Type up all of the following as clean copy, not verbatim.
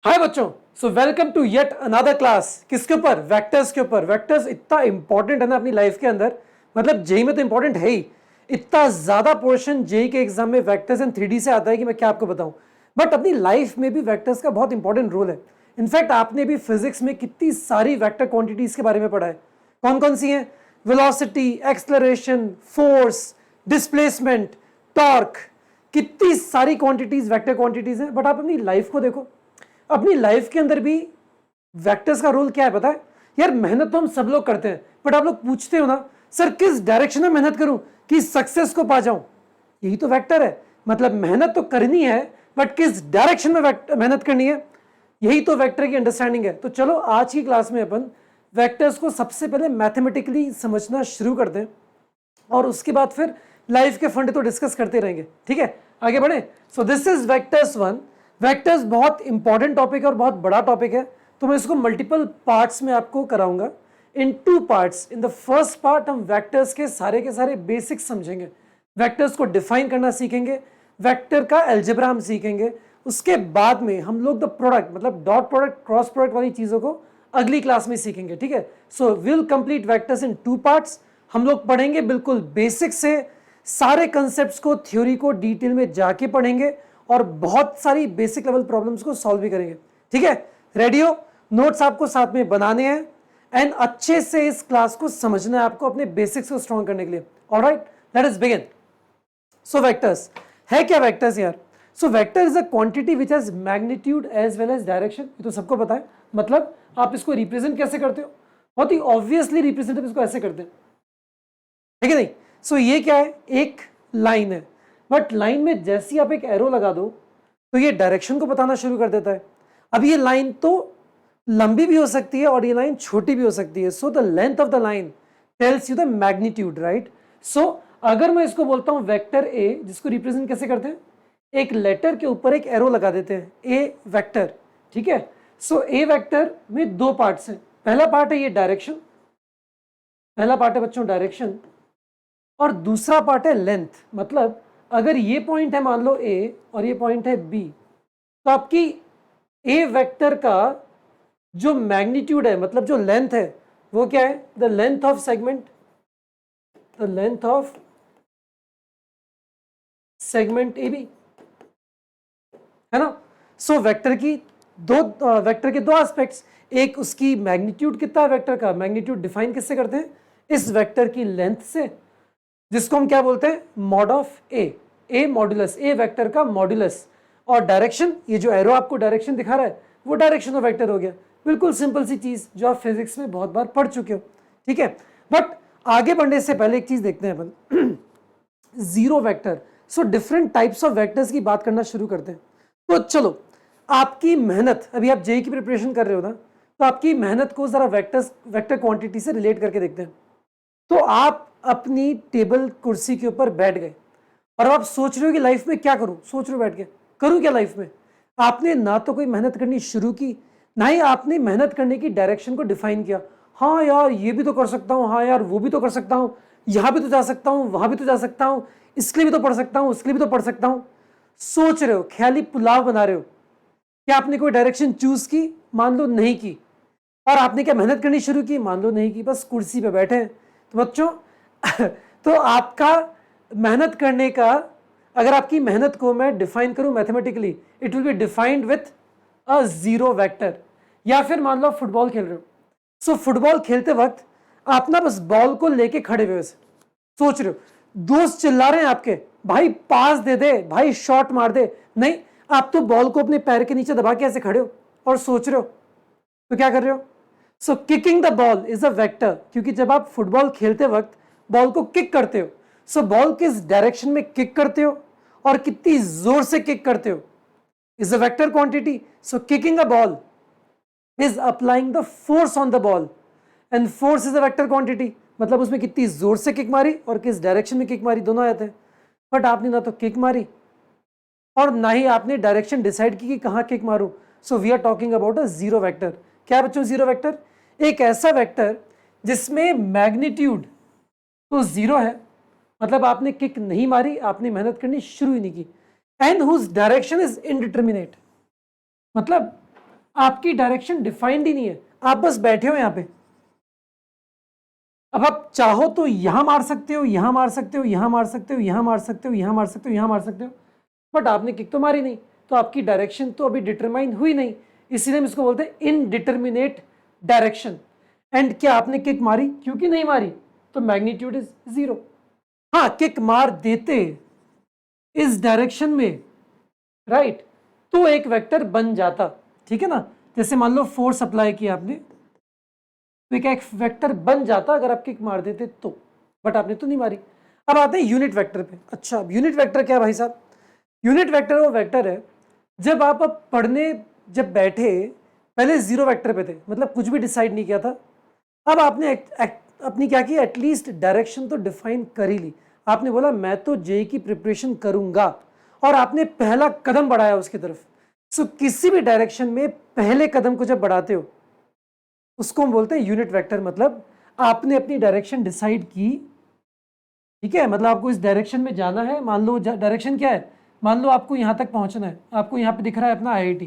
हाय बच्चों, so welcome to yet another class. किसके ऊपर? वेक्टर्स के ऊपर। वेक्टर्स इतना इंपॉर्टेंट है ना अपनी लाइफ के अंदर, मतलब जेई में तो इंपॉर्टेंट है ही। इतना ज्यादा पोर्शन जेई के एग्जाम में वेक्टर्स एंड 3D से आता है कि मैं क्या आपको बताऊं। बट अपनी लाइफ में भी वेक्टर्स का बहुत इंपॉर्टेंट रोल है। इनफैक्ट आपने भी फिजिक्स में कितनी सारी वेक्टर क्वांटिटीज के बारे में पढ़ा है। कौन कौन सी हैं? Velocity, acceleration, force, displacement, torque, कितनी सारी क्वांटिटीज वेक्टर क्वांटिटीज हैं। बट आप अपनी लाइफ को देखो, अपनी लाइफ के अंदर भी वेक्टर्स का रोल क्या है पता है? यार मेहनत तो हम सब लोग करते हैं, बट आप लोग पूछते हो ना सर किस डायरेक्शन में मेहनत करूं कि सक्सेस को पा जाऊं। यही तो वेक्टर है। मतलब मेहनत तो करनी है, बट किस डायरेक्शन में मेहनत करनी है, यही तो वेक्टर की अंडरस्टैंडिंग है। तो चलो आज की क्लास में अपन वेक्टर्स को सबसे पहले मैथमेटिकली समझना शुरू करते हैं और उसके बाद फिर लाइफ के फंड तो डिस्कस करते रहेंगे। ठीक है, आगे बढ़े। सो दिस इज वेक्टर्स 1। वेक्टर्स बहुत इंपॉर्टेंट टॉपिक है और बहुत बड़ा टॉपिक है, तो मैं इसको मल्टीपल पार्ट्स में आपको कराऊंगा इन 2 parts. In the first part हम वेक्टर्स के सारे बेसिक्स समझेंगे, वेक्टर्स को डिफाइन करना सीखेंगे, वेक्टर का अलजेब्रा हम सीखेंगे। उसके बाद में हम लोग द प्रोडक्ट, मतलब डॉट प्रोडक्ट, क्रॉस प्रोडक्ट वाली चीजों को अगली क्लास में सीखेंगे। ठीक है, so will complete vectors in 2 parts. हम लोग पढ़ेंगे बिल्कुल बेसिक से, सारे कंसेप्ट्स को, थ्योरी को डिटेल में जाके पढ़ेंगे और बहुत सारी बेसिक लेवल प्रॉब्लम्स को सॉल्व भी करेंगे। ठीक है, रेडी हो? नोट्स आपको साथ में बनाने हैं एंड अच्छे से इस क्लास को समझना है आपको अपने बेसिक्स को स्ट्रॉन्ग करने के लिए। Alright, let us begin. So vectors है क्या? वेक्टर्स यार, so vector is a quantity which has magnitude as well as direction. ये तो सबको पता है। मतलब आप इसको रिप्रेजेंट कैसे करते हो? बहुत ही ऑब्वियसली रिप्रेजेंट इसको ऐसे करते हैं, ठीक है नहीं? सो ये क्या है? एक लाइन है, बट लाइन में जैसे ही आप एक एरो लगा दो तो ये डायरेक्शन को बताना शुरू कर देता है। अब ये लाइन तो लंबी भी हो सकती है और ये लाइन छोटी भी हो सकती है। So the length of the line tells you the magnitude, right? So अगर मैं इसको बोलता हूं वेक्टर ए, जिसको रिप्रेजेंट कैसे करते हैं? एक लेटर के ऊपर एक एरो लगा देते हैं, ए वेक्टर। ठीक है, सो ए वेक्टर में 2 पार्ट्स हैं। पहला पार्ट है ये डायरेक्शन, पहला पार्ट है बच्चों डायरेक्शन, और दूसरा पार्ट है लेंथ। मतलब अगर ये पॉइंट है मान लो ए और ये पॉइंट है बी, तो आपकी ए वेक्टर का जो मैग्नीट्यूड है, मतलब जो लेंथ है, वो क्या है? The length of segment, the length of segment A B, है ना? सो वेक्टर के दो एस्पेक्ट्स। एक उसकी मैग्नीट्यूड कितना है, वेक्टर का मैग्नीट्यूड डिफाइन किससे करते हैं? इस वेक्टर की लेंथ से, जिसको हम क्या बोलते हैं? Mod of A modulus, A vector का मॉड्यूलस। और डायरेक्शन, ये जो एरो आपको डायरेक्शन दिखा रहा है, वो डायरेक्शन ऑफ वेक्टर हो गया। बिल्कुल सिंपल सी चीज जो आप फिजिक्स में बहुत बार पढ़ चुके हो। ठीक है, बट आगे बढ़ने से पहले एक चीज देखते हैं अपन, zero vector. So different types of vectors की बात करना शुरू करते हैं। तो चलो, आपकी मेहनत, अभी आप जेई की प्रिपरेशन कर रहे हो ना, तो आपकी मेहनत को जरा वेक्टर क्वांटिटी से रिलेट करके देखते हैं। तो आप अपनी टेबल कुर्सी के ऊपर बैठ गए और आप सोच रहे हो कि लाइफ में क्या करूं, सोच रहे हो बैठ के करूं क्या लाइफ में। आपने ना तो कोई मेहनत करनी शुरू की, ना ही आपने मेहनत करने की डायरेक्शन को डिफाइन किया। हाँ यार ये भी तो कर सकता हूँ, हाँ यार वो भी तो कर सकता हूँ, यहां भी तो जा सकता हूँ, वहां भी तो जा सकता हूँ, इसके लिए भी तो पढ़ सकता हूँ, उसके लिए भी तो पढ़ सकता हूँ। सोच रहे हो, ख्याली पुलाव बना रहे हो। क्या आपने कोई डायरेक्शन चूज की? मान लो नहीं की। और आपने क्या मेहनत करनी शुरू की? मान लो नहीं की, बस कुर्सी पे बैठे हैं। तो बच्चों तो आपका मेहनत करने का, अगर आपकी मेहनत को मैं डिफाइन करूं mathematically, it will be defined with a zero vector. या फिर मान लो आप फुटबॉल खेल रहे हो, सो फुटबॉल खेलते वक्त आप ना बस बॉल को लेके खड़े हुए सोच रहे हो, दोस्त चिल्ला रहे हैं आपके, भाई पास दे दे, भाई शॉट मार दे। नहीं, आप तो बॉल को अपने पैर के नीचे दबा के ऐसे खड़े हो और सोच रहे हो। तो क्या कर रहे हो? So kicking the ball is a vector, क्योंकि जब आप फुटबॉल खेलते वक्त बॉल को किक करते हो, सो बॉल किस डायरेक्शन में किक करते हो और कितनी जोर से किक करते हो is a vector quantity. So kicking a ball is applying the force on the ball and force is a vector quantity. मतलब उसमें कितनी जोर से किक मारी और किस डायरेक्शन में किक मारी, दोनों आते हैं। बट आपने ना तो किक मारी और ना ही आपने डायरेक्शन डिसाइड की कि कहां किक मारूं। So we are talking about a zero vector. क्या बच्चों? जीरो वेक्टर एक ऐसा वेक्टर जिसमें मैग्नीट्यूड तो जीरो है, मतलब आपने किक नहीं मारी, आपने मेहनत करनी शुरू ही नहीं की, and whose direction is indeterminate. मतलब आपकी डायरेक्शन डिफाइंड ही नहीं है, आप बस बैठे हो यहां पे। अब आप चाहो तो यहां मार सकते हो, यहां मार सकते हो, यहां मार सकते हो, यहां मार सकते हो, यहां मार सकते हो, यहां मार सकते हो, बट आपने किक तो मारी नहीं, तो आपकी डायरेक्शन तो अभी डिटरमाइन हुई नहीं, इसीलिए हम इसको बोलते हैं इनडिटरमिनेट डायरेक्शन। एंड क्या आपने किक मारी? क्योंकि नहीं मारी तो मैग्नीट्यूड इज 0। हाँ, किक मार देते इस डायरेक्शन में, राइट, तो एक वेक्टर बन जाता, ठीक है ना। जैसे मान लो फोर्स अप्लाई किया आपने, तो एक वेक्टर बन जाता अगर आप किक मार देते तो, बट आपने तो नहीं मारी। अब आते हैं यूनिट वेक्टर पे। अच्छा, अब यूनिट वेक्टर क्या है भाई साहब? यूनिट वेक्टर वो वेक्टर है जब आप अब पढ़ने जब बैठे, पहले जीरो वेक्टर पे थे, मतलब कुछ भी डिसाइड नहीं किया था, अब आपने अपनी क्या की, एटलीस्ट डायरेक्शन तो डिफाइन कर ही ली। आपने बोला मैं तो जेई की प्रिपरेशन करूंगा, और आपने पहला कदम बढ़ाया उसकी तरफ। सो किसी भी डायरेक्शन में पहले कदम को जब बढ़ाते हो उसको हम बोलते हैं यूनिट वेक्टर। मतलब आपने अपनी डायरेक्शन डिसाइड की, ठीक है, मतलब आपको इस डायरेक्शन में जाना है। मान लो डायरेक्शन क्या है, मान लो आपको यहां तक पहुंचना है, आपको यहां पे दिख रहा है अपना आईआईटी,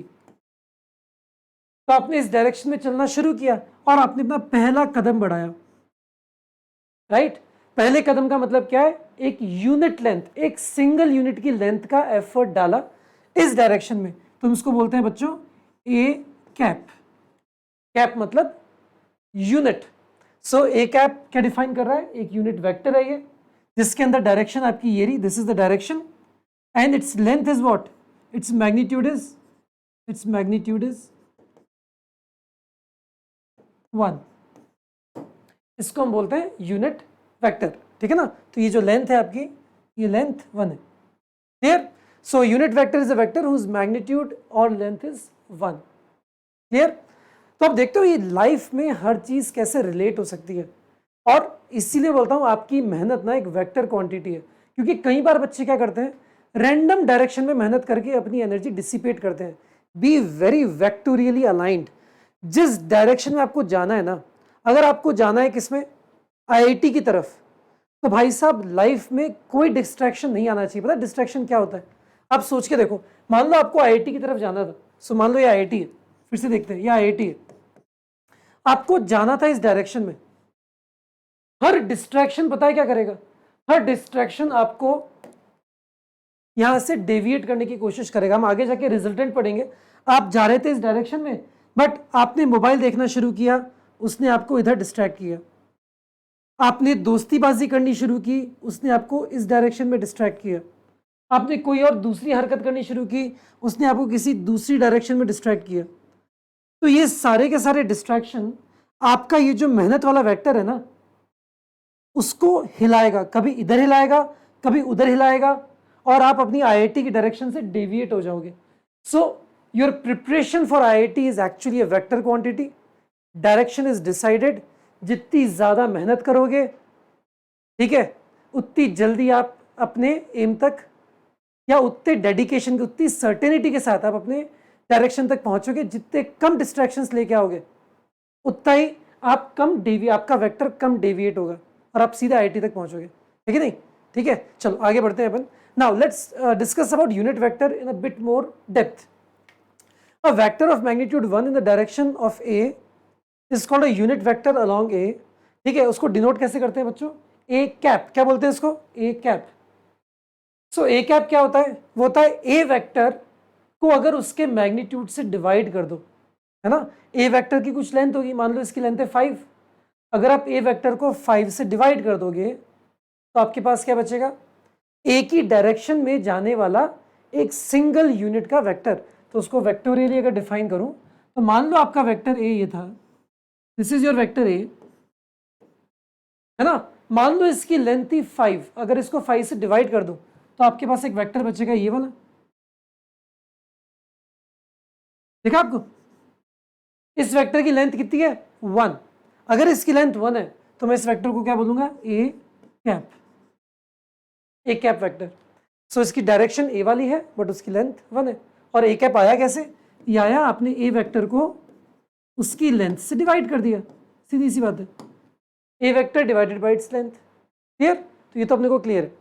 तो आपने इस डायरेक्शन में चलना शुरू किया और आपने अपना पहला कदम बढ़ाया, राइट। पहले कदम का मतलब क्या है? एक यूनिट लेंथ, एक सिंगल यूनिट की लेंथ का एफर्ट डाला इस डायरेक्शन में, तो हम इसको बोलते हैं बच्चों ए कैप। कैप मतलब यूनिट। सो ए कैप क्या डिफाइन कर रहा है? एक यूनिट वेक्टर है ये, जिसके अंदर डायरेक्शन आपकी ये रही, this is the direction, and its length is what? Its magnitude is 1। इसको हम बोलते हैं यूनिट वेक्टर, ठीक है ना। तो ये जो लेंथ है आपकी, ये लेंथ 1 है। Clear? So unit vector is a vector whose magnitude और लेंथ इज 1। क्लियर? तो अब देखते हो ये लाइफ में हर चीज कैसे रिलेट हो सकती है, और इसीलिए बोलता हूं आपकी मेहनत ना एक वेक्टर क्वांटिटी है। क्योंकि कई बार बच्चे क्या करते हैं, रैंडम डायरेक्शन में मेहनत करके अपनी एनर्जी डिसिपेट करते हैं। Be very vectorially aligned. जिस डायरेक्शन में आपको जाना है ना, अगर आपको जाना है किसमें, आईआईटी की तरफ, तो भाई साहब लाइफ में कोई डिस्ट्रैक्शन नहीं आना चाहिए। पता डिस्ट्रैक्शन क्या होता है? आप सोच के देखो, मान लो आपको आईआईटी की तरफ जाना था, सो मान लो ये आईआईटी है, फिर से देखते हैं, ये आईआईटी है, आपको जाना था इस डायरेक्शन में। हर डिस्ट्रैक्शन पता है क्या करेगा? हर डिस्ट्रैक्शन आपको यहां से डेविएट करने की कोशिश करेगा। हम आगे जाके रिजल्टेंट पढ़ेंगे। आप जा रहे थे इस डायरेक्शन में, बट आपने मोबाइल देखना शुरू किया, उसने आपको इधर डिस्ट्रैक्ट किया। आपने दोस्तीबाजी करनी शुरू की, उसने आपको इस डायरेक्शन में डिस्ट्रैक्ट किया। आपने कोई और दूसरी हरकत करनी शुरू की, उसने आपको किसी दूसरी डायरेक्शन में डिस्ट्रैक्ट किया। तो ये सारे के सारे डिस्ट्रैक्शन आपका ये जो मेहनत वाला वेक्टर है ना, उसको हिलाएगा, कभी इधर हिलाएगा, कभी उधर हिलाएगा, और आप अपनी आईआईटी की डायरेक्शन से डेविएट हो जाओगे। So your preparation for IIT is actually a vector quantity. Direction is decided. जितनी ज्यादा मेहनत करोगे, ठीक है, उतनी जल्दी आप अपने एम तक, या उतने डेडिकेशन, उतनी सर्टेनिटी के साथ आप अपने डायरेक्शन तक पहुंचोगे। जितने कम डिस्ट्रैक्शंस लेके आओगे, उतना ही आपका वेक्टर कम डेविएट होगा और आप सीधा आईआईटी तक पहुंचोगे, ठीक है नहीं? ठीक है, चलो आगे बढ़ते हैं अपन। Now let's discuss about unit vector in a bit more depth. A vector of magnitude 1 in the direction of A is called a unit vector along A. ठीक है, उसको डिनोट कैसे करते हैं बच्चों? A cap. क्या बोलते हैं इसको? A cap. So A cap क्या होता है? वो होता है ए वेक्टर को अगर उसके मैग्नीट्यूड से डिवाइड कर दो, है ना। ए वेक्टर की कुछ लेंथ होगी, मान लो इसकी लेंथ है 5। अगर आप ए वेक्टर को 5 से डिवाइड कर दोगे तो आपके पास क्या बचेगा? ए की डायरेक्शन में जाने वाला एक सिंगल यूनिट का वेक्टर। तो उसको वेक्टोरियली अगर डिफाइन करूं, तो मान लो आपका वेक्टर ए ये था, this is your vector A, है ना। मान लो इसकी लेंथ थी 5, अगर इसको 5 से डिवाइड कर दो तो आपके पास एक वेक्टर बचेगा ये वाला। देखा आपको? इस वेक्टर की लेंथ कितनी है? 1। अगर इसकी लेंथ 1 है तो मैं इस वेक्टर को क्या बोलूंगा? A cap. A cap vector. सो इसकी डायरेक्शन ए वाली है बट उसकी लेंथ 1 है। और ए कैप आया कैसे? ये आया, आपने ए वेक्टर को उसकी लेंथ से डिवाइड कर दिया, सीधी सी बात है। A vector divided by its length. Clear? तो ये तो अपने को क्लियर है।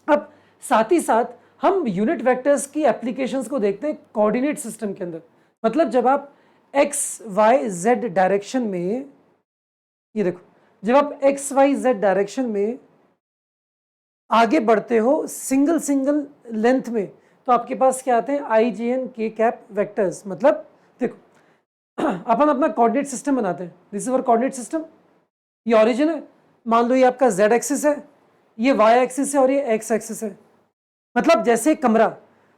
अब साथ ही साथ हम यूनिट वेक्टर्स की एप्लीकेशंस को देखते हैं कोऑर्डिनेट सिस्टम के अंदर। मतलब जब आप एक्स वाई जेड डायरेक्शन में, ये देखो, जब आप एक्स वाई जेड डायरेक्शन में आगे बढ़ते हो सिंगल सिंगल लेंथ में, तो आपके पास क्या आते हैं, आई जे एन के कैप वेक्टर्स। मतलब देखो, अपन अपना कोऑर्डिनेट सिस्टम बनाते हैं, this is our coordinate system. ये ओरिजिन है, मान लो ये आपका जेड एक्सिस है, ये वाई एक्सिस है और ये एक्स एक्सिस है। मतलब जैसे कमरा,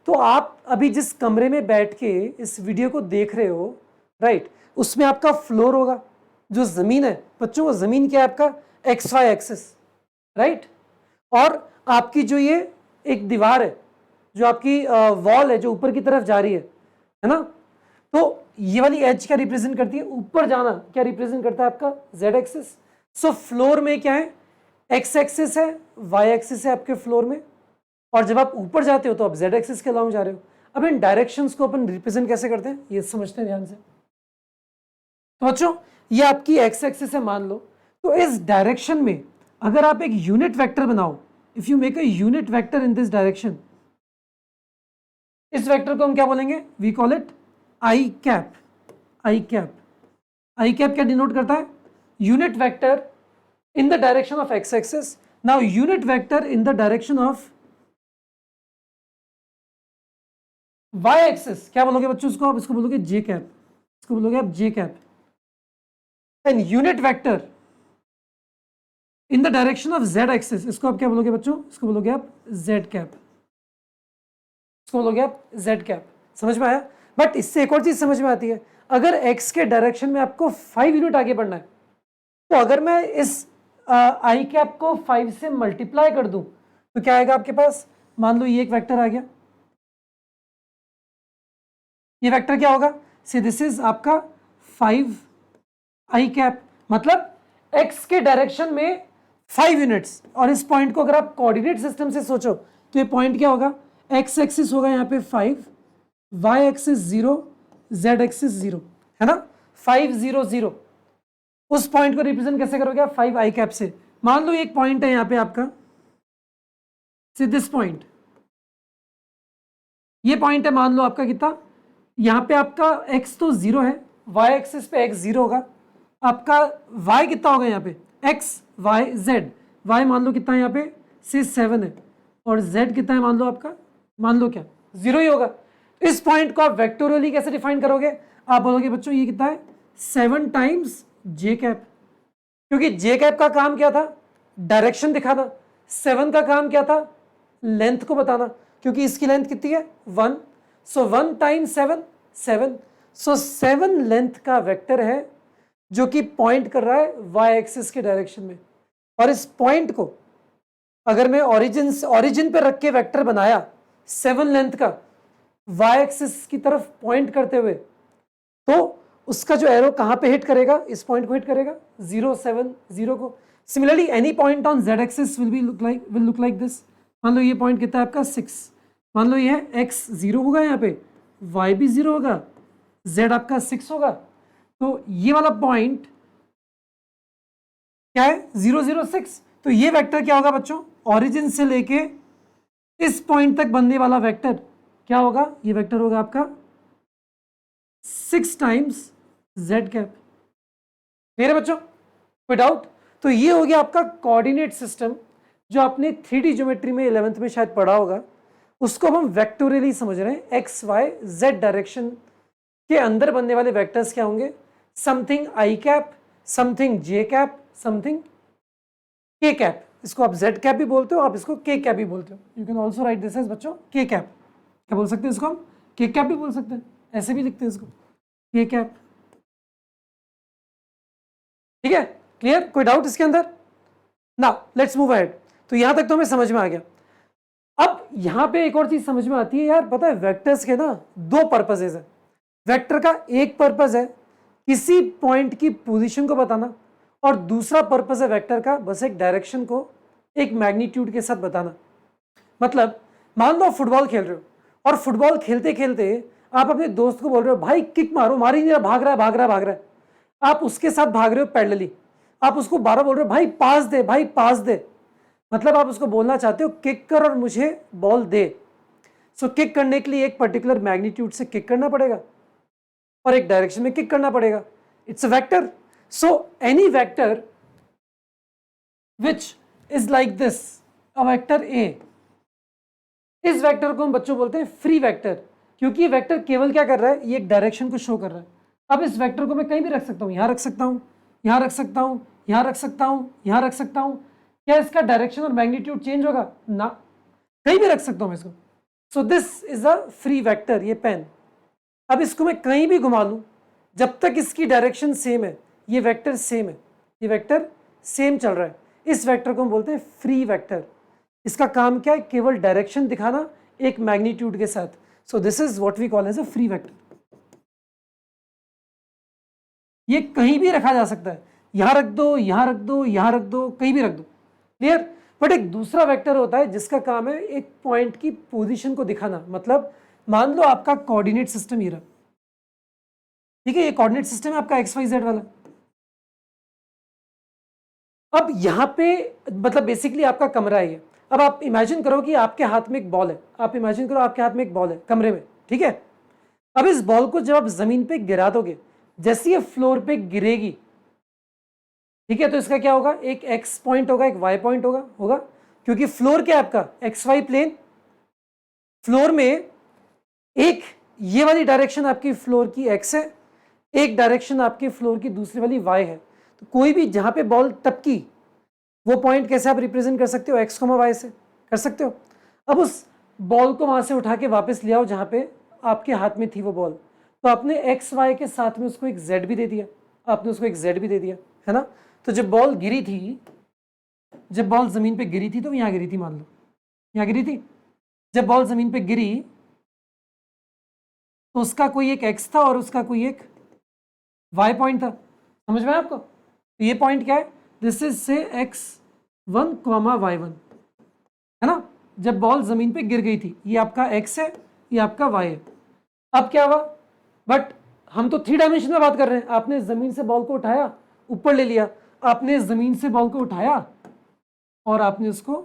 तो आप अभी जिस कमरे में बैठ के इस वीडियो को देख रहे हो, राइट, उसमें आपका फ्लोर होगा, जो जमीन है बच्चों, वो जमीन क्या है आपका, एक्स वाई एक्सिस, राइट। और आपकी जो ये एक दीवार है, जो आपकी वॉल है, जो ऊपर की तरफ जा रही है ना, तो ये वाली एज क्या रिप्रेजेंट करती है, ऊपर जाना क्या रिप्रेजेंट करता है आपका, जेड एक्सिस। सो फ्लोर में क्या है, एक्स एक्सिस है, वाई एक्सिस है आपके फ्लोर में, और जब आप ऊपर जाते हो तो आप जेड एक्सिस के अलाउंग जा रहे हो। अब इन डायरेक्शंस को अपन रिप्रेजेंट कैसे करते हैं, ये समझते हैं ध्यान से। तो बच्चों, ये आपकी एक्स एक्सिस है मान लो, तो इस डायरेक्शन में अगर आप एक यूनिट वेक्टर बनाओ, if you make a unit vector in this direction, इस वेक्टर को हम क्या बोलेंगे, we call it i cap. I cap, i cap क्या डिनोट करता है, unit vector in the direction of x axis. Now unit vector in the direction of y axis क्या बोलोगे बच्चों, इसको आप इसको बोलोगे j कैप, इसको बोलोगे आप j cap. And unit vector in the direction of z axis, इसको आप क्या बोलोगे बच्चों, इसको बोलोगे आप z कैप, इसको बोलोगे आप z कैप। समझ में आया। बट इससे एक और चीज समझ में आती है, अगर x के डायरेक्शन में आपको 5 यूनिट आगे बढ़ना है, तो अगर मैं इस आई कैप को 5 से मल्टीप्लाई कर दूं, तो क्या आएगा आपके पास, मान लो ये एक वेक्टर आ गया, ये वेक्टर क्या होगा, से दिस इज आपका 5 आई कैप, मतलब x के डायरेक्शन में 5 यूनिट्स। और इस पॉइंट को अगर आप कोऑर्डिनेट सिस्टम से सोचो, तो ये पॉइंट क्या होगा, x एक्सिस होगा यहाँ पे 5, y एक्सिस 0, z एक्सिस 0, है ना, 5 0 0। उस पॉइंट को रिप्रेजेंट कैसे करोगे आप, 5 आई कैप से। मान लो एक पॉइंट है यहाँ पे आपका, से दिस पॉइंट, ये पॉइंट है मान लो आपका कितना, यहाँ पे आपका x तो 0 है, y एक्सिस पे x 0 होगा, आपका y कितना होगा यहाँ पे, x y z, y मान लो कितना है यहाँ पे, से 7 है, और z कितना है मान लो आपका, मान लो क्या 0 ही होगा। इस पॉइंट को आप वेक्टोरियली कैसे डिफाइन करोगे, आप बोलोगे बच्चों ये कितना है, 7 टाइम्स जे कैप, क्योंकि जे कैप का काम क्या था, डायरेक्शन दिखाना, 7 का काम क्या था, लेंथ को बताना, क्योंकि इसकी लेंथ कितनी है 1, सो 1 टाइम्स 7 7, सो 7 लेंथ का वेक्टर है जो कि पॉइंट कर रहा है वाई एक्सिस के डायरेक्शन में। और इस पॉइंट को अगर मैं ओरिजिन पे रख के वेक्टर बनाया 7 लेंथ का वाई एक्सिस की तरफ पॉइंट करते हुए, तो उसका जो एरो कहां पे हिट करेगा, इस पॉइंट को हिट करेगा 0 7 0 को। Similarly any point on z axis will look like this. मान लो ये पॉइंट कितना है आपका 6, मान लो ये x 0 होगा, यहाँ पे y भी 0 होगा, z आपका 6 होगा, तो ये वाला पॉइंट क्या है 0 0 6। तो ये वेक्टर क्या होगा बच्चों, ओरिजिन से लेके इस पॉइंट तक बनने वाला वेक्टर क्या होगा, ये वेक्टर होगा आपका 6 टाइम्स z कैप। मेरे बच्चों कोई डाउट। तो ये हो गया आपका कोऑर्डिनेट सिस्टम, जो आपने 3D ज्योमेट्री में 11th में शायद पढ़ा होगा। उसको हम वेक्टोरियली समझ रहे हैं, एक्स वाई जेड डायरेक्शन के अंदर बनने वाले वेक्टर्स क्या होंगे, something I cap, something J cap, something के कैप। इसको आप जेड कैप भी बोलते हो, आप इसको के कैप भी बोलते हो। You can also write this as बच्चों के कैप, क्या बोल सकते हैं इसको हम, के कैप भी बोल सकते हैं, ऐसे भी लिखते हैं इसको के कैप। ठीक है, क्लियर, कोई डाउट इसके अंदर। Now let's move ahead. तो यहां तक तो हमें समझ में आ गया। अब यहां पे एक और चीज समझ में आती है यार, पता है वेक्टर्स के ना 2 पर्पसेस है। वेक्टर का एक पर्पस है किसी पॉइंट की पोजीशन को बताना, और दूसरा पर्पस है वेक्टर का बस एक डायरेक्शन को एक मैग्नीट्यूड के साथ बताना। मतलब मान लो आप फुटबॉल खेल रहे हो, और फुटबॉल खेलते खेलते आप अपने दोस्त को बोल रहे हो भाई किक मारो, मार ही नहीं रहा, भाग रहा है भाग रहा है भाग रहा है। आप उसके साथ भाग रहे हो पैरेलली, आप उसको 12 बोल रहे हो भाई पास दे भाई पास दे। मतलब आप उसको बोलना चाहते हो किक कर और मुझे बॉल दे। सो किक करने के लिए एक पर्टिकुलर मैग्नीट्यूड से किक करना पड़ेगा, और एक डायरेक्शन में किक करना पड़ेगा। It's a vector. So any vector which is like this, a vector A, इस वेक्टर को हम बच्चों बोलते हैं फ्री वेक्टर, क्योंकि ये वेक्टर केवल क्या कर रहा है, ये एक डायरेक्शन को शो कर रहा है। अब इस वेक्टर को मैं कहीं भी रख सकता हूं, यहां रख सकता हूं, यहां रख सकता हूं, यहां रख सकता हूं, यहां रख सकता हूं। क्या इसका डायरेक्शन और मैग्नीट्यूड चेंज होगा? ना, कहीं भी रख सकता हूं इसको। सो this is a free vector, ये पेन। अब इसको मैं कहीं भी घुमा लूं, जब तक इसकी डायरेक्शन सेम है, ये वेक्टर सेम है, ये वेक्टर सेम चल रहा है, इस वेक्टर को हम बोलते हैं फ्री वेक्टर। इसका काम क्या है? केवल डायरेक्शन दिखाना एक मैग्नीट्यूड के साथ। So this is what we call as a free vector. ये कहीं भी रखा जा सकता है, यहां रख दो, यहां रख दो, यहां रख दो, कहीं भी रख दो। क्लियर? बट एक दूसरा वेक्टर होता है जिसका काम है एक पॉइंट की पोजीशन को दिखाना। मतलब मान लो आपका कोऑर्डिनेट सिस्टम ये रहा, ठीक है, ये कोऑर्डिनेट सिस्टम है आपका एक्स वाई जेड वाला। अब यहां पे मतलब बेसिकली आपका कमरा है ये। अब आप इमेजिन करो कि आपके हाथ में एक बॉल है, आप इमेजिन करो आपके हाथ में एक बॉल है कमरे में, ठीक है। अब इस बॉल को जब आप जमीन पे गिरा दोगे, जैसे ये फ्लोर पे गिरेगी, ठीक है, तो इसका क्या होगा? एक एक्स पॉइंट होगा, एक वाई पॉइंट होगा होगा क्योंकि फ्लोर क्या है आपका? X Y plane. फ्लोर में एक ये वाली डायरेक्शन आपकी फ्लोर की एक्स है, एक डायरेक्शन आपके फ्लोर की दूसरी वाली वाई है। तो कोई भी जहां पे बॉल टपकी, वो पॉइंट कैसे आप रिप्रेजेंट कर सकते हो? एक्स कॉमा वाई से कर सकते हो। अब उस बॉल को वहां से उठा के वापस ले आओ जहां पे आपके हाथ में थी वो बॉल, तो आपने एक्स वाई के साथ में उसको एक जेड भी दे दिया, आपने उसको एक जेड भी दे दिया, है ना। तो जब बॉल गिरी थी, जब बॉल जमीन पे गिरी थी, तो यहां गिरी थी, मान लो यहां गिरी थी। जब बॉल जमीन पे गिरी तो उसका कोई एक एक्स था और उसका कोई एक वाई पॉइंट था। समझ में आया आपको? तो ये पॉइंट क्या है? दिस इज से x1 कॉमा y1, है ना। जब बॉल जमीन पे गिर गई थी, ये आपका x है, ये आपका y है। अब क्या हुआ? बट हम तो 3 डायमेंशन में बात कर रहे हैं। आपने जमीन से बॉल को उठाया, ऊपर ले लिया, आपने जमीन से बॉल को उठाया और आपने उसको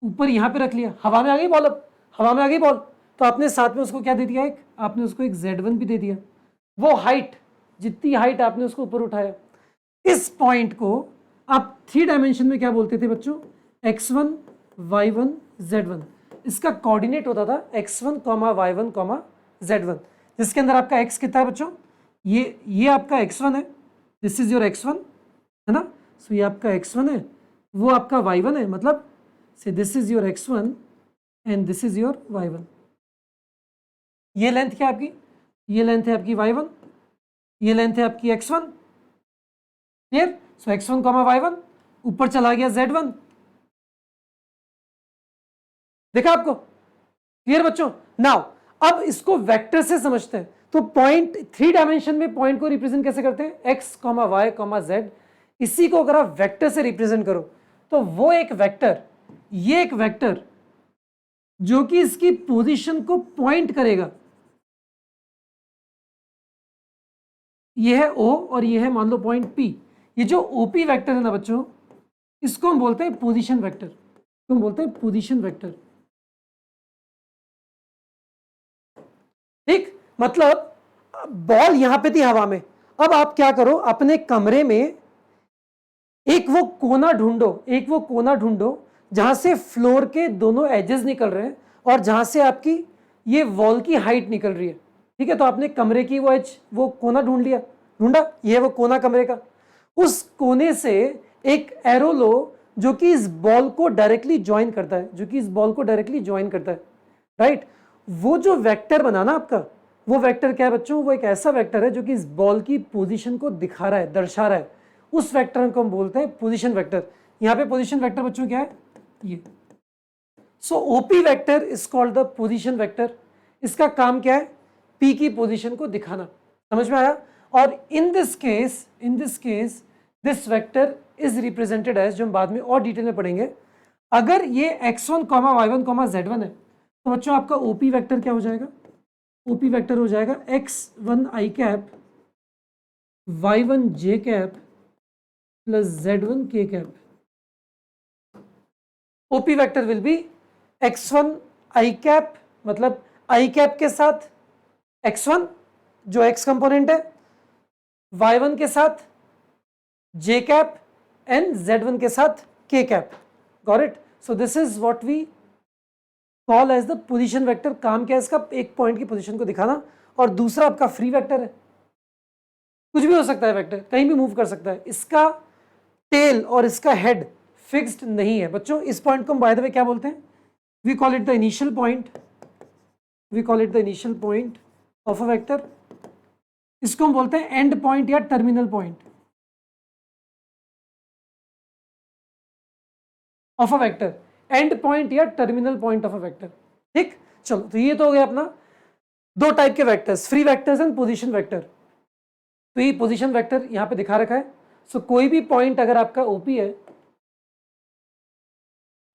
ऊपर यहां पे रख लिया, हवा में आ गई बॉल। अब हवा में आ गई बॉल, तो आपने साथ में उसको क्या दे दिया? एक आपने उसको एक z1 भी दे दिया। वो हाइट, जितनी हाइट आपने उसको ऊपर उठाया, इस पॉइंट को आप 3 डायमेंशन में क्या बोलते थे बच्चों? x1 y1 z1। इसका कोऑर्डिनेट होता था x1 y1 z1, जिसके अंदर आपका x कितना है बच्चों? ये आपका x1 है, दिस इज योर x1, है ना। सो ये आपका x1 है, वो आपका y1 है, मतलब से this is your x1 and this is your y1। ये लेंथ क्या है आपकी? ये लेंथ है आपकी y1, ये लेंथ है आपकी x1। क्लियर? सो x1 y1, ऊपर चला गया z1। देखा आपको? क्लियर बच्चों? नाउ अब इसको वेक्टर से समझते हैं। तो पॉइंट 3 डायमेंशन में पॉइंट को रिप्रेजेंट कैसे करते हैं? x, y, z। इसी को अगर आप वेक्टर से रिप्रेजेंट करो तो वो एक वेक्टर, ये एक वेक्टर जो कि इसकी पोजीशन को पॉइंट करेगा, ये है O और ये है मान लो पॉइंट P। ये जो OP वेक्टर है ना बच्चों, इसको हम बोलते हैं पोजीशन वेक्टर, तो हम बोलते हैं पोजीशन वेक्टर। ठीक, मतलब बॉल यहां पे थी हवा में। अब आप क्या करो, अपने कमरे में एक वो कोना ढूंढो, एक वो कोना ढूंढो जहां से फ्लोर के दोनों एजेस निकल रहे हैं और जहां से आपकी ये वॉल की हाइट निकल रही है। ठीक है, तो आपने कमरे की वो एज, वो कोना ढूंढ लिया, ढूंढा, ये है वो कोना कमरे का। उस कोने से एक एरो लो जो कि इस बॉल को डायरेक्टली ज्वाइन करता है, जो कि इस बॉल को डायरेक्टली ज्वाइन करता है, राइट। वो जो वेक्टर बना ना आपका, वो वेक्टर क्या है बच्चों? वो एक ऐसा वेक्टर है जो कि इस बॉल की पोजीशन को दिखा रहा है, दर्शा रहा है। उस वेक्टर को हम बोलते हैं पोजीशन वेक्टर। यहां पे पोजीशन वेक्टर बच्चों क्या है? ये। So OP vector is called the position vector. इसका काम क्या है? पी की पोजीशन को दिखाना। समझ में आया? और in this case this vector is represented as, जो हम बाद में और डिटेल में पढ़ेंगे। अगर ये x1 y1 z1 है, तो बच्चों आपका ओपी वेक्टर क्या हो जाएगा? ओपी वेक्टर हो जाएगा x1 i cap, y1 j cap plus z1 k cap. OP vector will B x1 i cap, मतलब i कैप के साथ x1 जो एक्स कंपोनेंट है, y1 के साथ j कैप एंड z1 के साथ k cap. Got it? So this is what we call as the position vector. काम क्या है इसका? एक पॉइंट की पोजीशन को दिखाना. और दूसरा आपका फ्री वेक्टर है, कुछ भी हो सकता है वेक्टर, कहीं भी मूव कर सकता है. इसका टेल और इसका हेड फिक्स्ड नहीं है बच्चों. इस पॉइंट को हम बाय द वे क्या बोलते हैं? We call it the initial point. We call it the initial point of a vector. इसको हम बोलते हैं एंड पॉइंट या terminal point of a vector. End point या terminal point of a vector. ठीक, चलो तो ये तो हो गया अपना दो टाइप के vectors, free vectors and position vector. तो ये पोजीशन वेक्टर यहां पे दिखा रखा है. सो कोई भी पॉइंट अगर आपका ओपी है,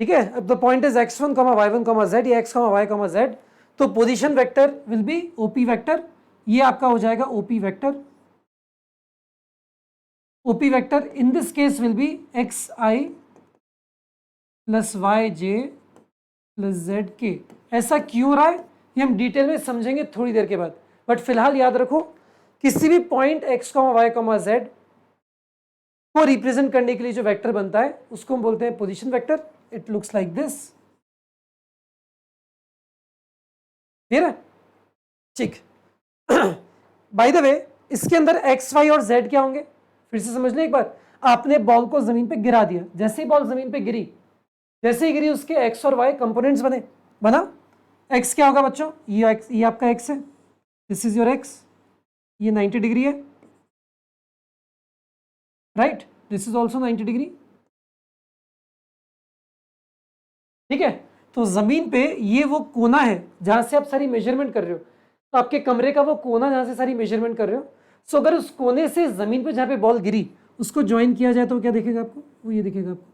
ठीक है, अब the point is x1, y1, z या x, y, z, तो position vector will B OP vector. ये आपका हो जाएगा OP vector. OP vector in this case will be xi plus yj plus zk. ऐसा क्यों रहा है ये हम डिटेल में समझेंगे थोड़ी देर के बाद. बट फिलहाल याद रखो, किसी भी पॉइंट x, y, z को रिप्रेजेंट करने के लिए जो वेक्टर बनता है उसको हम बोलते हैं position vector. It looks like this. Clear है? ठीक. बाय द वे इसके अंदर x, y और z क्या होंगे फिर से समझ लें एक बार. आपने बॉल को जमीन पे गिरा दिया. जैसे ही बॉल जमीन पे गिरी, जैसे ही गिरी उसके x और y कंपोनेंट्स बना. x क्या होगा बच्चों? ये आपका x है. This is your x. ये 90 डिग्री है, right. This is also 90 degree. ठीक है. तो जमीन पे ये वो कोना है जहां से आप सारी मेजरमेंट कर रहे हो. तो आपके कमरे का वो कोना जहां से सारी मेजरमेंट कर रहे हो. सो अगर उस कोने से जमीन पे जहां पे बॉल गिरी उसको ज्वाइन किया जाए तो क्या दिखेगा आपको? वो ये दिखेगा आपको.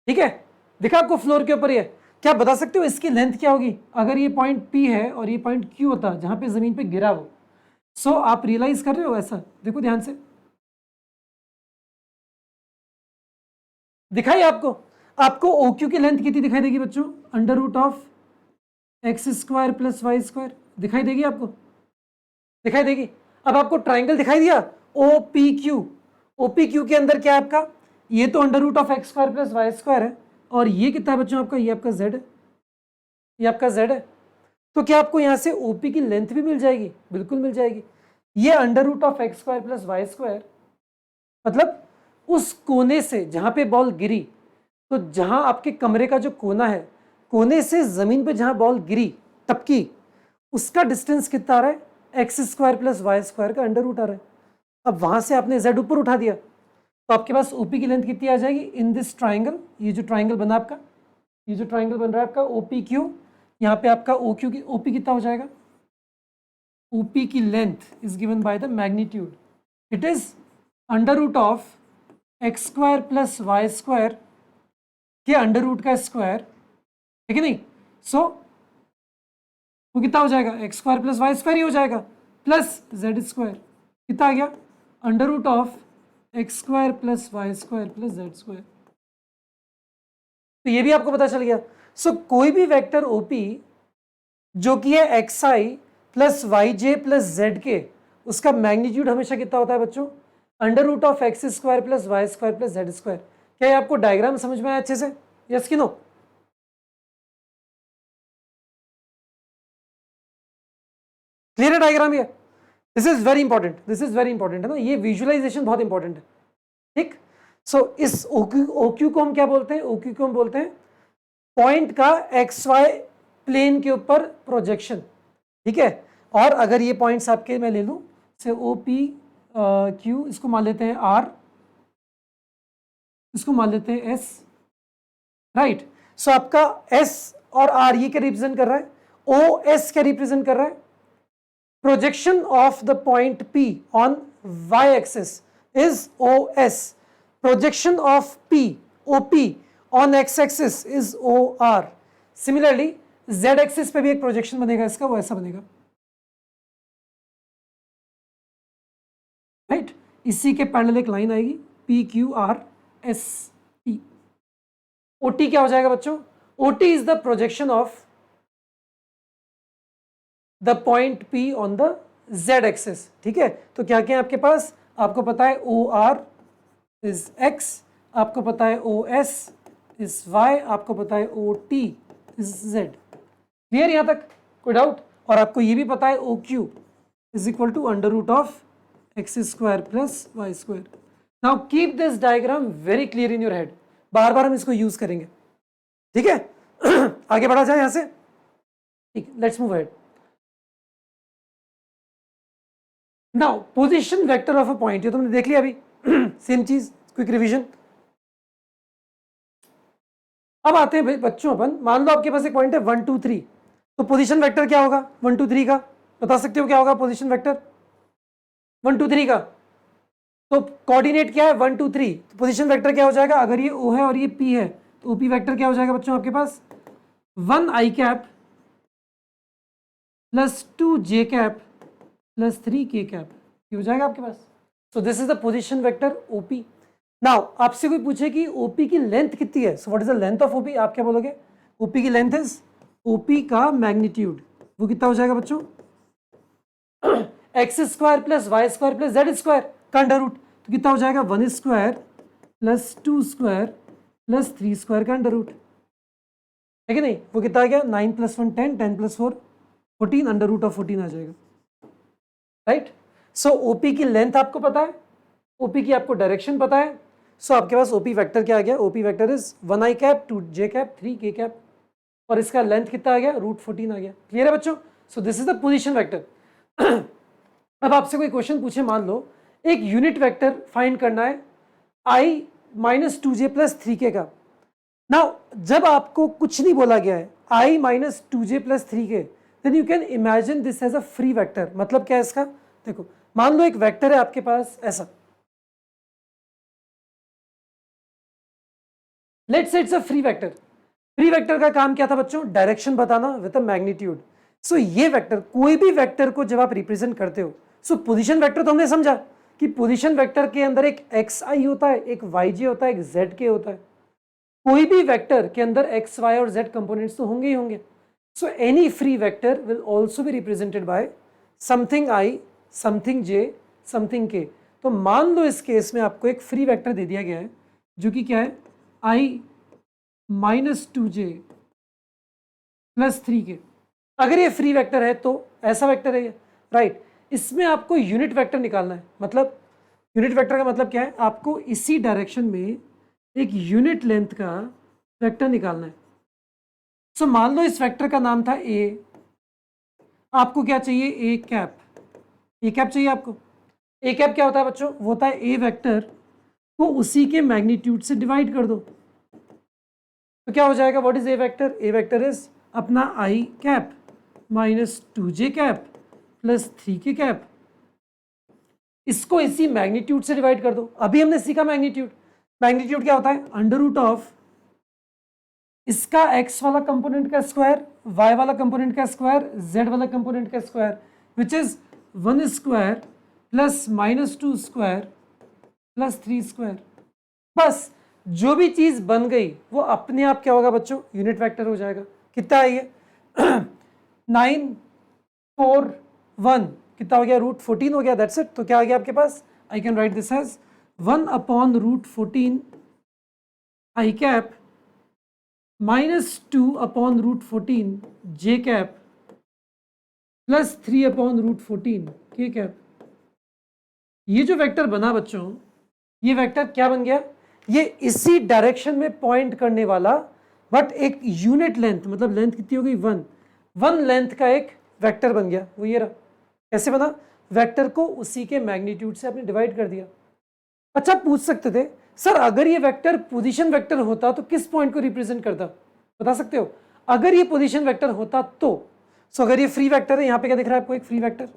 ठीक है, दिखा आपको फ्लोर के ऊपर. ये क्या बता सकते हो इसकी लेंथ क्या होगी अगर ये पॉइंट P है और ये पॉइंट Q होता जहां पे जमीन पे गिरा वो. सो आप रियलाइज कर रहे हो ऐसा? देखो ध्यान से, दिखाई आपको? आपको OQ की लेंथ कितनी दिखाई देगी बच्चों? Under root of x square plus y square. दिखाई देगी आपको? दिखाई देगी. अब आपको ट्राइंगल दिखाई दिया OPQ. OPQ के अंदर क्या है आपका? ये तो under root of x square plus y square है. और ये कितना है बच्चों आपका? ये आपका z है. ये आपका z है. तो क्या आपको यहां से OP की लेंथ भी मिल जाएगी? बिल्कुल मिल जाएगी. ये under root of x square plus y square, मतलब उस कोने से जहां पे बॉल गिरी, तो जहां आपके कमरे का जो कोना है, कोने से जमीन पे जहां बॉल गिरी टपकी, उसका डिस्टेंस कितना आ रहा है? X square plus y square का अंडर रूट आ रहा है. अब वहां से आपने z ऊपर उठा दिया तो आपके पास OP की लेंथ कितनी आ जाएगी इन दिस ट्राइंगल. ये जो ट्राइंगल बना आपका, ये जो ट्राइंगल बन रहा है आपका OPQ, यहाँ पे आपका OQ की OP कितना हो जाएगा? OP की length is given by the magnitude. It is under root of x square plus y square के अंडर रूट का स्क्वायर. ठीक है नहीं? सो वो कितना हो जाएगा? X square plus y square ही हो जाएगा प्लस जेड स्क्वायर. कितना आ गया? Under root of x square plus y square plus z square. तो ये भी आपको पता चल गया. सो कोई भी वेक्टर OP जो कि है xi plus y j plus z के, उसका मैग्नीट्यूड हमेशा कितना होता है बच्चों? Under root of x square plus y square plus z square. क्या ये आपको डायग्राम समझ में आया अच्छे से? यस कि नो? क्लियर है डायग्राम ये? This is very important. This is very important है ना, ये विजुअलाइजेशन बहुत इंपॉर्टेंट है. ठीक. सो इस OQ को हम क्या बोलते हैं? OQ को हम बोलते हैं पॉइंट का XY प्लेन के ऊपर प्रोजेक्शन. ठीक है. और अगर ये पॉइंट्स आपके मैं ले लूं से OPQ, इसको मान लेते हैं R, इसको मान लेते हैं S, राइट. सो आपका S और R ये क्या रिप्रेजेंट कर रहा है? OS क्या रिप्रेजेंट कर रहा है? Projection of the point P on y-axis is OS. Projection of P, OP on x-axis is OR. Similarly, z-axis पे भी एक प्रोजेक्शन बनेगा इसका, वो ऐसा बनेगा, राइट. इसी के पैरेलल एक लाइन आएगी PQRST. OT क्या हो जाएगा बच्चों? OT is the projection of the point P on the z axis, ठीक है। तो क्या क्या है आपके पास, आपको पता है OR इज x, आपको पता है OS इज y, आपको पता है OT इज z। क्लियर यहां तक, कोई डाउट? और आपको ये भी पता है OQ is equal to under root of x square plus y square. Now keep this diagram very clear in your head, बार बार हम इसको यूज करेंगे, ठीक है। आगे बढ़ा जाए यहां से, ठीक, let's move ahead. Now position vector of a point, ये तुमने देख लिया अभी। सेम चीज, क्विक रिवीजन। अब आते हैं बच्चों अपन, मान लो आपके पास एक पॉइंट है 1 2 3, तो पोजीशन वेक्टर क्या होगा 1 2 3 का, बता सकते हो क्या होगा पोजीशन वेक्टर 1 2 3 का? तो कोऑर्डिनेट क्या है 1 2 3, तो पोजीशन वेक्टर क्या हो जाएगा, अगर ये O है और ये P है तो OP वेक्टर क्या हो जाएगा बच्चों आपके पास, 1 i cap plus 2 j cap plus 3 k cap, ये हो जाएगा आपके पास। So this is the position vector OP। Now आपसे कोई पूछे कि OP की लेंथ कितनी है, so what is the length of OP, आप क्या बोलोगे? OP की लेंथ इज OP का मैग्नीट्यूड, वो कितना हो जाएगा बच्चों, x square plus y square plus z square का अंडर रूट, तो कितना हो जाएगा 1 square plus 2 square plus 3 square का अंडर रूट, है कि नहीं? वो कितना आ गया 9 + 1 10, 10 + 4 14, अंडर रूट ऑफ 14 आ जाएगा, राइट। सो ओपी की लेंथ आपको पता है, ओपी की आपको डायरेक्शन पता है, सो आपके पास ओपी वेक्टर क्या आ गया, OP vector is 1 i cap 2 j cap 3 k cap, और इसका लेंथ कितना आ गया √14 आ गया। क्लियर है बच्चों? So this is the position vector. अब आपसे कोई क्वेश्चन पूछे, मान लो एक यूनिट वेक्टर फाइंड करना है i - 2j + 3k का। नाउ जब आपको कुछ नहीं बोला गया है i - 2j + 3k, then you can imagine this as a free vector. मतलब क्या है इसका, देखो मान लो एक वेक्टर है आपके पास ऐसा, let's say it's a free vector. Free vector का काम क्या था बच्चों, डायरेक्शन बताना विद अ मैग्नीट्यूड। सो ये वेक्टर, कोई भी वेक्टर को जब आप रिप्रेजेंट करते हो, सो पोजीशन वेक्टर तो हमने समझा कि पोजीशन वेक्टर के अंदर एक xi होता है, एक yj होता है, एक zk होता है। कोई भी वेक्टर के अंदर x, y और z कंपोनेंट्स तो होंगे ही होंगे। So any free vector will also be represented by something i, something j, something k। तो मान लो इस केस में आपको एक फ्री वेक्टर दे दिया गया है जो कि क्या है i - 2j + 3k। अगर ये फ्री वेक्टर है तो ऐसा वेक्टर है ये, राइट। इसमें आपको यूनिट वेक्टर निकालना है, मतलब यूनिट वेक्टर का मतलब क्या है, आपको इसी डायरेक्शन में एक यूनिट लेंथ का वेक्टर निकालना है। सो मान लो इस वेक्टर का नाम था ए, आपको क्या चाहिए ए कैप, ए कैप चाहिए आपको। ए कैप क्या होता है बच्चों, वो होता है ए वेक्टर को उसी के मैग्नीट्यूड से डिवाइड कर दो, तो क्या हो जाएगा, what is A vector, A vector is अपना आई cap - 2j cap + 3k cap, इसको इसी मैग्नीट्यूड से डिवाइड कर दो। अभी हमने सीखा मैग्नीट्यूड, मैग्नीट्यूड क्या होता है अंडर रूट ऑफ इसका x वाला कंपोनेंट का स्क्वायर, y वाला कंपोनेंट का स्क्वायर, z वाला कंपोनेंट का square, which is 1 square plus -2 square plus 3 square. बस जो भी चीज बन गई वो अपने आप क्या होगा बच्चों, यूनिट वेक्टर हो जाएगा। कितना है ये 9 4 1, कितना हो गया √14 हो गया, दैट्स इट। तो क्या आ गया आपके पास, I can write this as 1/√14 i cap -2/√14 j cap plus 3/√14 k cap. ये जो वेक्टर बना बच्चों, ये वेक्टर क्या बन गया, ये इसी डायरेक्शन में पॉइंट करने वाला बट एक यूनिट लेंथ, मतलब लेंथ कितनी हो गई 1 लेंथ का एक वेक्टर बन गया, वो ये रहा। कैसे बना, वेक्टर को उसी के मैग्नीट्यूड से आपने डिवाइड कर दिया। अच्छा पूछ सकते थे सर अगर ये वेक्टर पोजीशन वेक्टर होता तो किस पॉइंट को रिप्रेजेंट करता, बता सकते हो? अगर ये पोजीशन वेक्टर होता तो, सो अगर ये फ्री वेक्टर है, यहां पे क्या दिख रहा है आपको, एक फ्री वेक्टर,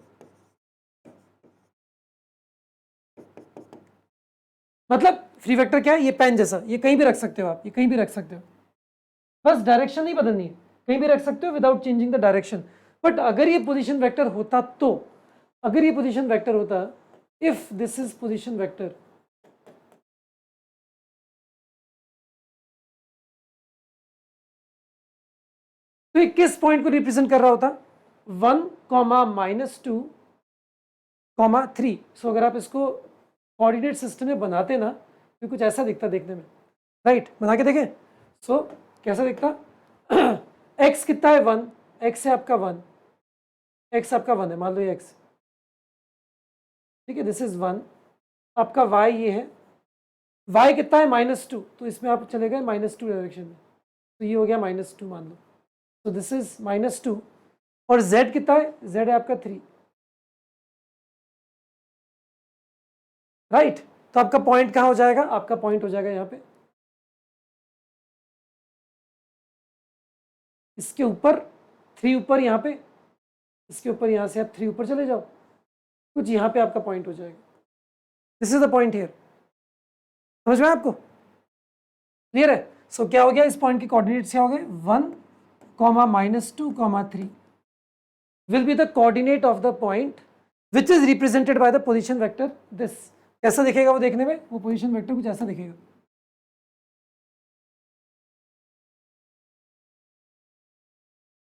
मतलब फ्री वेक्टर क्या है, ये पेन जैसा, ये कहीं भी रख सकते हो आप, ये कहीं भी रख सकते हो, बस डायरेक्शन नहीं बदलनी है, कहीं भी रख सकते हो without changing the direction. But अगर ये पोजीशन वेक्टर होता तो, अगर ये पोजीशन वेक्टर होता, if this is position vector, तो ये किस पॉइंट को रिप्रेजेंट कर रहा होता, 1 कॉमा -2 कॉमा 3। सो अगर आप इसको कोऑर्डिनेट सिस्टम में बनाते ना तो कुछ ऐसा दिखता देखने में, राइट? बना के देखें। सो कैसा दिखता? x कितना है 1, x है आपका 1, x आपका 1 है, मान लो ये x, ठीक है, दिस इज 1। आपका y ये है, y कितना है -2, तो इसमें आप चले गए -2 डायरेक्शन में, तो ये हो गया -2 मान लो, तो दिस इज -2। और z कितना है? z है आपका 3, राइट? तो आपका पॉइंट कहाँ हो जाएगा? आपका पॉइंट हो जाएगा यहाँ पे, इसके ऊपर 3 ऊपर, यहाँ पे इसके ऊपर, यहाँ से आप 3 ऊपर चले जाओ, कुछ यहाँ पे आपका पॉइंट हो जाएगा। This is the point here. समझ में आपको? क्लियर है? सो क्या हो गया? इस पॉइंट के कोऑर्डिनेट्स क्या हो गए? 1 comma -2 comma 3 will be the coordinate of the point which is represented by the position vector this. कैसा दिखेगा वो देखने में? वो पोजीशन वेक्टर कुछ ऐसा दिखेगा।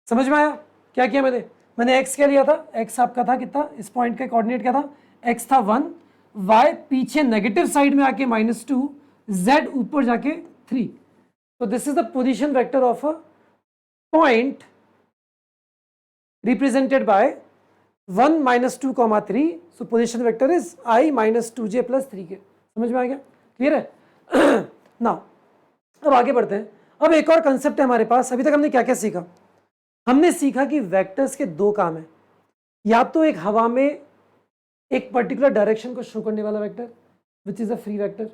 समझ में आया क्या किया मैंने? मैंने x क्या लिया था? x आपका था कितना? इस पॉइंट का कोऑर्डिनेट क्या था? x था 1, y पीछे नेगेटिव साइड में आके -2, z ऊपर जाके 3। तो this is the position vector of a point represented by 1 -2 comma 3। So position vector is i -2j + 3k। समझ में आ गया? क्लियर है? ना अब आगे बढ़ते हैं। अब एक और कंसेप्ट है हमारे पास। अभी तक हमने क्या क्या सीखा? हमने सीखा कि वेक्टर्स के दो काम हैं, या तो एक हवा में एक पर्टिकुलर डायरेक्शन को शो करने वाला vector which is a free vector,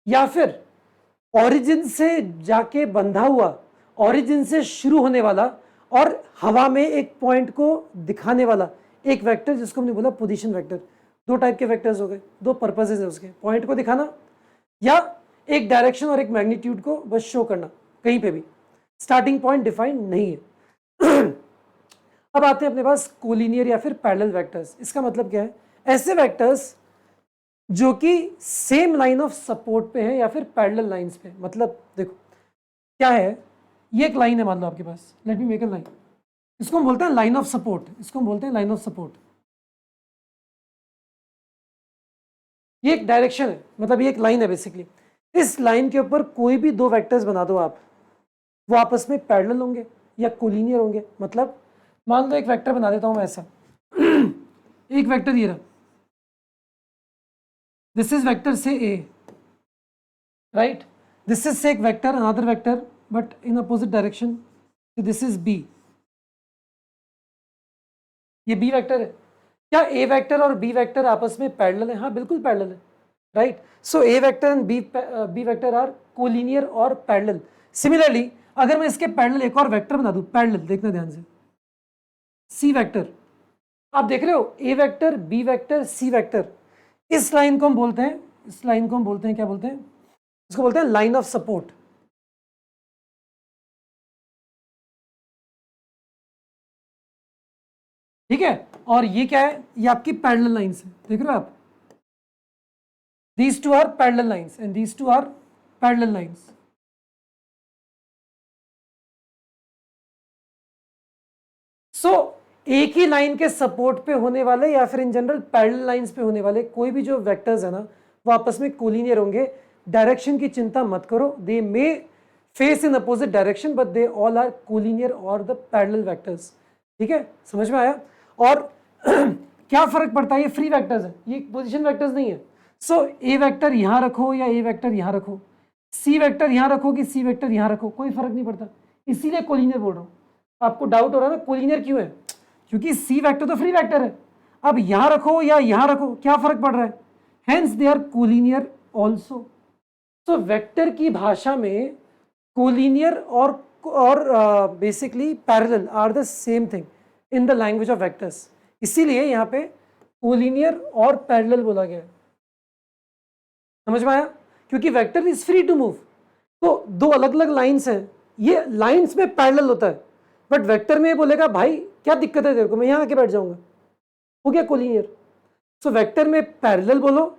या फिर ऑरिजिन से जाके बंधा हुआ, ऑरिजिन से शुरू होने वाला और हवा में एक पॉइंट को दिखाने वाला एक वेक्टर जिसको हमने बोला पोजीशन वेक्टर। दो टाइप के वेक्टर्स हो गए, दो पर्पसेस है उसके, पॉइंट को दिखाना या एक डायरेक्शन और एक मैग्नीट्यूड को बस शो करना कहीं पे भी। स्टार्टिंग पॉइंट डिफाइन नहीं है। अब आते हैं अपने पास कोलिनियर या फिर पैरेलल वेक्टर्स। इसका मतलब क्या है? ऐसे वेक्टर्स जो कि सेम लाइन ऑफ सपोर्ट पे है या फिर पैरेलल लाइंस पे। मतलब देखो क्या है, ये एक लाइन है मान लो आपके पास, let me make a line, इसको हम बोलते हैं लाइन ऑफ सपोर्ट, इसको हम बोलते हैं लाइन ऑफ सपोर्ट। ये एक डायरेक्शन है, मतलब ये एक लाइन है बेसिकली। इस लाइन के ऊपर कोई भी दो वेक्टर्स बना दो आप, वो आपस में पैरेलल होंगे या कोलिनियर होंगे। मतलब मान लो एक वेक्टर बना देता हूं मैं ऐसा। एक वेक्टर ये रहा, दिस इज वेक्टर से ए, राइट? दिस इज से एक vector, another vector but in opposite direction, this is B, ये बी वेक्टर है। क्या ए वेक्टर और बी वेक्टर आपस में पैरेलल है? हाँ बिल्कुल पैरेलल है, right? So A vector and B vector are collinear और पैरेलल। सिमिलरली अगर मैं इसके पैरेलल एक और वेक्टर बना दूं, पैरेलल, देखना ध्यान से, सी वेक्टर, आप देख रहे हो ए vector, B vector, C vector. इस लाइन को हम बोलते हैं, इस लाइन को हम बोलते हैं, क्या बोलते हैं? इसको बोलते हैं लाइन ऑफ सपोर्ट। ठीक है? और ये क्या है? ये आपकी पैरेलल लाइंस है, देख रहे हो आप? These two are parallel lines and these two are parallel lines. So एक ही लाइन के सपोर्ट पे होने वाले या फिर इन जनरल पैरेलल लाइंस पे होने वाले कोई भी जो वेक्टर्स है ना, वो आपस में कोलिनियर होंगे। डायरेक्शन की चिंता मत करो, they may face in opposite direction but they all are collinear और द पैरेलल वेक्टर्स। ठीक है? समझ में आया? और क्या फर्क पड़ता है? ये फ्री वेक्टर्स है, ये पोजीशन वेक्टर्स नहीं है। सो ए वेक्टर यहां रखो या ए वेक्टर यहां रखो, सी वेक्टर यहां रखो कि सी वेक्टर यहां रखो, कोई फर्क नहीं पड़ता। इसीलिए कोलिनियर बोल रहा हूं। आपको डाउट हो रहा है ना कोलिनियर क्यों है? क्योंकि सी वेक्टर तो फ्री वेक्टर है। अब यहां रखो या यहां रखो, क्या फर्क पड़ रहा है? Hence they are collinear also. तो वेक्टर की भाषा में कोलिनियर और basically parallel are the same thing in the language of vectors. इसीलिए यहाँ पे कोलिनियर और पैरेलल बोला गया है। समझ में आया? क्योंकि vector is free to move. तो दो अलग अलग लाइंस हैं, ये लाइंस में पैरेलल होता है, बट वेक्टर में बोलेगा भाई क्या दिक्कत है तेरे को, मैं यहां आके बैठ जाऊंगा, हो गया कोलिनियर। सो वेक्टर में पैरेलल बोलो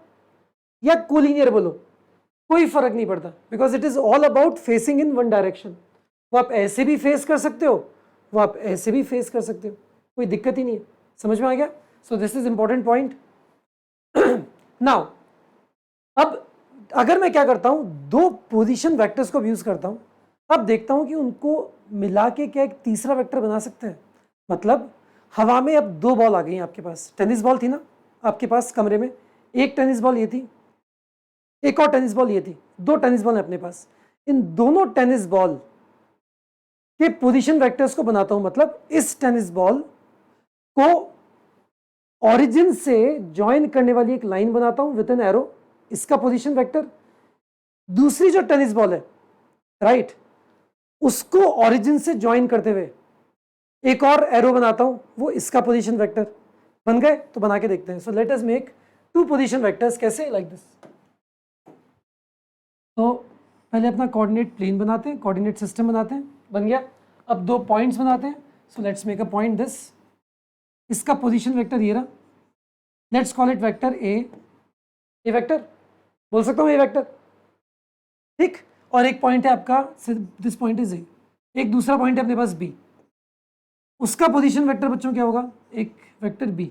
या कोलिनियर बोलो, कोई फर्क नहीं पड़ता, because it is all about facing in one direction. वो आप ऐसे भी फेस कर सकते हो वो आप ऐसे भी फेस कर सकते हो, कोई दिक्कत ही नहीं है। समझ में आ गया? So this is important point. Now अब अगर मैं क्या करता हूं, दो पोजीशन वेक्टर्स को यूज करता हूं, अब देखता हूं कि उनको मिला के क्या एक तीसरा वेक्टर बना सकते हैं। मतलब हवा में अब दो बॉल आ गई हैं आपके पास। टेनिस बॉल थी ना आपके पास कमरे में, एक टेनिस बॉल ये थी, एक और टेनिस बॉल ये थी, दो टेनिस बॉल है अपने पास। इन दोनों टेनिस बॉल के पोजीशन वेक्टर्स को बनाता हूं। मतलब इस टेनिस बॉल को ऑरिजिन से ज्वाइन करने वाली एक लाइन बनाता हूं विद एन एरो, इसका पोजीशन वेक्टर। दूसरी जो टेनिस बॉल है राइट, उसको ऑरिजिन से ज्वाइन करते हुए एक और एरो बनाता हूं, वो इसका पोजीशन वेक्टर। बन गए? तो बना के देखते हैं। So let us make two position vectors. कैसे? Like this. तो पहले अपना कोऑर्डिनेट प्लेन बनाते हैं, कोऑर्डिनेट सिस्टम बनाते हैं। बन गया। अब दो पॉइंट्स बनाते हैं। So let's make a point this, इसका पोजीशन वेक्टर ये रहा। Let's call it vector A vector बोल सकता हूं, ए वेक्टर, ठीक। और एक पॉइंट है आपका, दिस पॉइंट इज ए। एक दूसरा पॉइंट है अपने पास बी, उसका पोजीशन वेक्टर बच्चों क्या होगा? एक वेक्टर बी,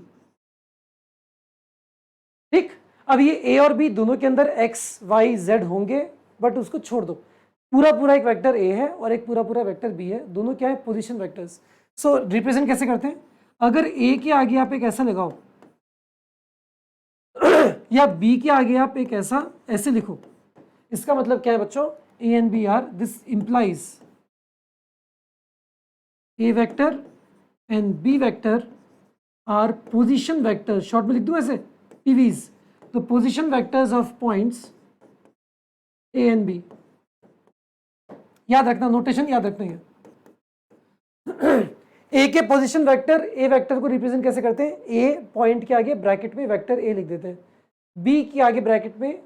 ठीक। अब ये ए और बी दोनों के अंदर एक्स वाई जेड होंगे, बट उसको छोड़ दो। पूरा पूरा एक वेक्टर ए है और एक पूरा पूरा वेक्टर बी है, दोनों क्या है? Position vectors. सो रिप्रेजेंट कैसे करते हैं? अगर ए के आगे आप एक ऐसा लगाओ या बी के आगे आप एक ऐसा ऐसे लिखो, इसका मतलब क्या है बच्चों? A and B are, this implies A vector and B vector are position vector. Short में लिख दूं ऐसे, पीवीज, तो position vectors of points A and B. याद रखना, नोटेशन याद रखना है। ए के पोजीशन वेक्टर, ए वेक्टर को रिप्रेजेंट कैसे करते हैं? ए पॉइंट के आगे ब्रैकेट में वेक्टर ए लिख देते हैं, बी के आगे ब्रैकेट में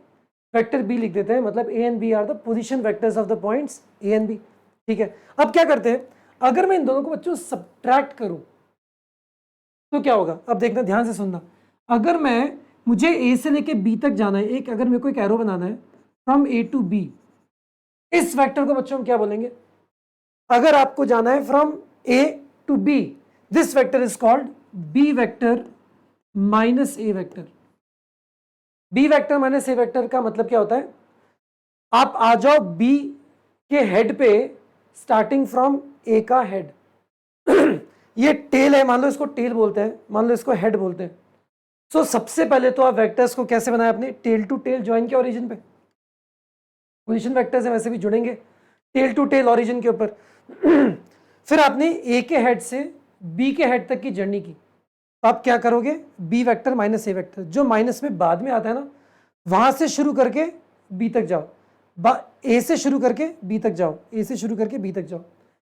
वेक्टर बी लिख देते हैं। मतलब A and B are the position vectors of the points A and B, ठीक है। अब क्या करते हैं, अगर मैं इन दोनों को बच्चों सब्ट्रैक्ट करूं तो क्या होगा? अब देखना, ध्यान से सुनना। अगर मुझे ए से लेके बी तक जाना है, एक अगर मेरे को एक एरो बनाना है फ्रॉम ए टू बी, इस वेक्टर को बच्चों हम क्या बोलेंगे? अगर आपको जाना है from A to B, this vector is called B vector minus A vector. B vector minus A vector का मतलब क्या होता है? आप आ जाओ बी के हेड पे, स्टार्टिंग फ्रॉम ए का हेड। ये टेल है, मान लो इसको टेल बोलते हैं, मान लो इसको हेड बोलते हैं। सो सबसे पहले तो आप वेक्टर्स को कैसे बनाए? अपने टेल टू टेल ज्वाइन किया ओरिजिन पे, पोजीशन वेक्टर्स है वैसे भी जुड़ेंगे टेल टू टेल ओरिजिन के ऊपर। फिर आपने ए के हेड से बी के हेड तक की जर्नी की, तो आप क्या करोगे? B vector minus A vector, जो माइनस में बाद में आता है ना, वहां से शुरू करके बी तक जाओ, ए से शुरू करके बी तक जाओ, ए से शुरू करके बी तक जाओ।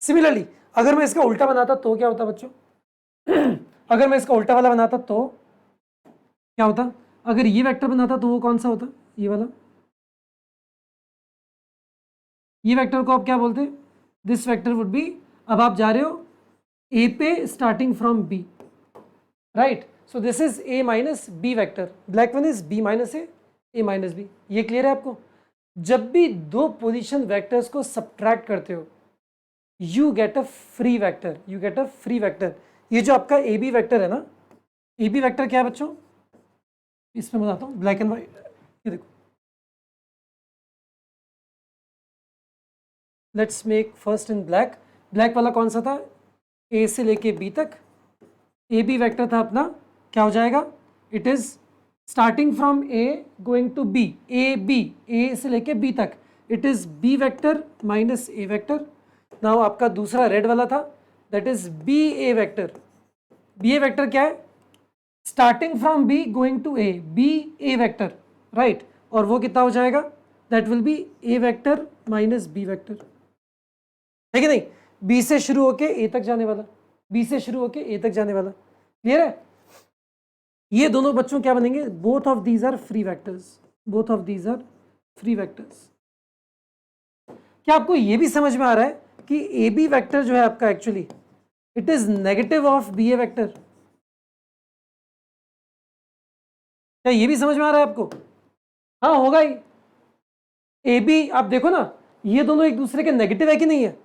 सिमिलरली अगर मैं इसका उल्टा बनाता तो क्या होता बच्चों? अगर मैं इसका उल्टा वाला बनाता तो क्या होता? अगर ये वेक्टर बनाता तो वो कौन सा होता? ये वाला। ये वेक्टर को आप क्या बोलते हैं? दिस वेक्टर वुड बी, अब आप जा रहे हो ए पे starting from B, right. So this is A minus B vector, black one is B minus A minus B. ये क्लियर है आपको? जब भी दो पोजीशन वेक्टर्स को सब्ट्रैक्ट करते हो, you get a free vector, you get a free vector. ये जो आपका ए बी वेक्टर है ना, ए बी वेक्टर क्या है बच्चों? इसमें बताता हूँ, ब्लैक एंड व्हाइट। ये देखो, let's make first in black. Black वाला कौन सा था? ए से लेके बी तक। ए बी वेक्टर था अपना, क्या हो जाएगा? It is starting from A going to B, A B, A से लेके बी तक, it is B vector minus A vector. Now आपका दूसरा रेड वाला था, that is B A vector. B A vector क्या है? Starting from B going to A, B A vector, right. और वो कितना हो जाएगा? That will be A vector minus B vector, है कि नहीं? बी से शुरू होके ए तक जाने वाला, बी से शुरू होके ए तक जाने वाला। क्लियर है? ये दोनों बच्चों क्या बनेंगे? Both of these are free vectors, both of these are free vectors. क्या आपको ये भी समझ में आ रहा है कि ए बी वेक्टर जो है आपका actually it is negative of B A vector? क्या ये भी समझ में आ रहा है आपको? हाँ होगा ही। ए बी आप देखो ना, ये दोनों एक दूसरे के नेगेटिव है कि नहीं है?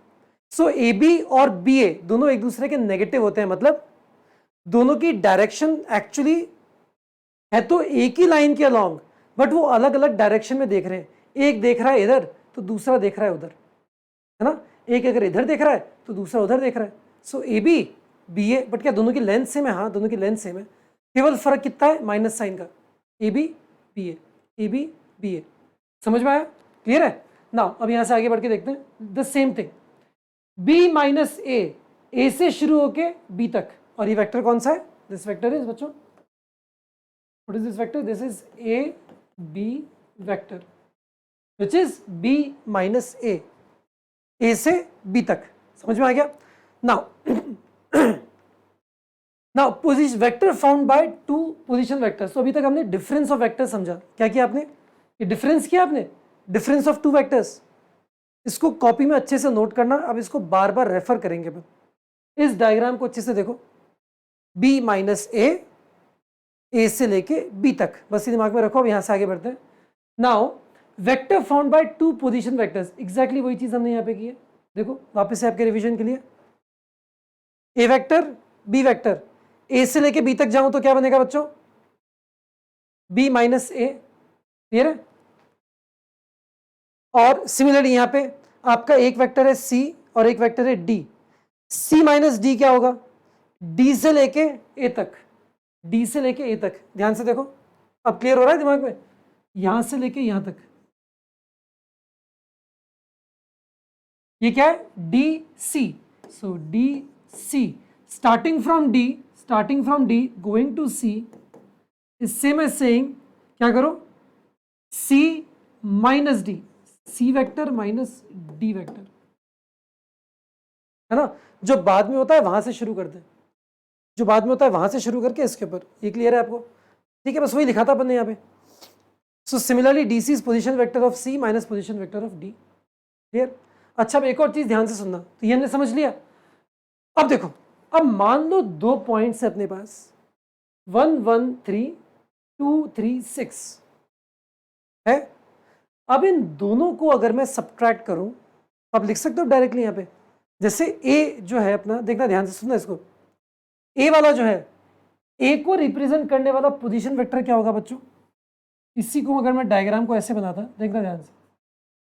सो ए बी और बी ए दोनों एक दूसरे के नेगेटिव होते हैं, मतलब दोनों की डायरेक्शन एक्चुअली है तो एक ही लाइन के अलोंग, बट वो अलग अलग डायरेक्शन में देख रहे हैं। एक देख रहा है इधर तो दूसरा देख रहा है उधर, है ना। एक अगर इधर देख रहा है तो दूसरा उधर देख रहा है। So A B B A, but क्या दोनों की लेंथ सेम है? हाँ, दोनों की लेंथ सेम है, केवल फर्क कितना है? माइनस साइन का। A B B A, A B B A. समझ में आया? क्लियर है? नाउ अब यहां से आगे बढ़ के देखते हैं the same thing. B minus A से शुरू होके बी तक, और ये वेक्टर कौन सा है? दिस वेक्टर इज बच्चों, what is this vector? This is A B vector which is B minus A से बी तक। समझ में आ गया? Now now position vector found by two position vectors. तो अभी तक हमने डिफरेंस ऑफ वेक्टर समझा। क्या किया आपने? ये डिफरेंस किया आपने, डिफरेंस ऑफ टू वेक्टर्स। इसको कॉपी में अच्छे से नोट करना, अब इसको बार बार रेफर करेंगे। इस डायग्राम को अच्छे से देखो, बी माइनस ए से लेके बी तक, बस ये दिमाग में रखो। अब यहां से आगे बढ़ते हैं। Now vector found by two position vectors, exactly वही चीज हमने यहां पे की है। देखो वापस से आपके रिवीजन के लिए, ए वेक्टर बी वेक्टर, ए से लेके बी तक जाऊं तो क्या बनेगा बच्चों? बी माइनस ए। क्लियर है? और सिमिलरली यहां पे आपका एक वेक्टर है सी और एक वेक्टर है डी। सी माइनस डी क्या होगा? डी से लेके ए तक, डी से लेके ए तक। ध्यान से देखो, अब क्लियर हो रहा है दिमाग में? यहां से लेके यहां तक ये क्या है? D C. So D C, starting from D going to C is same as saying क्या करो? C minus D, C vector minus D vector, है ना। जो बाद में होता है वहां से शुरू करते हैं, जो बाद में होता है वहां से शुरू करके इसके ऊपर। ये क्लियर है आपको? ठीक है, बस वही लिखा था अपन ने यहाँ पे। So similarly D C is position vector of C minus position vector of D. Clear? अच्छा, अब एक और चीज ध्यान से सुनना। तो ये हमने समझ लिया। अब देखो, अब मान लो दो पॉइंट्स है अपने पास, 1 1 3 2 3 6 है। अब इन दोनों को अगर मैं सब्ट्रैक्ट करूं, आप लिख सकते हो डायरेक्टली यहां पे। जैसे ए जो है अपना, देखना ध्यान से सुनना इसको, ए वाला जो है, ए को रिप्रेजेंट करने वाला पोजीशन वेक्टर क्या होगा बच्चों? इसी को अगर मैं डायग्राम को ऐसे बनाता, देखना ध्यान से,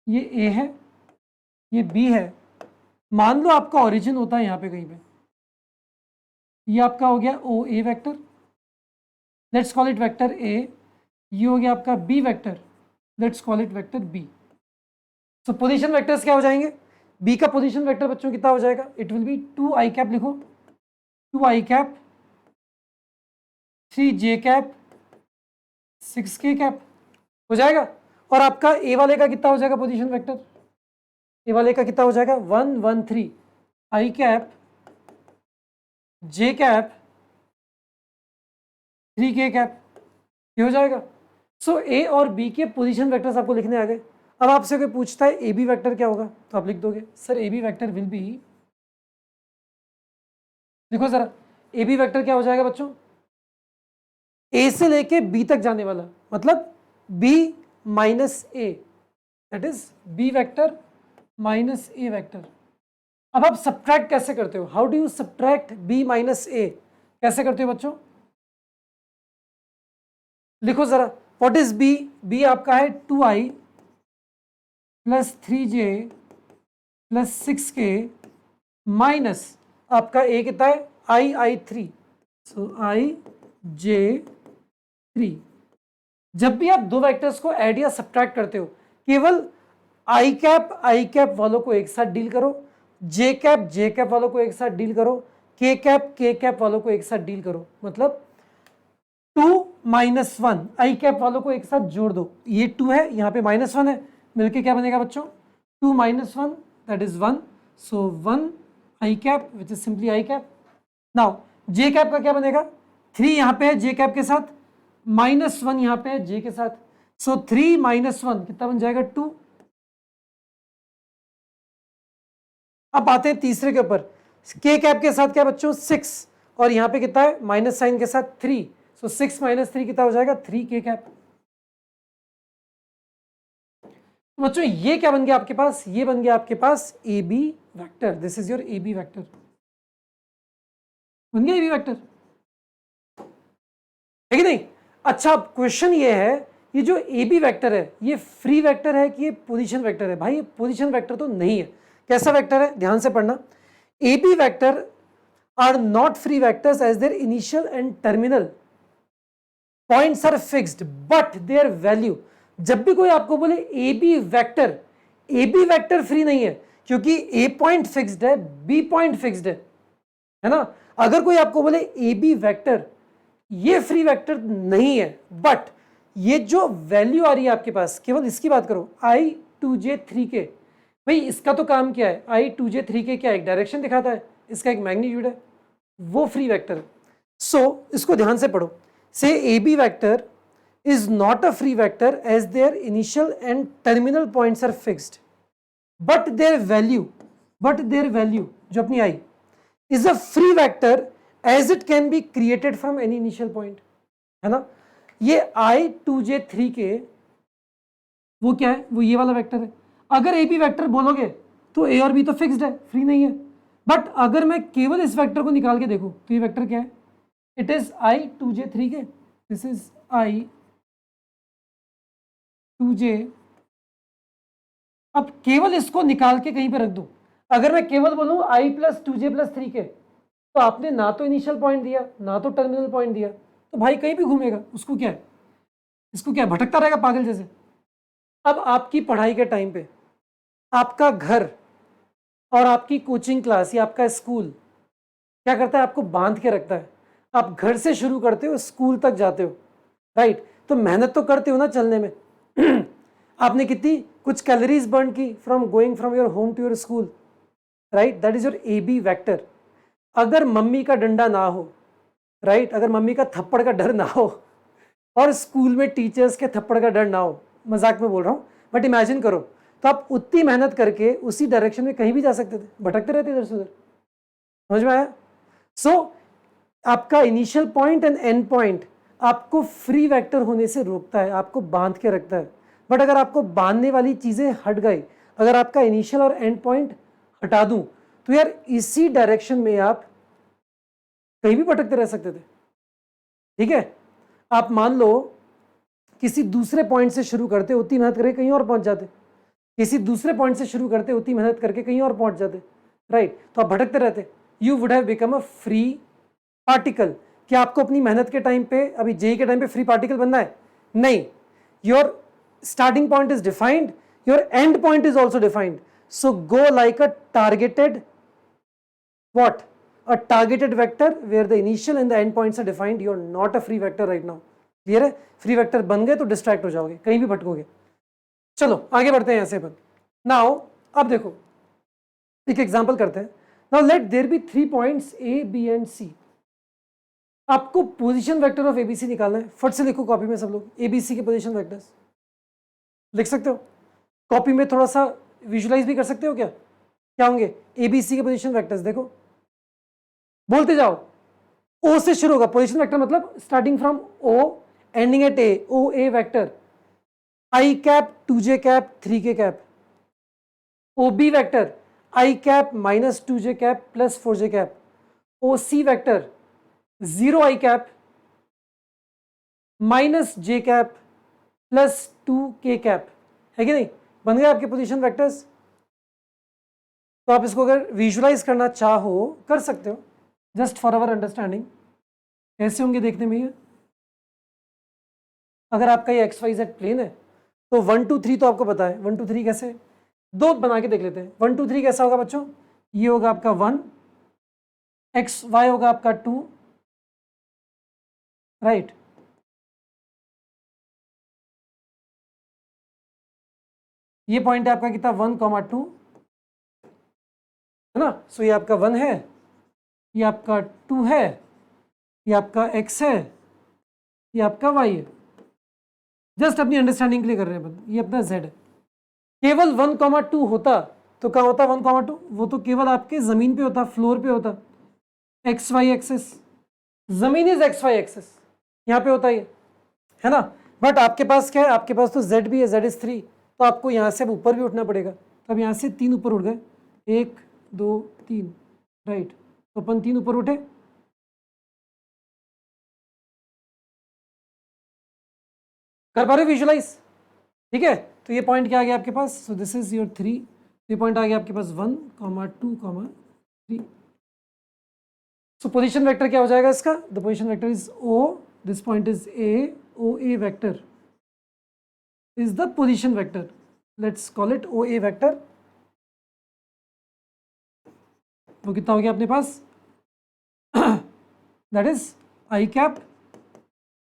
ये ए है, ये बी है। मान लो आपका ओरिजिन होता है यहाँ पे कहीं पे, ये आपका हो गया O A vector, let's call it vector A. ये हो गया आपका B vector, let's call it vector B. So position vectors क्या हो जाएंगे? बी का पोजीशन वेक्टर बच्चों कितना हो जाएगा? It will be 2 I cap, लिखो 2 आई कैप 3 जे कैप 6 के कैप हो जाएगा। और आपका ए वाले का कितना हो जाएगा पोजीशन वेक्टर? ए वाले का कितना हो जाएगा? 1 1 3 आई कैप जे कैप 3 के कैप, ये हो जाएगा। सो ए और बी के पोजीशन वेक्टर्स आपको लिखने आ गए। अब आपसे कोई पूछता है ए बी वेक्टर क्या होगा, तो आप लिख दोगे sir A B vector will be, देखो जरा, ए बी वेक्टर क्या हो जाएगा बच्चों? ए से लेके बी तक जाने वाला, मतलब B minus A, that is B vector minus A vector. अब आप सब्ट्रैक्ट कैसे करते हो? How do you subtract B minus A? कैसे करते हो बच्चों? लिखो जरा, व्हाट इज बी? बी आपका है 2i plus 3j plus 6k minus आपका ए कितना है? i3, सो ij3। जब भी आप दो वेक्टर्स को ऐड या सब्ट्रैक्ट करते हो, केवल आई कैप वालों को एक साथ डील करो, जे कैप वालों को एक साथ डील करो, के कैप वालों को एक साथ डील करो। मतलब 2 माइनस 1 आई कैप वालों को एक साथ जोड़ दो, ये 2 है, यहाँ पे -1 है, मिलके क्या बनेगा बच्चों? 2 minus 1 that is 1, so 1 I cap which is simply I cap. Now J cap का क्या बनेगा? 3 यहाँ पे है जे कैप के साथ, -1 यहाँ पे है जे के साथ, सो 3 माइनस 1 कितना बन जाएगा? 2। अब आते हैं तीसरे के ऊपर, के कैप के साथ क्या बच्चों? 6, और यहाँ पे कितना है? माइनस साइन के साथ 3, सो 6 माइनस 3 कितना हो जाएगा? 3 के कैप। तो बच्चों ये क्या बन गया आपके पास, ये बन गया आपके पास A B vector, this is your A B vector, बन गया ए बी वैक्टर, है कि नहीं। अच्छा क्वेश्चन ये है, ये जो ए बी वैक्टर है ये फ्री वैक्टर है कि ये पोजीशन वैक्टर है? भाई ये पोजीशन वैक्टर तो नहीं है। कैसा वैक्टर है, ध्यान से पढ़ना। A B vector are not free vectors as their initial and terminal points are fixed but their value. जब भी कोई आपको बोले ए बी वैक्टर फ्री नहीं है, क्योंकि ए पॉइंट फिक्स्ड है, बी पॉइंट फिक्स्ड है ना। अगर कोई आपको बोले ए बी वैक्टर ये फ्री वेक्टर नहीं है, बट ये जो वैल्यू आ रही है आपके पास, केवल इसकी बात करो I2J3K, भाई इसका तो काम क्या है, I2J3K क्या एक डायरेक्शन दिखाता है, इसका एक मैग्नीट्यूड है, वो फ्री वेक्टर है। सो इसको ध्यान से पढ़ो, से A B vector is not a free vector as their initial and terminal points are fixed but their value जो अपनी i is a free vector as it can be created from any initial point, है ना। ये I2J3K वो क्या है, वो ये वाला वेक्टर है। अगर ए बी वेक्टर बोलोगे तो ए और बी तो फिक्स्ड है, फ्री नहीं है। बट अगर मैं केवल इस वेक्टर को निकाल के देखूं तो ये वेक्टर क्या है, it is I2J3K, this is I2J। अब केवल इसको निकाल के कहीं पे रख दूं, अगर मैं केवल बोलूं I+2J+3K, तो आपने ना तो इनिशियल पॉइंट दिया ना तो टर्मिनल पॉइंट दिया, तो भाई कहीं भी घूमेगा, उसको क्या है, इसको क्या है, भटकता रहेगा पागल जैसे। अब आपकी पढ़ाई के टाइम पे आपका घर और आपकी कोचिंग क्लास या आपका स्कूल क्या करता है, आपको बांध के रखता है। आप घर से शुरू करते हो, स्कूल तक जाते हो, राइट। तो मेहनत तो करते हो ना चलने में आपने कितनी कुछ कैलोरीज बर्न की from going from your home to your school, right, that is your A B vector. अगर मम्मी का डंडा ना हो, राइट, अगर मम्मी का थप्पड़ का डर ना हो और स्कूल में टीचर्स के थप्पड़ का डर ना हो, मजाक में बोल रहा हूँ, बट इमेजिन करो, तो आप उतनी मेहनत करके उसी डायरेक्शन में कहीं भी जा सकते थे, भटकते रहते इधर से उधर। समझ में आया। सो आपका initial point and and point आपको फ्री वेक्टर होने से रोकता है, आपको बांध के रखता है। बट अगर आपको बांधने वाली चीजें हट गई, अगर आपका इनिशियल और एंड पॉइंट हटा दूं, तो यार इसी डायरेक्शन में आप कहीं भी भटकते रह सकते थे। ठीक है, आप मान लो किसी दूसरे पॉइंट से शुरू करते, उतनी मेहनत करके कहीं और पहुंच जाते, किसी दूसरे पॉइंट से शुरू करते, उतनी मेहनत करके कहीं और पहुंच जाते, राइट। तो आप भटकते रहते, you would have become a free particle. क्या आपको अपनी मेहनत के टाइम पे, अभी जेई के टाइम पे फ्री पार्टिकल बनना है? नहीं। Your starting point is defined, your end point is also defined, so go like a targeted what, a targeted vector where the initial and the end points are defined. You are not a free vector right now, clear है। free vector बन गए तो distract हो जाओगे, कहीं भी भटकोगे। चलो आगे बढ़ते हैं यहाँ से अपन। नाउ अब देखो एक एग्जांपल करते हैं। Now let there be 3 points A B and C. आपको पोजीशन वेक्टर ऑफ एबीसी निकालना है। फट से लिखो कॉपी में सब लोग, एबीसी के पोजीशन वेक्टर्स लिख सकते हो कॉपी में, थोड़ा सा विजुलाइज भी कर सकते हो। क्या क्या होंगे एबीसी के पोजीशन वेक्टर्स? देखो बोलते जाओ, ओ से शुरू होगा पोजीशन वेक्टर, मतलब starting from O ending at A, O A vector, I cap 2j cap 3k cap. O B vector I cap -2j cap +4j cap. O C vector 0 I cap -j cap +2k cap, है कि नहीं। बन गए आपके position vectors. तो आप इसको अगर विजुलाइज करना चाहो कर सकते हो, जस्ट फॉर अवर अंडरस्टैंडिंग। कैसे होंगे देखने में ये, अगर आपका ये XYZ प्लेन है तो 1 2 3 तो आपको पता है। 1 2 3 कैसे, दो बना के देख लेते हैं। 1 2 3 कैसा होगा बच्चों, ये होगा आपका 1, XY होगा आपका 2, राइट। ये पॉइंट है आपका कितना 1, 2 है ना। सो ये आपका 1 है, ये आपका 2 है, ये आपका X है, ये आपका Y है। जस्ट अपनी अंडरस्टैंडिंग के लिए कर रहे हैं अपन। ये अपना Z है। केवल 1, 2 होता तो कहाँ होता 1, 2, वो तो केवल आपके जमीन पे होता, फ्लोर पे होता। XY एक्सिस, जमीन इज XY एक्सिस, यहाँ पे होता है ना। बट आपके पास क्या है, आपके पास तो Z भी है, Z इज 3, तो आपको यहाँ से अब ऊपर भी उठना पड़ेगा। तो अब यहाँ से 3 ऊपर उठ गए, 1 2 3, राइट। तो अपन 3 ऊपर उठे, कर पा रहे हो विजुलाइज? ठीक है, तो ये पॉइंट क्या आ गया आपके पास, सो दिस इज योर 3, ये पॉइंट आ गया आपके पास 1, 2, 3। सो पोजीशन वेक्टर क्या हो जाएगा इसका, the position vector is O, this point is A, O A vector is the position vector. Let's call it OA vector. वो कितना हो गया अपने पास, that is I cap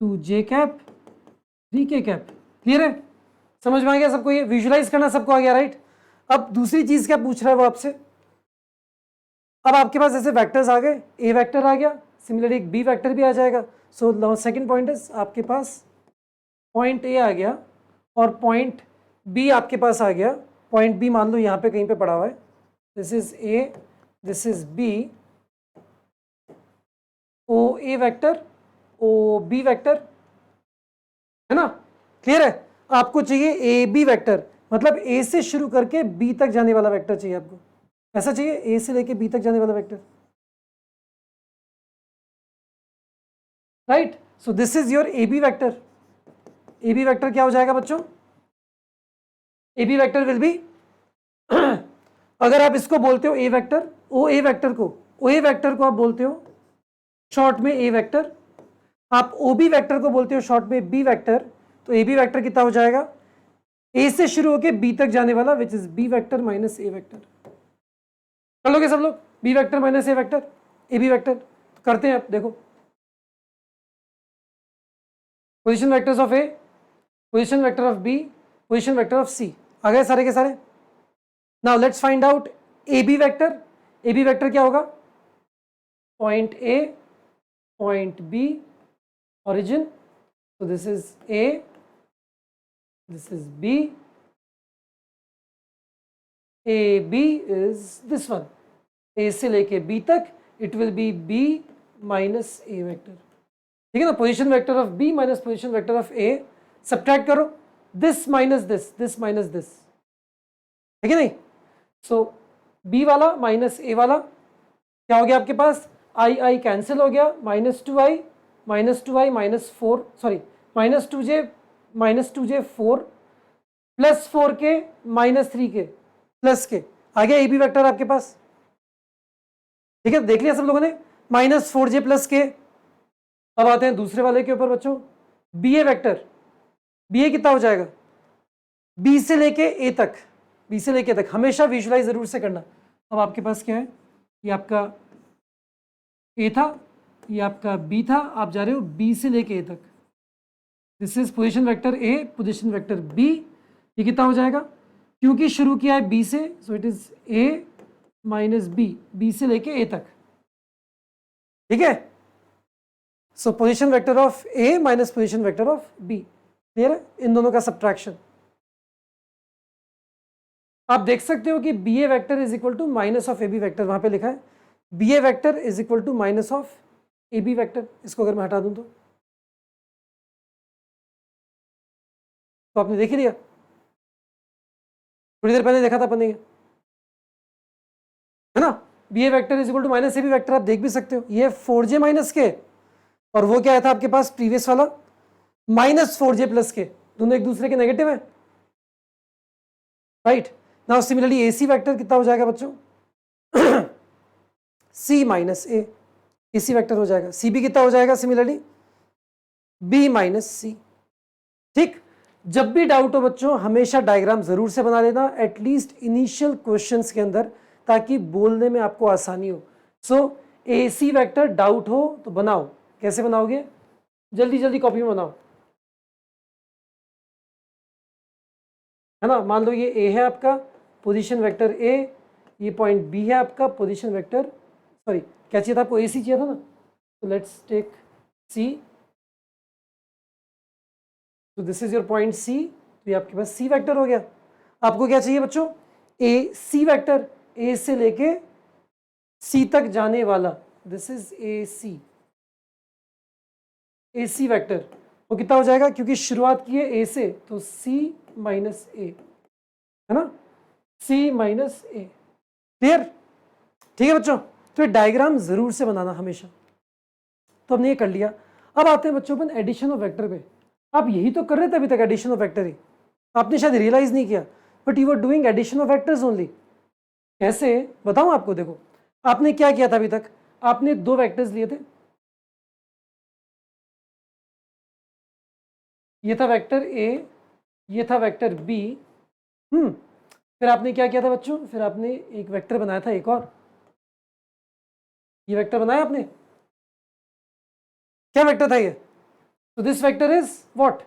to J cap 3K cap. Clear है, समझ में आ गया सबको, ये विजुलाइज करना सबको आ गया, राइट। अब दूसरी चीज क्या पूछ रहा है वो आपसे, अब आपके पास ऐसे वेक्टर्स आ गए, ए वेक्टर आ गया, सिमिलरली एक बी वेक्टर भी आ जाएगा। सो सेकंड पॉइंट इज आपके पास पॉइंट ए आ गया और पॉइंट बी आपके पास आ गया। पॉइंट बी मान लो यहाँ पे कहीं पे पड़ा हुआ है, this is A, this is B, O A vector, O B vector, है ना। क्लियर है, आपको चाहिए ए बी वेक्टर, मतलब ए से शुरू करके बी तक जाने वाला वेक्टर चाहिए आपको, ऐसा चाहिए, ए से लेके बी तक जाने वाला vector, right. So this is your A B vector. A B vector क्या हो जाएगा बच्चों, A B vector will be अगर आप इसको बोलते हो ए वेक्टर, ओ ए वेक्टर को, ओ ए वेक्टर को आप बोलते हो शॉर्ट में ए वेक्टर, आप ओ बी वेक्टर को बोलते हो शॉर्ट में बी वेक्टर, तो ए बी वेक्टर कितना हो जाएगा, ए से शुरू होकर बी तक जाने वाला, which is B vector minus A vector. कर लोगे सब लोग, B vector minus A vector, A B vector, तो करते हैं आप, देखो position vectors of A, position vector of B, position vector of C, आ गए सारे के सारे। Now let's find out A B vector. A B vector क्या होगा, point A, point B, origin, so this is A, this is B, A B is this one, A से लेके B तक it will be B minus A vector, ठीक है ना। Position vector of B minus position vector of A, subtract करो, this minus this minus this, ठीक है नहीं। सो B वाला माइनस A वाला क्या हो गया आपके पास, I कैंसिल हो गया, -2i minus 4, sorry -2j 4 plus 4k minus 3k plus के, आ गया ए बी वेक्टर आपके पास, ठीक है, देख लिया सब लोगों ने, -4j प्लस के। अब आते हैं दूसरे वाले के ऊपर बच्चों, बी ए वेक्टर, बी ए कितना हो जाएगा, बी से लेके ए तक, बी से लेके तक हमेशा विजुलाइज जरूर से करना। अब आपके पास क्या है, ये आपका ए था, ये आपका बी था, आप जा रहे हो बी से लेके ए तक, this is position vector A, position vector B, ये कितना हो जाएगा, क्योंकि शुरू किया है बी से, so it is A minus B, B से लेके ए तक, ठीक है। So position vector of A minus position vector of B, clear है, इन दोनों का सब्ट्रैक्शन। आप देख सकते हो कि B A vector is equal to minus of A B vector, वहां पे लिखा है B A vector is equal to minus of A B vector. इसको अगर मैं हटा दूं तो आपने देख ही लिया, थोड़ी देर पहले देखा था अपन ने, है ना। B A vector is equal to minus A B vector, आप देख भी सकते हो, ये 4j माइनस के, और वो क्या आया था आपके पास प्रीवियस वाला -4j प्लस के, दोनों एक दूसरे के नेगेटिव है, राइट। नाउ सिमिलरली ए सी वेक्टर कितना हो जाएगा बच्चों, c माइनस ए, इसी वेक्टर हो जाएगा, सी बी कितना हो जाएगा सिमिलरली b माइनस सी। ठीक, जब भी डाउट हो बच्चों हमेशा डायग्राम जरूर से बना लेना, एटलीस्ट इनिशियल क्वेश्चंस के अंदर, ताकि बोलने में आपको आसानी हो। सो ए सी वेक्टर डाउट हो तो बनाओ, कैसे बनाओगे, जल्दी जल्दी कॉपी में बनाओ, है ना। मान लो ये ए है आपका पोजीशन वेक्टर ए, ये पॉइंट बी है आपका पोजीशन वेक्टर, सॉरी क्या चाहिए था आपको, ए सी चाहिए था ना, तो लेट्स टेक सी, तो this is your point C, तो ये आपके पास सी वेक्टर हो गया। आपको क्या चाहिए बच्चों, ए सी वेक्टर, ए से लेके सी तक जाने वाला, this is A C, A C vector, वो कितना हो जाएगा, क्योंकि शुरुआत की है ए से, तो सी माइनस ए, है ना, C माइनस A। क्लियर? ठीक है बच्चों, तो ये डायग्राम जरूर से बनाना हमेशा। तो हमने ये कर लिया। अब आते हैं बच्चों अपन एडिशन ऑफ वेक्टर पे। आप यही तो कर रहे थे अभी तक, एडिशन ऑफ वेक्टर ही। आपने शायद रियलाइज नहीं किया, but you are doing addition of vectors only. कैसे बताऊं आपको? देखो, आपने क्या किया था अभी तक? आपने दो वेक्टर्स लिए थे, ये था वेक्टर ए, ये था वेक्टर बी। फिर आपने क्या किया था बच्चों? फिर आपने एक वेक्टर बनाया था, एक और ये वेक्टर बनाया आपने। क्या वेक्टर था ये? तो दिस वेक्टर इज व्हाट?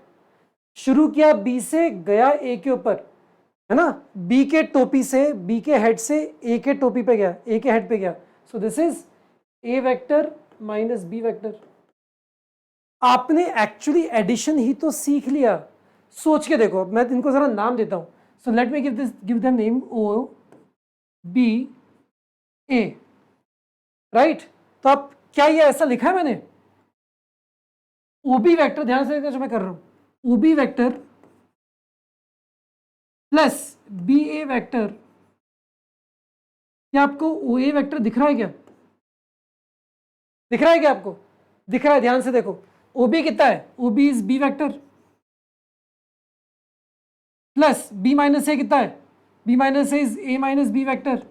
शुरू किया बी से, गया ए के ऊपर, है ना, बी के टोपी से, बी के हेड से ए के टोपी पे गया, ए के हेड पे गया। So this is A vector minus B vector. आपने एक्चुअली एडिशन ही तो सीख लिया। सोच के देखो, मैं इनको जरा नाम देता हूं। So let me give them name O B A, right. तो अब क्या ये ऐसा लिखा है मैंने? ओबी वेक्टर, ध्यान से देखना जो मैं कर रहा हूं, ओबी vector plus B A vector. क्या आपको ओ ए वेक्टर दिख रहा है? क्या दिख रहा है? क्या आपको दिख रहा है? ध्यान से देखो, ओबी कितना है? OB is B vector plus B minus A कितना है? B minus A is A minus B vector.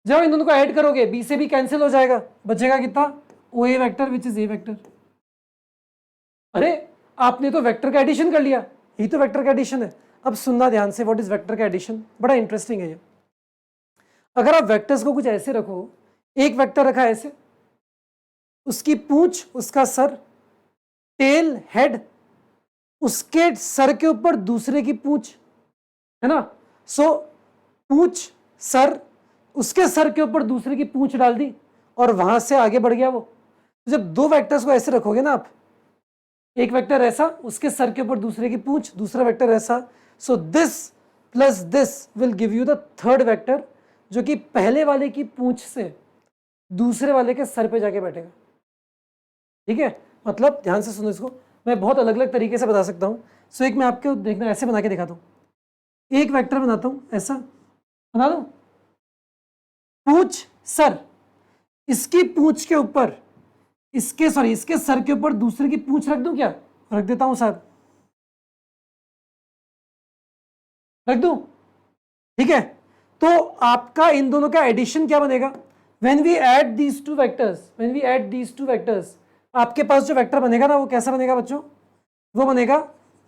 जब इन दोनों को ऐड करोगे बी से बी कैंसिल हो जाएगा, बचेगा कितना? O A vector which is A vector. अरे आपने तो वेक्टर का एडिशन कर लिया, यही तो वेक्टर का एडिशन है। अब सुनना ध्यान से, व्हाट इज वेक्टर का एडिशन, बड़ा इंटरेस्टिंग है ये। अगर आप वेक्टर्स को कुछ ऐसे रखो, एक वेक्टर रखा ऐसे, उसकी पूंछ, उसका सर, टेल, हेड, उसके सर के ऊपर दूसरे की पूंछ, है ना। सो पूंछ, सर, उसके सर के ऊपर दूसरे की पूंछ डाल दी और वहां से आगे बढ़ गया वो। तो जब दो वेक्टर्स को ऐसे रखोगे ना आप, एक वेक्टर ऐसा, उसके सर के ऊपर दूसरे की पूंछ, दूसरा वेक्टर ऐसा, so this plus this will give you the third vector, जो कि पहले वाले की पूंछ से दूसरे वाले के सर पे जाके बैठेगा। ठीक है, मतलब ध्यान से सुनो इसको, मैं बहुत अलग अलग तरीके से बता सकता हूं। सो एक मैं आपको देखना ऐसे बना के दिखाता हूं। एक वेक्टर बनाता हूं, ऐसा बना दो, पूंछ सर, इसकी पूंछ के ऊपर, इसके सर के ऊपर दूसरे की पूंछ रख दूं? क्या रख देता हूं सर, रख दूं? ठीक है, तो आपका इन दोनों का एडिशन क्या बनेगा? When we add these two vectors, when we add these two vectors, आपके पास जो वेक्टर बनेगा ना, वो कैसा बनेगा बच्चों? वो बनेगा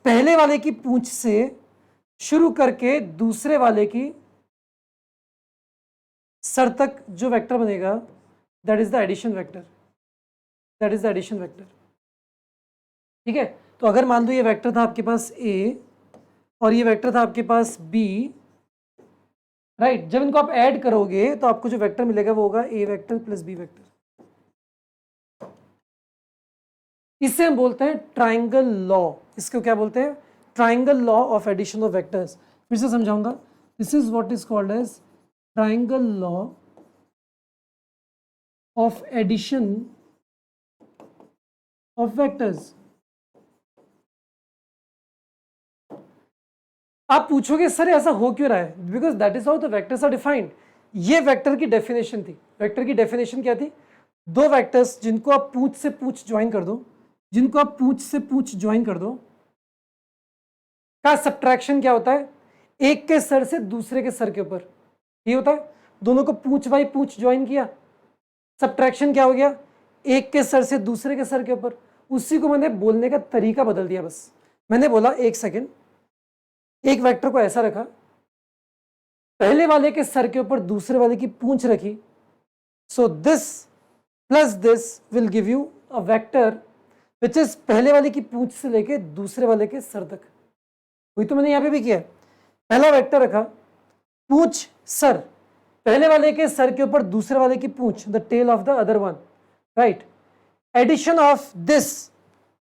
पहले वाले की पूंछ से शुरू करके दूसरे वाले की सर तक जो वेक्टर बनेगा, that is the addition vector, that is the addition vector. ठीक है, तो अगर मान लो ये वेक्टर था आपके पास ए और ये वेक्टर था आपके पास बी, राइट, जब इनको आप ऐड करोगे तो आपको जो वेक्टर मिलेगा वो होगा ए वेक्टर प्लस बी वेक्टर। इसे हम बोलते हैं ट्राइंगल लॉ। इसको क्या बोलते हैं? Triangle law of addition of vectors. फिर से समझाऊंगा, this is what is called as triangle law of addition of vectors. आप पूछोगे सर ऐसा हो क्यों रहा है? Because that is how the vectors are defined. ये वेक्टर की डेफिनेशन थी। वेक्टर की डेफिनेशन क्या थी? दो वेक्टर्स जिनको आप पूंछ से पूंछ ज्वाइन कर दो, जिनको आप पूंछ से पूंछ ज्वाइन कर दो, का सब्ट्रैक्शन क्या होता है? एक के सर से दूसरे के सर के ऊपर, ये होता है। दोनों को पूंछ बाई पूंछ ज्वाइन किया, सब्ट्रैक्शन क्या हो गया? एक के सर से दूसरे के सर के ऊपर। उसी को मैंने बोलने का तरीका बदल दिया बस। मैंने बोला एक सेकेंड, एक वेक्टर को ऐसा रखा, पहले वाले के सर के ऊपर दूसरे वाले की पूंछ रखी, so this plus this will give you a vector which is पहले वाले की पूंछ से लेके दूसरे वाले के सर तक। वही तो मैंने यहां पे भी किया। पहला वेक्टर रखा, पूंछ सर, पहले वाले के सर के ऊपर दूसरे वाले की पूंछ, the tail of the other one, right. Addition of this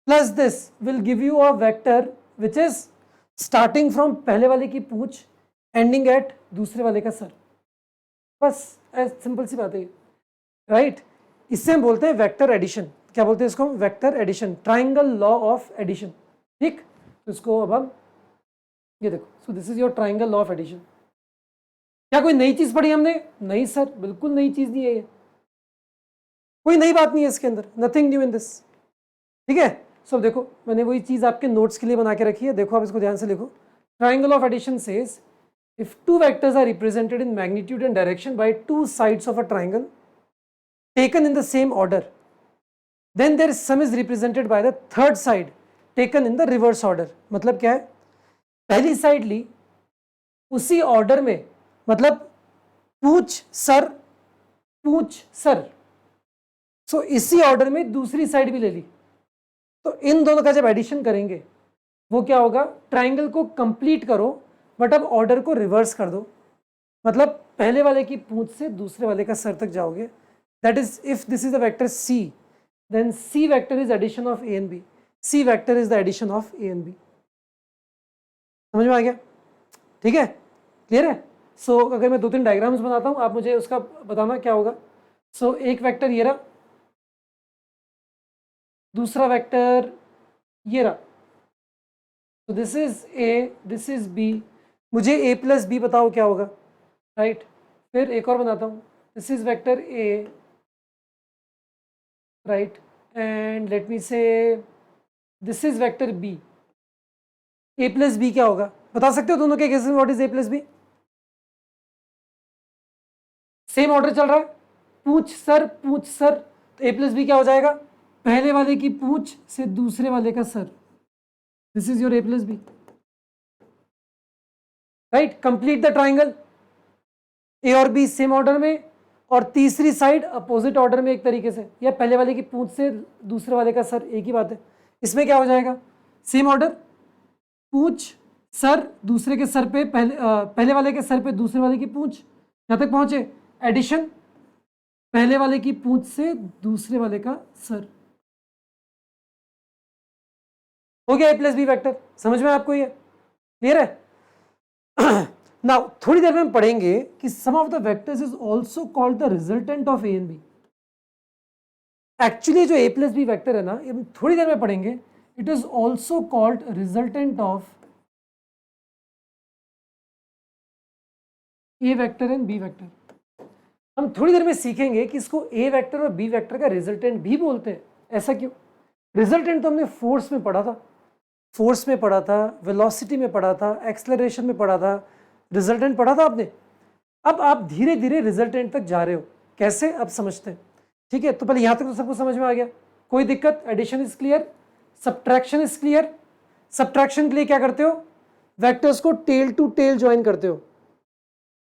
plus this will give you a vector which is starting from पहले वाले की पूंछ एंडिंग एट दूसरे वाले का सर। बस सिंपल सी बात है, राइट। इससे हम बोलते हैं वेक्टर एडिशन। क्या बोलते हैं इसको? Vector addition, triangle law of addition. ठीक, तो इसको अब हम ये देखो, so this is your triangle law of addition. क्या कोई नई चीज पढ़ी हमने? नहीं सर, बिल्कुल नई चीज नहीं है ये, कोई नई बात नहीं है इसके अंदर, नथिंग न्यू इन दिस। ठीक है, सो देखो मैंने वही चीज आपके नोट्स के लिए बना के रखी है, देखो आप इसको ध्यान से लिखो। Triangle of addition says if two vectors are represented in magnitude and direction by two sides of a triangle taken in the same order, then their sum is represented by the third side taken in the reverse order। मतलब क्या है, पहली side ली उसी order में, मतलब पूछ sir पूछ sir, सो इसी ऑर्डर में दूसरी साइड भी ले ली, तो इन दोनों का जब एडिशन करेंगे वो क्या होगा, ट्राइंगल को कंप्लीट करो बट अब ऑर्डर को रिवर्स कर दो, मतलब पहले वाले की पूंछ से दूसरे वाले का सर तक जाओगे। That is if this is the vector C, then C vector is addition of A and B, C vector is the addition of A and B. समझ में आ गया? ठीक है, क्लियर है? सो अगर मैं 2-3 डायग्राम्स बनाता हूं, आप मुझे उसका बताना क्या होगा। सो एक वेक्टर ये रहा, दूसरा वेक्टर ये रहा, तो this is A, this is B, मुझे a प्लस बी बताओ क्या होगा, राइट। फिर एक और बनाता हूँ, this is vector a, right, and let me say this is vector b, a plus B क्या होगा बता सकते हो दोनों के केसेस में? What is a plus B? Same order चल रहा है, पूछ सर, तो a प्लस बी क्या हो जाएगा, पहले वाले की पूछ से दूसरे वाले का sir, this is your a plus B, right. Complete the triangle, A और बी सेम ऑर्डर में और तीसरी साइड अपोजिट ऑर्डर में एक तरीके से, या पहले वाले की पूंछ से दूसरे वाले का सर, एक ही बात है। इसमें क्या हो जाएगा, सेम ऑर्डर, पूंछ सर, दूसरे के सर पे पहले वाले के सर पे दूसरे वाले की पूंछ, यहां तक पहुंचे, एडिशन, पहले वाले की पूंछ से दूसरे वाले का सर, हो गया ए प्लस बी वेक्टर। समझ में आपको ये क्लियर है? नाउ थोड़ी देर में हम पढ़ेंगे कि sum of the vectors is also called the resultant of A and B. Actually जो ए प्लस बी वेक्टर है ना, ये हम थोड़ी देर में पढ़ेंगे, it is also called resultant of A vector and B vector. हम थोड़ी देर में सीखेंगे कि इसको ए वेक्टर और बी वेक्टर का रिजल्टेंट भी बोलते हैं। ऐसा क्यों? रिजल्टेंट तो हमने फोर्स में पढ़ा था, फोर्स में पढ़ा था, वेलोसिटी में पढ़ा था, एक्सेलरेशन में पढ़ा था, रिजल्टेंट पढ़ा था आपने। अब आप धीरे धीरे रिजल्टेंट तक जा रहे हो, कैसे अब समझते हैं। ठीक है, तो पहले यहां तक तो सबको समझ में आ गया, कोई दिक्कत? Addition is clear, subtraction is clear. Subtraction के लिए क्या करते हो, वेक्टर्स को टेल टू टेल ज्वाइन करते हो,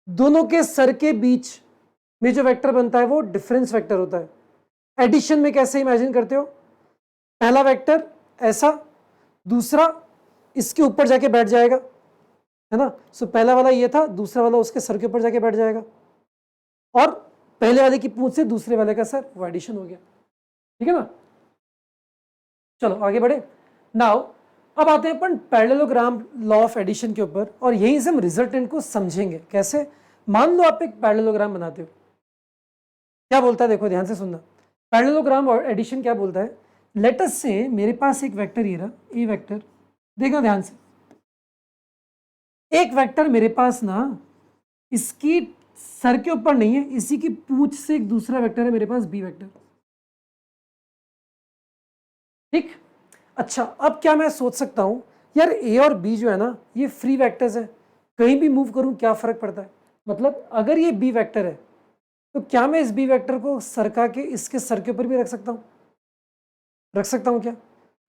दोनों के सर के बीच में जो वेक्टर बनता है वो डिफरेंस वेक्टर होता है। एडिशन में कैसे इमेजिन करते हो, पहला वेक्टर ऐसा, दूसरा इसके ऊपर जाके बैठ जाएगा, है ना। सो पहला वाला ये था, दूसरा वाला उसके सर के ऊपर जाके बैठ जाएगा, और पहले वाले की पूंछ से दूसरे वाले का सर, वो एडिशन हो गया। ठीक है ना, चलो आगे बढ़े। नाउ अब आते हैं अपन पैरेललोग्राम लॉ ऑफ एडिशन के ऊपर, और यहीं से हम रिजल्टेंट को समझेंगे। कैसे? मान लो आप एक पैरेललोग्राम बनाते हो, क्या बोलता है, देखो ध्यान से सुनना। पैरेललोग्राम और एडिशन क्या बोलता है, लेट अस से मेरे पास एक वेक्टर ये रहा, ए वेक्टर, देखना ध्यान से, एक वेक्टर मेरे पास ना इसकी सर के ऊपर नहीं है, इसी की पूंछ से एक दूसरा वेक्टर है मेरे पास, बी वेक्टर। ठीक, अच्छा अब क्या मैं सोच सकता हूं, यार ए और बी जो है ना ये फ्री वेक्टर्स है, कहीं भी मूव करूं क्या फर्क पड़ता है। मतलब अगर ये बी वेक्टर है तो क्या मैं इस बी वेक्टर को सरका के इसके सर के ऊपर भी रख सकता हूं? रख सकता हूं क्या?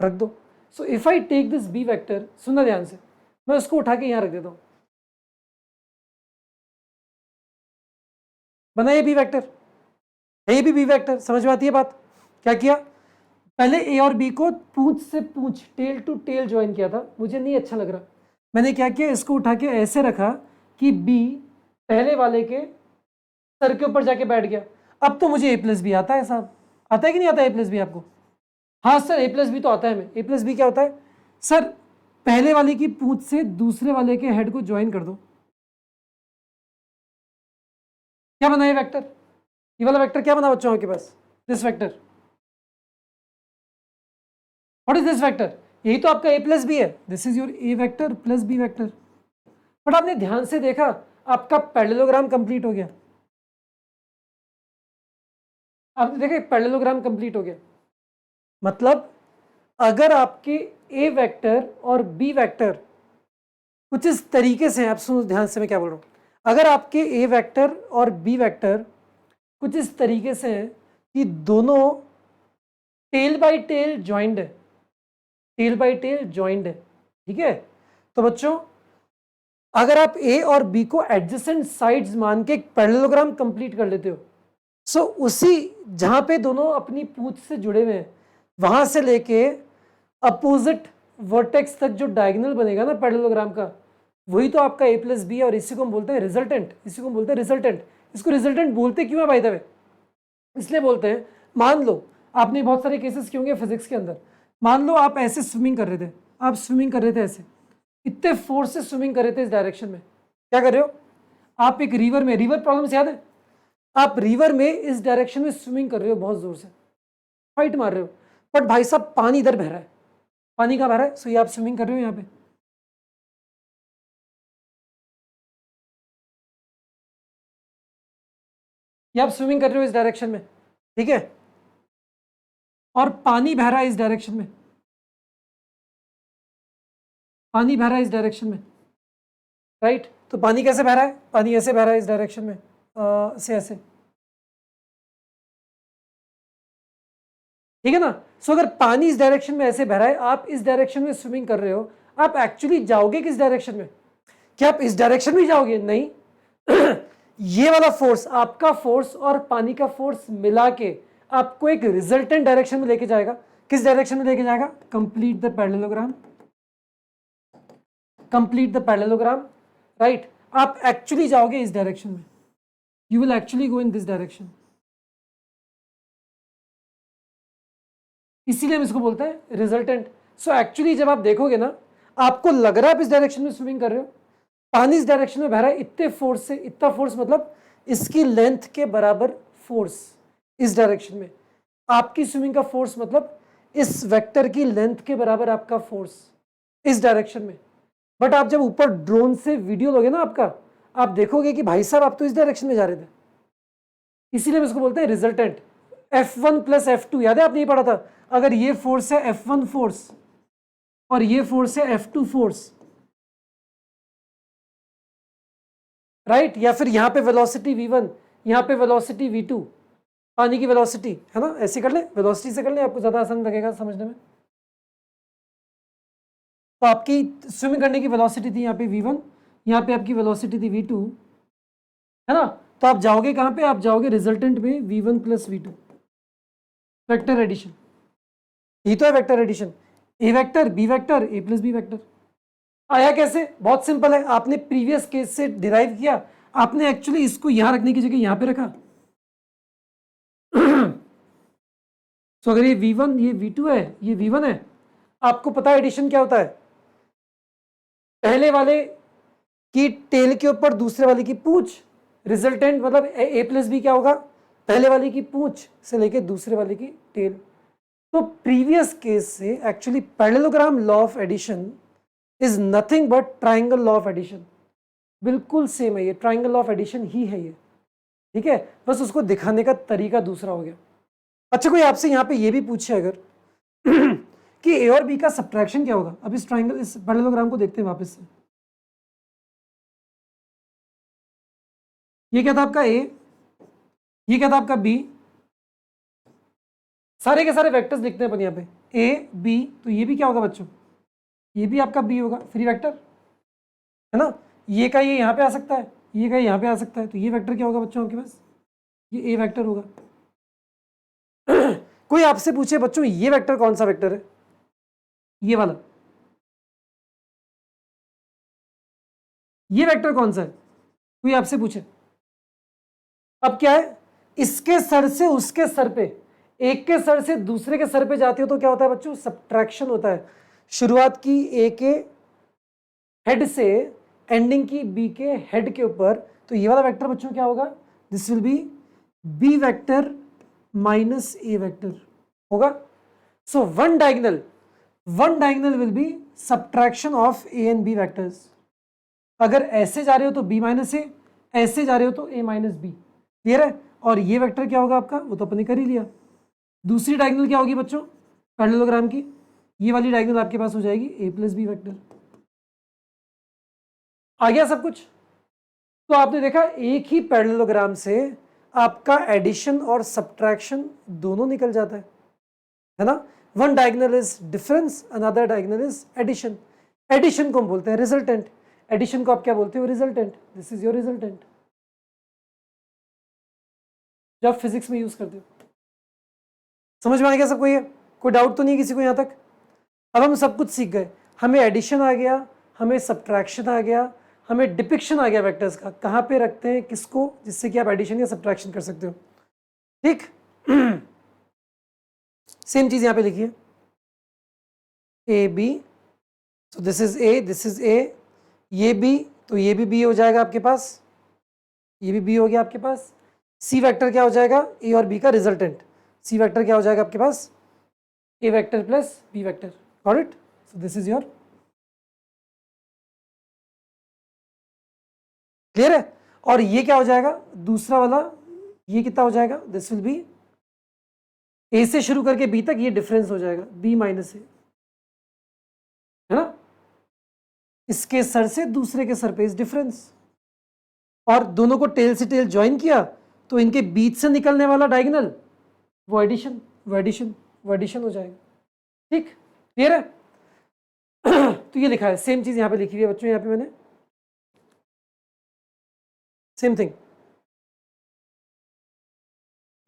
रख दो। So if I take this B vector, सुनना ध्यान से, मैं उसको उठा के यहां रख देता हूं, बना ये बी वेक्टर, है ये भी बी वेक्टर। समझ में आती है बात? क्या किया, पहले ए और बी को पूंछ से पूंछ, टेल टू टेल ज्वाइन किया था, मुझे नहीं अच्छा लग रहा, मैंने क्या किया, इसको उठा के ऐसे रखा कि बी पहले वाले के सर के ऊपर जाके बैठ गया। अब तो मुझे ए प्लस बी आता है साहब, आता है कि नहीं आता ए प्लस बी आपको? हाँ सर, ए प्लस बी तो आता है। मैं ए प्लस बी क्या होता है सर, पहले वाले की पूंछ से दूसरे वाले के हेड को ज्वाइन कर दो, क्या बना ये वेक्टर, ये वाला वेक्टर क्या बना बच्चों के पास, this vector. What is this vector, यही तो आपका a प्लस बी है, this is your a vector plus b vector. But आपने ध्यान से देखा आपका पैरेललोग्राम कंप्लीट हो गया, आपने देखा पैरेललोग्राम कंप्लीट हो गया। मतलब अगर आपके a वेक्टर और b वेक्टर कुछ इस तरीके से, आप सुनो ध्यान से मैं क्या बोल रहा हूं, अगर आपके a वेक्टर और b वेक्टर कुछ इस तरीके से हैं कि दोनों टेल बाय टेल ज्वाइंट है, टेल बाय टेल ज्वाइंट है, ठीक है। तो बच्चों अगर आप a और b को एडजेसेंट साइड्स मान के एक पैरेललोग्राम कंप्लीट कर लेते हो, सो उसी जहां पे दोनों अपनी पूंछ से जुड़े हुए हैं वहां से लेके अपोजिट वर्टेक्स तक जो डायगोनल बनेगा ना पैरेललोग्राम का, वही तो आपका a प्लस बी है। और इसी को हम बोलते हैं रिजल्टेंट, इसी को हम बोलते हैं रिजल्टेंट। इसको रिजल्टेंट बोलते क्यों है बाय द वे? इसलिए बोलते हैं, मान लो आपने बहुत सारे केसेस किए होंगे फिजिक्स के अंदर, मान लो आप ऐसे स्विमिंग कर रहे थे, आप स्विमिंग कर रहे थे ऐसे, इतने फोर्स से स्विमिंग कर रहे थे इस डायरेक्शन में, क्या कर रहे हो आप एक रिवर में, रिवर प्रॉब्लम याद है, आप रिवर में इस डायरेक्शन में स्विमिंग कर रहे हो, बहुत जोर से फाइट मार रहे हो, बट भाई साहब पानी इधर बह रहा है, पानी कहाँ बह रहा है? सो ये आप स्विमिंग कर रहे हो यहाँ पे, ये आप स्विमिंग कर रहे हो इस डायरेक्शन में, ठीक है, और पानी बह रहा है इस डायरेक्शन में, पानी बह रहा है इस डायरेक्शन में, राइट। तो पानी कैसे बह रहा है? पानी ऐसे बह रहा है इस डायरेक्शन में, से ऐसे, ठीक है ना। सो अगर पानी इस डायरेक्शन में ऐसे बह रहा है, आप इस डायरेक्शन में स्विमिंग कर रहे हो, आप एक्चुअली जाओगे किस डायरेक्शन में? क्या आप इस डायरेक्शन में जाओगे? नहीं ये वाला फोर्स, आपका फोर्स और पानी का फोर्स मिला के आपको एक रिजल्टेंट डायरेक्शन में लेके जाएगा। किस डायरेक्शन में लेके जाएगा? Complete the parallelogram, complete the parallelogram, right. आप एक्चुअली जाओगे इस डायरेक्शन में, you will actually go in this direction, इसीलिए हम इसको बोलते हैं रिजल्टेंट। सो एक्चुअली जब आप देखोगे ना, आपको लग रहा है आप इस डायरेक्शन में स्विमिंग कर रहे हो, पानी इस डायरेक्शन में बह रहा है इतने फोर्स से, इतना फोर्स मतलब इसकी लेंथ के बराबर फोर्स इस डायरेक्शन में, आपकी स्विमिंग का फोर्स मतलब इस वेक्टर की लेंथ के बराबर आपका फोर्स इस डायरेक्शन में। बट आप जब ऊपर ड्रोन से वीडियो लोगे ना आपका, आप देखोगे कि भाई साहब आप तो इस डायरेक्शन में जा रहे थे, इसीलिए हम इसको बोलते हैं रिजल्टेंट। F1 प्लस F2 याद है आपने ये पढ़ा था, अगर ये फोर्स है F1 फोर्स और ये फोर्स है F2 फोर्स, राइट। या फिर यहां पे वेलोसिटी v1, यहां पे वेलोसिटी v2, पानी की वेलोसिटी है ना, ऐसे कर ले, वेलोसिटी से कर ले, आपको ज्यादा आसान लगेगा समझने में। तो आपकी स्विमिंग करने की वेलोसिटी थी यहाँ पे v1, यहाँ पे आपकी वेलोसिटी थी v2, है ना। तो आप जाओगे कहां पे? आप जाओगे रिजल्टेंट में v1 plus v2, vector addition, यही तो है vector addition, a vector b vector a plus b vector. आया कैसे? बहुत सिंपल है, आपने प्रीवियस केस से डिराइव किया, आपने एक्चुअली इसको यहां रखने की जगह यहां पे रखा। तो अगर ये v1 ये v2 है, ये v1 है, आपको पता है एडिशन क्या होता है? पहले वाले की टेल के ऊपर दूसरे वाले की पूंछ, रिजल्टेंट मतलब a प्लस बी क्या होगा? पहले वाले की पूंछ से लेके दूसरे वाले की टेल। तो प्रीवियस केस से actually parallelogram law of addition is nothing but triangle law of addition, बिल्कुल सेम है ये, ट्राइंगल लॉ ऑफ एडिशन ही है ये, ठीक है, बस उसको दिखाने का तरीका दूसरा हो गया। अच्छा कोई आपसे यहाँ पे ये भी पूछे अगर कि ए और बी का सब्ट्रैक्शन क्या होगा? अब इस ट्राइंगल, इस पैरेललोग्राम को देखते हैं वापस से। ये क्या था आपका ए, ये क्या था आपका बी, सारे के सारे वेक्टर्स लिखते हैं अपन यहाँ पे ए बी, तो ये भी क्या होगा बच्चों? ये भी आपका बी होगा, फ्री वेक्टर है ना। ये का ये यहाँ पे आ सकता है, ये का यहाँ पे आ सकता है, तो ये वेक्टर क्या होगा बच्चों आपके पास? ये ए वेक्टर होगा। कोई आपसे पूछे बच्चों ये वेक्टर कौन सा वेक्टर है? ये वाला, ये वेक्टर कौन सा है? कोई आपसे पूछे। अब क्या है, इसके सर से उसके सर पे, एक के सर से दूसरे के सर पे जाते हो तो क्या होता है बच्चों? सब्ट्रैक्शन होता है। शुरुआत की ए के हेड से एंडिंग की बी के हेड के ऊपर, तो ये वाला वेक्टर बच्चों क्या होगा? This will be B vector minus A vector होगा। So one diagonal one diagonal will be subtraction of A and B vectors. अगर ऐसे जा रहे हो तो b माइनस ए, ऐसे जा रहे हो तो a माइनस बी। क्लियर है? और ये वेक्टर क्या होगा आपका, वो तो अपने कर ही लिया। दूसरी डायगोनल क्या होगी बच्चों पैरेललोग्राम की, ये वाली डायगोनल आपके पास हो जाएगी a प्लस बी वेक्टर। आ गया सब कुछ? तो आपने देखा एक ही पैरेललोग्राम से आपका एडिशन और सब्ट्रैक्शन दोनों निकल जाता है ना। One diagonal is difference, another diagonal is addition. Addition को हम बोलते हैं रिजल्टेंट, एडिशन को आप क्या बोलते हो, resultant. This is your resultant, जो आप फिजिक्स में यूज करते हो। समझ में आ गया सबको? ये कोई डाउट तो नहीं किसी को यहां तक? अब हम सब कुछ सीख गए, हमें एडिशन आ गया, हमें सब्ट्रैक्शन आ गया, हमें डिपिक्शन आ गया वेक्टर्स का, कहां पे रखते हैं किसको, जिससे कि आप एडिशन या सब्ट्रैक्शन कर सकते हो। ठीक सेम चीज यहां पे लिखिए, A B, so this is A, this is A, ये बी, तो ये भी बी हो जाएगा आपके पास, ये भी बी हो गया आपके पास। सी वेक्टर क्या हो जाएगा, ए और बी का रिजल्टेंट। सी वेक्टर क्या हो जाएगा आपके पास, A vector plus B vector. Got it? So this is your, clear है? और ये क्या हो जाएगा दूसरा वाला, ये कितना हो जाएगा, दिस विल बी ए से शुरू करके बी तक, ये डिफरेंस हो जाएगा बी माइनस ए, है ना। इसके सर से दूसरे के सर पे इस डिफरेंस, और दोनों को टेल से टेल ज्वाइन किया तो इनके बीच से निकलने वाला डायगोनल वो एडिशन, वो एडिशन, वो एडिशन हो जाएगा। ठीक, क्लियर है? तो ये लिखा है, सेम चीज यहां पे लिखी हुई है बच्चों, यहां पे मैंने same thing.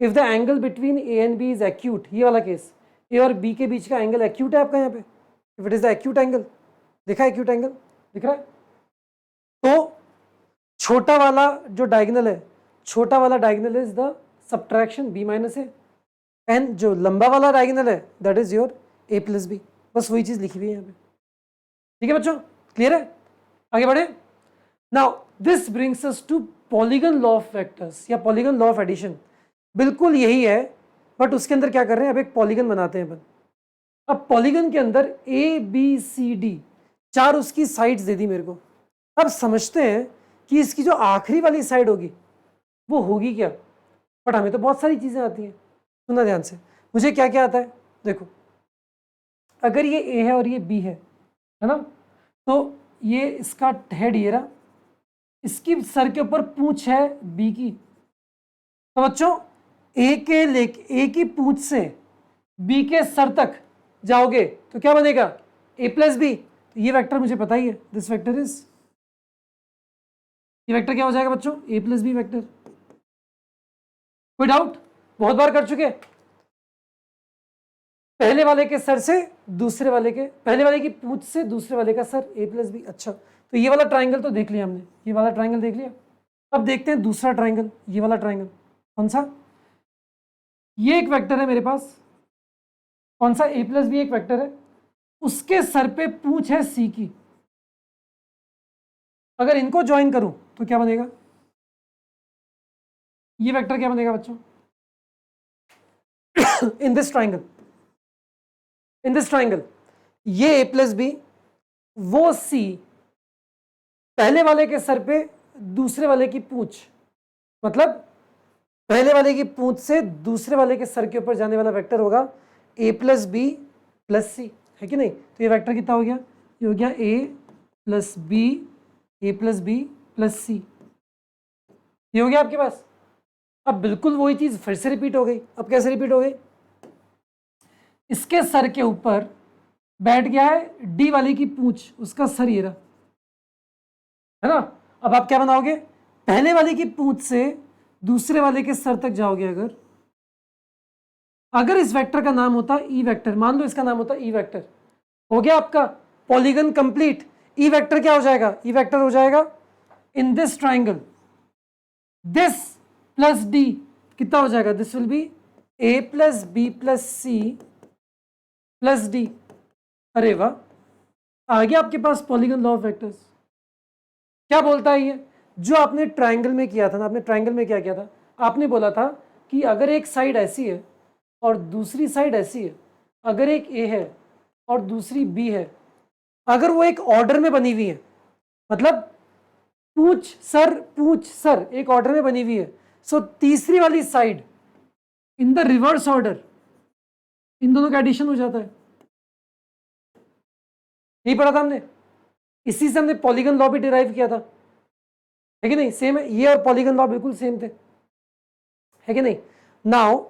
If the angle between A and B is acute, ये वाला केस, ए और बी के बीच का एंगल एक्यूट है आपका यहाँ पे, if it is the acute angle, दिखा एक्यूट एंगल दिख रहा है, तो छोटा वाला जो डायगोनल है, छोटा वाला diagonal is the subtraction B minus A, and जो लंबा वाला डायगोनल है that is your A plus B. बस वही चीज लिखी हुई है यहाँ पे। ठीक है बच्चों, क्लियर है? आगे बढ़े। Now this brings us to polygon law of vectors या पॉलीगन लॉ ऑफ एडिशन। बिल्कुल यही है, बट उसके अंदर क्या कर रहे हैं, अब एक पॉलीगन बनाते हैं अपन। अब पॉलीगन के अंदर ए बी सी डी चार उसकी साइड्स दे दी मेरे को। अब समझते हैं कि इसकी जो आखिरी वाली साइड होगी वो होगी क्या। बट हमें तो बहुत सारी चीजें आती हैं, सुनना ध्यान से। मुझे क्या क्या आता है, देखो, अगर ये ए है और ये बी है ना, तो ये इसका हेड ये रहा, इसकी सर के ऊपर पूंछ है बी की, तो बच्चों ए की पूंछ से बी के सर तक जाओगे तो क्या बनेगा, ए प्लस बी। ये वेक्टर मुझे पता ही है, दिस वेक्टर इज, ये वेक्टर क्या हो जाएगा बच्चों, ए प्लस बी वेक्टर। कोई डाउट? बहुत बार कर चुके। पहले वाले के सर से दूसरे वाले के, पहले वाले की पूंछ से दूसरे वाले का सर, ए प्लस बी। अच्छा, तो ये वाला ट्राइंगल तो देख लिया हमने, ये वाला ट्राइंगल देख लिया। अब देखते हैं दूसरा ट्राइंगल, ये वाला ट्राइंगल कौन सा, ये एक वेक्टर है मेरे पास, कौन सा, ए प्लस बी एक वेक्टर है, उसके सर पे पूंछ है सी की। अगर इनको ज्वाइन करूं तो क्या बनेगा, ये वेक्टर क्या बनेगा बच्चों, इन this triangle, in this triangle ये ए प्लस बी, वो सी, पहले वाले के सर पे दूसरे वाले की पूंछ, मतलब पहले वाले की पूंछ से दूसरे वाले के सर के ऊपर जाने वाला वेक्टर होगा ए प्लस बी प्लस सी, है कि नहीं। तो ये वेक्टर कितना हो गया, ये हो गया ए plus B, A plus B plus सी, ये हो गया आपके पास। अब बिल्कुल वही चीज फिर से रिपीट हो गई। अब कैसे रिपीट हो गई, इसके सर के ऊपर बैठ गया है डी वाले की पूंछ, उसका सर ये रहा, है ना। अब आप क्या बनाओगे, पहले वाले की पूंछ से दूसरे वाले के सर तक जाओगे। अगर इस वेक्टर का नाम होता ई वेक्टर, मान लो इसका नाम होता ई वेक्टर, हो गया आपका पॉलीगन कंप्लीट। ई वेक्टर क्या हो जाएगा, ई वेक्टर हो जाएगा in this triangle, this plus D कितना हो जाएगा, this will be A plus B plus C plus D. अरे वाह, आ गया आपके पास पॉलीगन लॉ ऑफ वेक्टर्स। क्या बोलता है ये, जो आपने ट्राइंगल में किया था ना, आपने ट्राइंगल में क्या किया था, आपने बोला था कि अगर एक साइड ऐसी है और दूसरी साइड ऐसी है, अगर एक ए है और दूसरी बी है, अगर वो एक ऑर्डर में बनी हुई है, मतलब पूछ सर एक ऑर्डर में बनी हुई है, सो तीसरी वाली side in the reverse order in दोनों का एडिशन हो जाता है। नहीं पढ़ा था हमने? इसी से हमने पॉलीगन लॉ भी डिराइव किया था, है कि नहीं? सेम है, ये और पॉलीगन लॉ बिल्कुल सेम थे, है कि नहीं? नाउ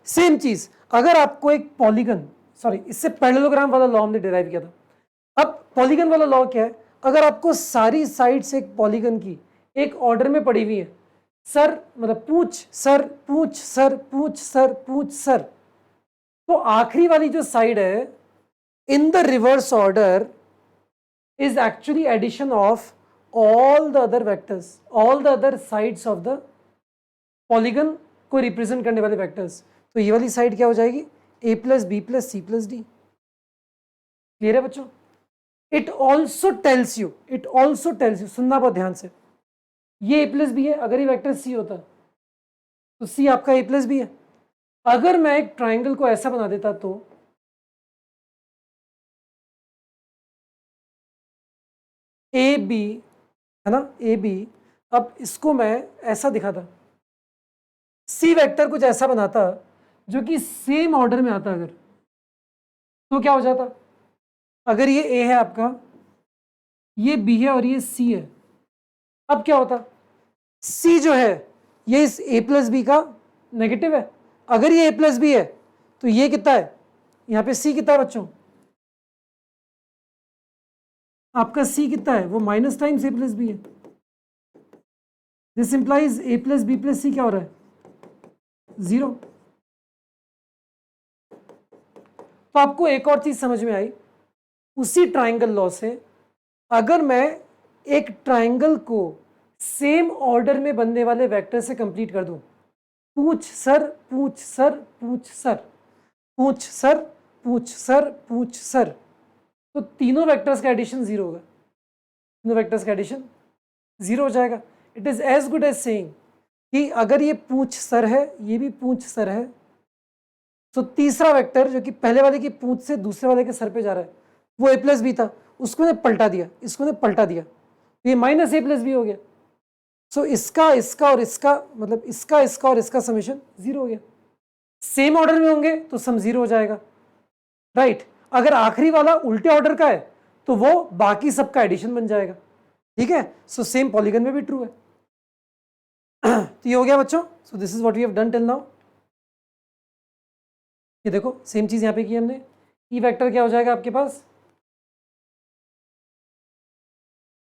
सेम चीज, अगर आपको एक पॉलीगन, सॉरी इससे पैरेललोग्राम वाला लॉ हमने डिराइव किया था। अब पॉलीगन वाला लॉ क्या है? अगर आपको सारी साइड्स एक पॉलीगन की एक ऑर्डर में पड़ी हुई है, सर मतलब पूछ सर पूछ सर पूछ सर पूछ सर, तो आखिरी वाली जो साइड है in the reverse order is actually addition of all the other vectors, all the other sides of the polygon को रिप्रेजेंट करने वाले वेक्टर्स। तो ये वाली साइड क्या हो जाएगी? a plus B plus C plus D. Clear है बच्चों? इट ऑल्सो टेल्स यू, सुनना बहुत ध्यान से, ये a प्लस बी है, अगर ये वेक्टर c होता तो c आपका a प्लस बी है। अगर मैं एक ट्राइंगल को ऐसा बना देता तो ए बी, है ना, ए बी, अब इसको मैं ऐसा दिखाता, सी वेक्टर कुछ ऐसा बनाता जो कि सेम ऑर्डर में आता, अगर तो क्या हो जाता? अगर ये ए है आपका, ये बी है और ये सी है, अब क्या होता? सी जो है ये इस ए प्लस बी का नेगेटिव है। अगर ये ए प्लस बी है तो ये कितना है? यहां पे सी कितना है बच्चों? आपका सी कितना है? वो minus times A plus B है। This implies A plus B plus C क्या हो रहा है? 0। तो आपको एक और चीज समझ में आई उसी ट्राइंगल लॉ से, अगर मैं एक ट्राइंगल को सेम ऑर्डर में बनने वाले वेक्टर से कंप्लीट कर दूं, पूछ सर पूछ सर पूछ सर पूछ सर पूछ सर पूछ सर, तो तीनों वेक्टर्स का एडिशन 0 होगा, तीनों वेक्टर्स का एडिशन 0 हो जाएगा। It is as good as saying कि अगर ये पूछ सर है, ये भी पूछ सर है, तो तीसरा वेक्टर जो कि पहले वाले की पूंछ से दूसरे वाले के सर पे जा रहा है, वो ए प्लस बी था, उसको ने पलटा दिया, इसको ने पलटा दिया, तो ये माइनस ए प्लस बी हो गया। सो इसका इसका और इसका, मतलब इसका इसका और इसका समेशन 0 हो गया। सेम ऑर्डर में होंगे तो सम 0 हो जाएगा, राइट? अगर आखिरी वाला उल्टे ऑर्डर का है तो वो बाकी सबका एडिशन बन जाएगा, ठीक है? सो सेम पॉलीगन में भी ट्रू है। तो ये हो गया बच्चों। So this is what we have done till now. ये देखो सेम चीज यहां पे की हमने। ई वेक्टर क्या हो जाएगा आपके पास?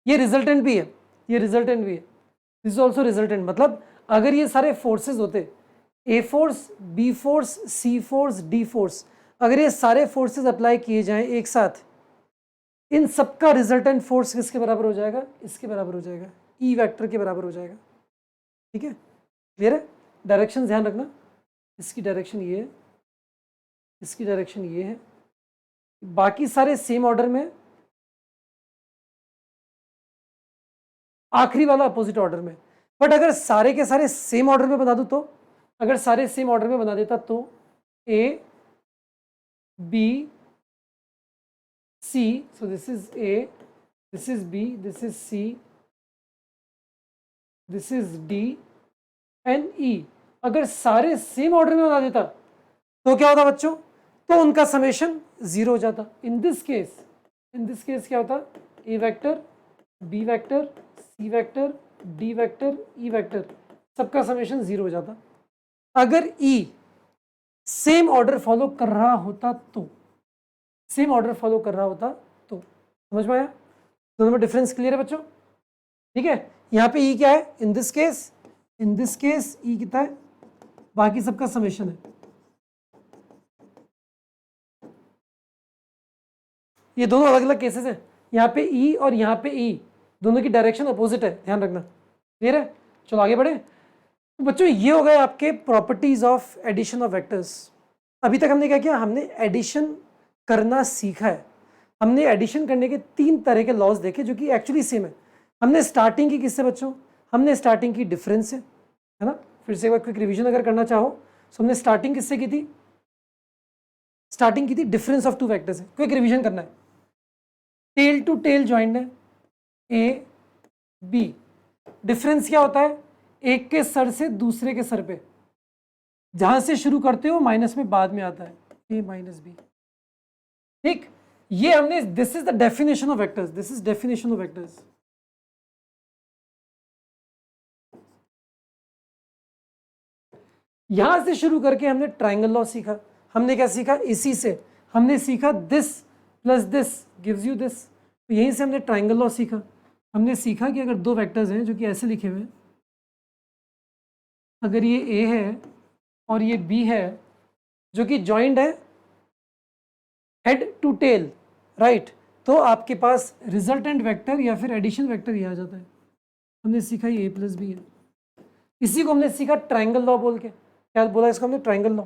ये रिजल्टेंट भी है, ये रिजल्टेंट भी है, दिस इज ऑल्सो रिजल्टेंट। मतलब अगर ये सारे फोर्सेस होते, A force, B force, C force, D force, अगर ये सारे फोर्सेस अप्लाई किए जाएं एक साथ, इन सबका रिजल्टेंट फोर्स किसके बराबर हो जाएगा? इसके बराबर हो जाएगा, ई वेक्टर के बराबर हो जाएगा, ठीक है? क्लियर है? डायरेक्शन ध्यान रखना, इसकी डायरेक्शन ये है, इसकी डायरेक्शन ये है, बाकी सारे सेम ऑर्डर में, आखिरी वाला अपोजिट ऑर्डर में। बट अगर सारे के सारे सेम ऑर्डर में बना दूं तो, अगर सारे सेम ऑर्डर में बना देता तो A B C, so this is A, this is B, this is C, this is D and E, अगर सारे सेम ऑर्डर में बना देता तो क्या होता बच्चों? तो उनका समेशन 0 हो जाता। इन दिस केस क्या होता? A vector, B vector, C vector, D vector, E vector, सबका समेशन 0 हो जाता। अगर ई सेम ऑर्डर फॉलो कर रहा होता तो, सेम ऑर्डर फॉलो कर रहा होता तो, समझ में आया? दोनों में डिफरेंस क्लियर है बच्चों? ठीक है? यहां पे ई क्या है? इन दिस केस ई कितना है? बाकी सबका समेशन है। ये दोनों अलग अलग केसेस हैं, यहाँ पे ई और यहाँ पे ई, दोनों की डायरेक्शन अपोजिट है, ध्यान रखना। क्लियर है? चलो आगे बढ़े। तो बच्चों ये हो गए आपके properties of addition of vectors. अभी तक हमने क्या किया? हमने एडिशन करना सीखा है। हमने एडिशन करने के 3 तरह के लॉज देखे जो कि एक्चुअली सेम है। हमने स्टार्टिंग की किससे बच्चों? हमने स्टार्टिंग की डिफरेंस से, है ना? फिर से एक बार क्विक रिवीजन अगर करना चाहो तो हमने स्टार्टिंग किससे की थी? स्टार्टिंग की थी डिफरेंस ऑफ टू वेक्टर्स है, क्विक रिवीजन करना है। टेल टू टेल ज्वाइंट है ए बी, डिफरेंस क्या होता है, एक के सर से दूसरे के सर पे, जहां से शुरू करते हो माइनस में बाद में आता है, ए माइनस बी। ठीक, ये हमने, this is the definition of vectors, this is definition of vectors. यहां से शुरू करके हमने ट्राइंगल लॉ सीखा। हमने क्या सीखा, इसी से हमने सीखा this plus this gives you this, तो यहीं से हमने ट्राइंगल लॉ सीखा। हमने सीखा कि अगर दो वेक्टर्स हैं जो कि ऐसे लिखे हुए हैं, अगर ये ए है और ये बी है जो कि जॉइंट है हेड टू टेल, राइट, तो आपके पास रिजल्टेंट वेक्टर या फिर एडिशन वेक्टर ये आ जाता है। हमने सीखा ये ए प्लस बी है, इसी को हमने सीखा ट्राइंगल लॉ बोल के। क्या बोला इसको हमने, ट्राइंगल लॉ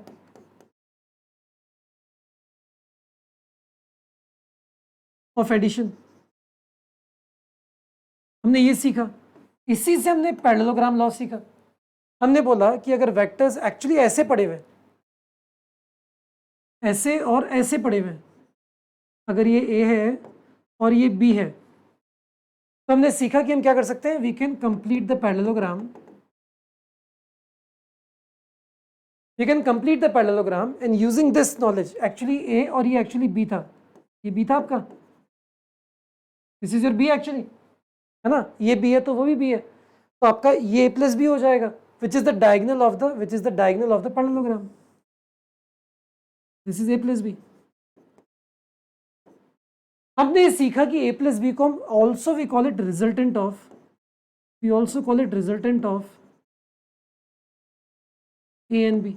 ऑफ एडिशन, हमने ये सीखा। इसी से हमने पैरेललोग्राम लॉ सीखा। हमने बोला कि अगर वेक्टर्स एक्चुअली ऐसे पड़े हुए, ऐसे और ऐसे पड़े हुए, अगर ये ए है और ये बी है, तो हमने सीखा कि हम क्या कर सकते हैं, we can complete the parallelogram, we can complete the parallelogram and using this knowledge. Actually A और ये एक्चुअली बी था, ये बी था आपका, this is your B actually, है ना, ये बी है तो वो भी बी है, तो आपका ये ए प्लस बी हो जाएगा, which is the diagonal of the, which is the diagonal of the parallelogram, this is A plus B. हमने सीखा कि ए प्लस बी को हम also we call it resultant of, we also call it resultant of A and B,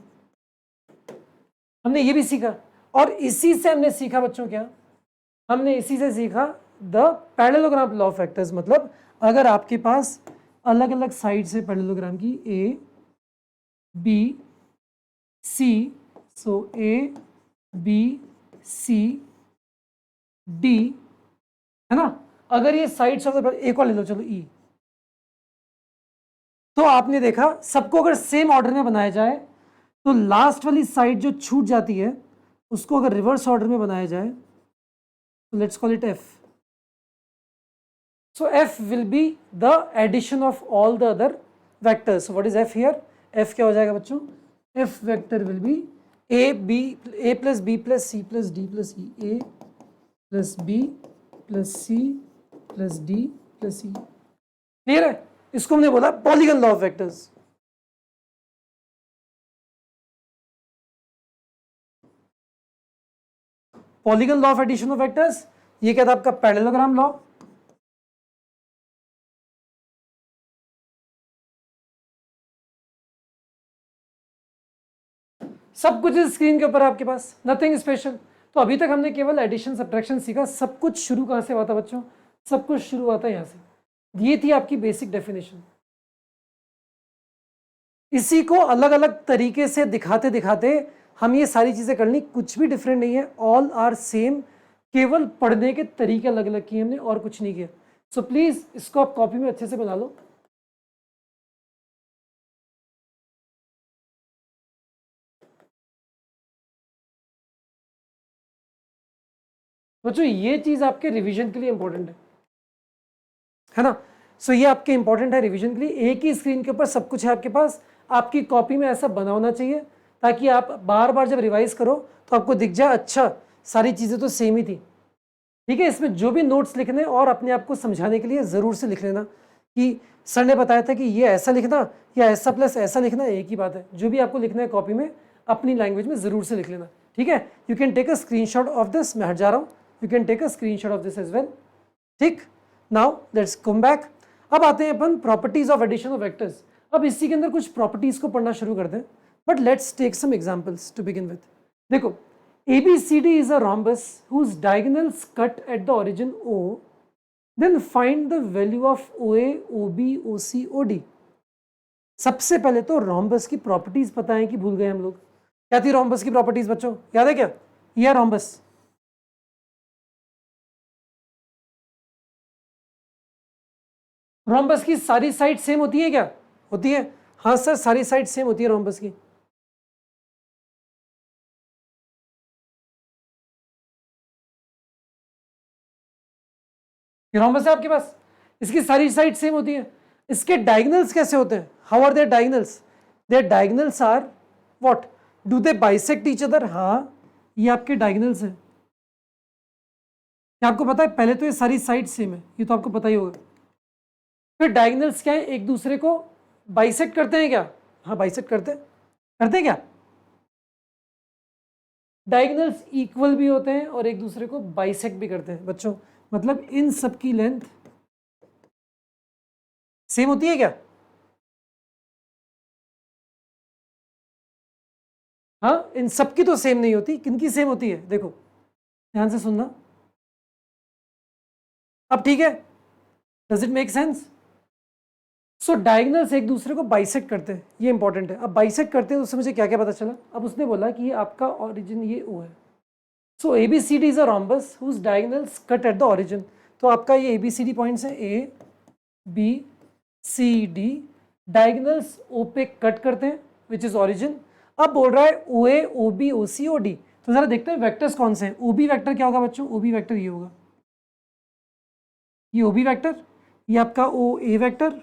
हमने ये भी सीखा। और इसी से हमने सीखा बच्चों क्या, हमने इसी से सीखा the parallelogram law of vectors. मतलब अगर आपके पास अलग अलग साइड से पैरेललोग्राम की A B C, so A B C D, है ना, अगर ये साइड्स ऑफ द, एक और ले लो चलो ई, तो आपने देखा सबको अगर सेम ऑर्डर में बनाया जाए तो लास्ट वाली साइड जो छूट जाती है उसको अगर रिवर्स ऑर्डर में बनाया जाए तो let's call it F. So F will be the addition of all the other vectors. What is F here, F क्या हो जाएगा बच्चों, F vector will be A B, A plus B plus C plus D plus E, A plus B plus C plus D plus E. Clear है, इसको हमने बोला polygon law of vectors. Polygon law of addition of vectors, ये क्या था आपका parallelogram law. सब कुछ इस स्क्रीन के ऊपर आपके पास, नथिंग स्पेशल। तो अभी तक हमने केवल एडिशन सब्ट्रैक्शन सीखा। सब कुछ शुरू कहां से हुआ था बच्चों, सब कुछ शुरू हुआ था यहां से। ये थी आपकी बेसिक डेफिनेशन। इसी को अलग अलग तरीके से दिखाते दिखाते हम ये सारी चीजें कर ली, कुछ भी डिफरेंट नहीं है, ऑल आर सेम, केवल पढ़ने के तरीके अलग अलग किए हमने और कुछ नहीं किया। सो प्लीज इसको आप कॉपी में अच्छे से बना लो। बच्चों ये चीज आपके रिवीजन के लिए इंपॉर्टेंट है ना। सो ये आपके इंपॉर्टेंट है रिवीजन के लिए। एक ही स्क्रीन के ऊपर सब कुछ है आपके पास, आपकी कॉपी में ऐसा बना होना चाहिए ताकि आप बार बार जब रिवाइज करो तो आपको दिख जाए अच्छा सारी चीज़ें तो सेम ही थी। ठीक है, इसमें जो भी नोट्स लिखने और अपने आप को समझाने के लिए ज़रूर से लिख लेना कि सर ने बताया था कि ये ऐसा लिखना या ऐसा प्लस ऐसा लिखना, एक ही बात है। जो भी आपको लिखना है कॉपी में अपनी लैंग्वेज में ज़रूर से लिख लेना। ठीक है, you can take a screenshot of this, मैं हट जा रहा हूँ, you can take a screenshot of this as well. ठीक, नाउ लेट्स कम बैक। अब आते हैं अपन properties of addition of vectors. अब इसी के अंदर कुछ प्रॉपर्टीज को पढ़ना शुरू करते हैं, but let's take some examples to begin with. देखो, ABCD is a rhombus whose diagonals cut at the origin O, then find the value of OA, OB, OC, OD। सबसे पहले तो रोम्बस की प्रॉपर्टीज पता है कि भूल गए हम लोग। क्या थी रोम्बस की प्रॉपर्टीज बच्चों, याद है क्या? ये रोम्बस, रोम्बस की सारी साइड सेम होती है क्या? होती है। हाँ सर, सारी साइड सेम होती है रोम्बस की। ये रोम्बस है आपके पास, इसकी सारी साइड सेम होती है। इसके डायगोनल्स कैसे होते हैं? How are their diagonals? Their diagonals are what? Do they bisect each other? हाँ, ये आपके डायगोनल्स हैं। क्या आपको पता है? पहले तो ये सारी साइड सेम है, ये तो आपको पता ही होगा। फिर डायगोनल्स क्या है? एक दूसरे को बाइसेक्ट करते हैं क्या? हाँ, बाइसेक्ट करते हैं। करते हैं क्या? डायगोनल्स इक्वल भी होते हैं और एक दूसरे को बाइसेक्ट भी करते हैं बच्चों। मतलब इन सब की लेंथ सेम होती है क्या? हाँ, इन सब की तो सेम नहीं होती, किनकी सेम होती है? देखो ध्यान से सुनना। अब ठीक है, does it make sense? So diagonals एक दूसरे को बाइसेक्ट करते हैं, ये इंपॉर्टेंट है। अब बाइसेक्ट करते हैं तो उससे मुझे क्या क्या पता चला? अब उसने बोला कि ये आपका ओरिजिन ये ओ है। So A B C D is a rhombus whose diagonals cut at the origin. तो आपका ये A B C D points है, A B C D, diagonals O पे कट करते हैं विच इज ओरिजिन। अब बोल रहा है ओ ए ओ बी ओ सी ओ डी। तो जरा देखते हैं वेक्टर्स कौन से हैं। ओ बी वैक्टर क्या होगा बच्चों? ओ बी वैक्टर ये होगा, ये ओ बी वैक्टर, ये आपका ओ ए वैक्टर,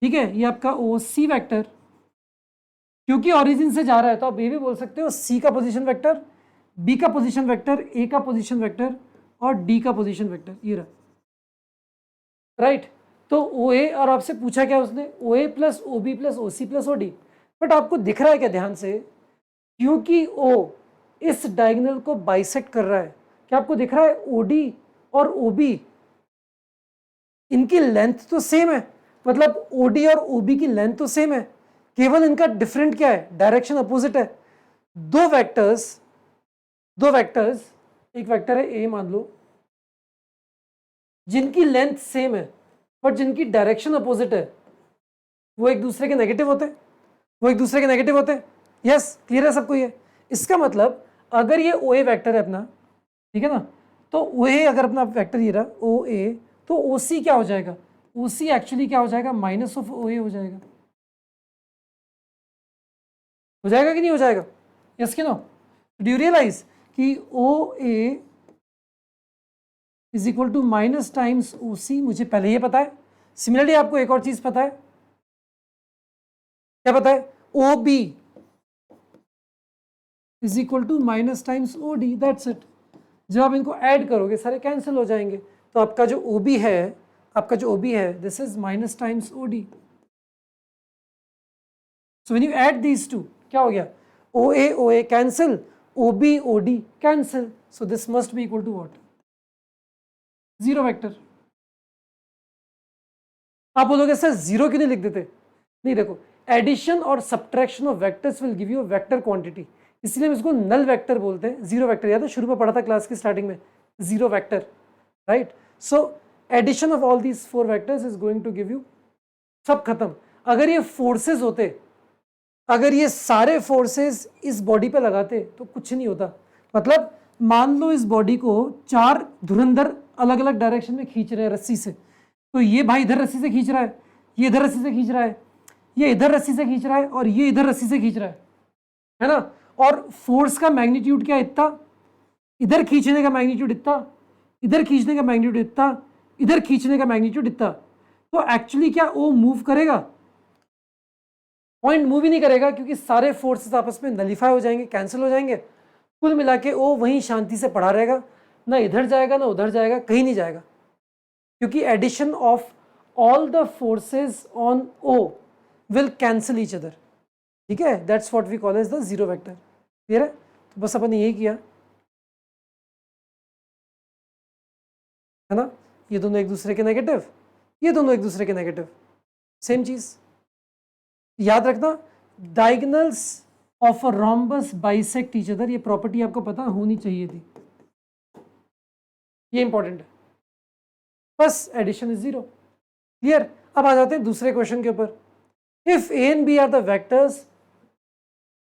ठीक है, ये आपका ओ सी वैक्टर। क्योंकि ओरिजिन से जा रहा है तो आप ये भी बोल सकते हो सी का पोजीशन वेक्टर, बी का पोजीशन वेक्टर, ए का पोजीशन वेक्टर और डी का पोजीशन वेक्टर, ये रहा। राइट, तो ओ ए, और आपसे पूछा क्या उसने? O A plus O B plus O C plus O D. But आपको दिख रहा है क्या ध्यान से? क्योंकि ओ इस डायगोनल को बाइसेक्ट कर रहा है, क्या आपको दिख रहा है? ओ डी और ओ बी इनकी लेंथ तो सेम है, मतलब ओ डी और ओ बी की लेंथ तो सेम है, केवल इनका डिफरेंट क्या है? डायरेक्शन अपोजिट है। दो वेक्टर्स, एक वेक्टर है ए मान लो, जिनकी लेंथ सेम है बट जिनकी डायरेक्शन अपोजिट है, वो एक दूसरे के नेगेटिव होते हैं, यस, क्लियर है सबको ये? इसका मतलब अगर ये ओ ए वैक्टर है अपना, ठीक है ना, तो ओ ए अगर अपना वेक्टर ये रहा ओ ए, तो ओ सी क्या हो जाएगा? ओ सी एक्चुअली क्या हो जाएगा? माइनस ऑफ ओ ए हो जाएगा। हो जाएगा कि नहीं हो जाएगा? यस कि नो? डू यू रियलाइज कि O A is equal to minus times O C? मुझे पहले ये पता है। सिमिलरली आपको एक और चीज पता है, क्या पता है? O B is equal to minus times O D, that's it. जब आप इनको ऐड करोगे सारे कैंसिल हो जाएंगे, तो आपका जो ओ बी है, this is minus times O D. So when you add these two, क्या हो गया? O A cancel, O D cancel, so this must be equal to what? Zero vector. आप बोलोगे सर जीरो क्यों नहीं लिख देते? नहीं, देखो, एडिशन और subtraction of vectors will give you vector quantity, इसलिए हम इसको नल वेक्टर बोलते हैं। जीरो वेक्टर याद है, शुरू में पढ़ा था क्लास की स्टार्टिंग में, zero vector, right? So addition of all these four vectors is going to give you, सब खत्म। अगर ये फोर्सेस होते, अगर ये सारे फोर्सेस इस बॉडी पे लगाते तो कुछ नहीं होता। मतलब मान लो इस बॉडी को चार धुरंधर अलग अलग डायरेक्शन में खींच रहे हैं रस्सी से, तो ये भाई इधर रस्सी से खींच रहा है, ये इधर रस्सी से खींच रहा है, ये इधर रस्सी से खींच रहा है और ये इधर रस्सी से खींच रहा है ना? और फोर्स का मैग्नीट्यूड क्या? इतना, इधर खींचने का मैग्नीट्यूड इतना, इधर खींचने का मैग्नीट्यूड इतना, इधर खींचने का मैग्नीट्यूड इतना। तो एक्चुअली क्या ओ मूव करेगा? पॉइंट मूव ही नहीं करेगा, क्योंकि सारे फोर्सेस आपस में नलीफाई हो जाएंगे, कैंसिल हो जाएंगे। कुल मिला के ओ वहीं शांति से पड़ा रहेगा, ना इधर जाएगा ना उधर जाएगा, कहीं नहीं जाएगा, क्योंकि addition of all the forces on O will cancel each other. ठीक है, that's what we call as the zero vector. Clear है? तो बस अपन ने यही किया है ना, ये दोनों एक दूसरे के नेगेटिव, ये दोनों एक दूसरे के नेगेटिव, सेम चीज याद रखना। Diagonals of a rhombus bisect each other, ये प्रॉपर्टी आपको पता होनी चाहिए थी, ये इंपॉर्टेंट है। बस एडिशन इज जीरो। क्लियर? अब आ जाते हैं दूसरे क्वेश्चन के ऊपर। If A and B are the vectors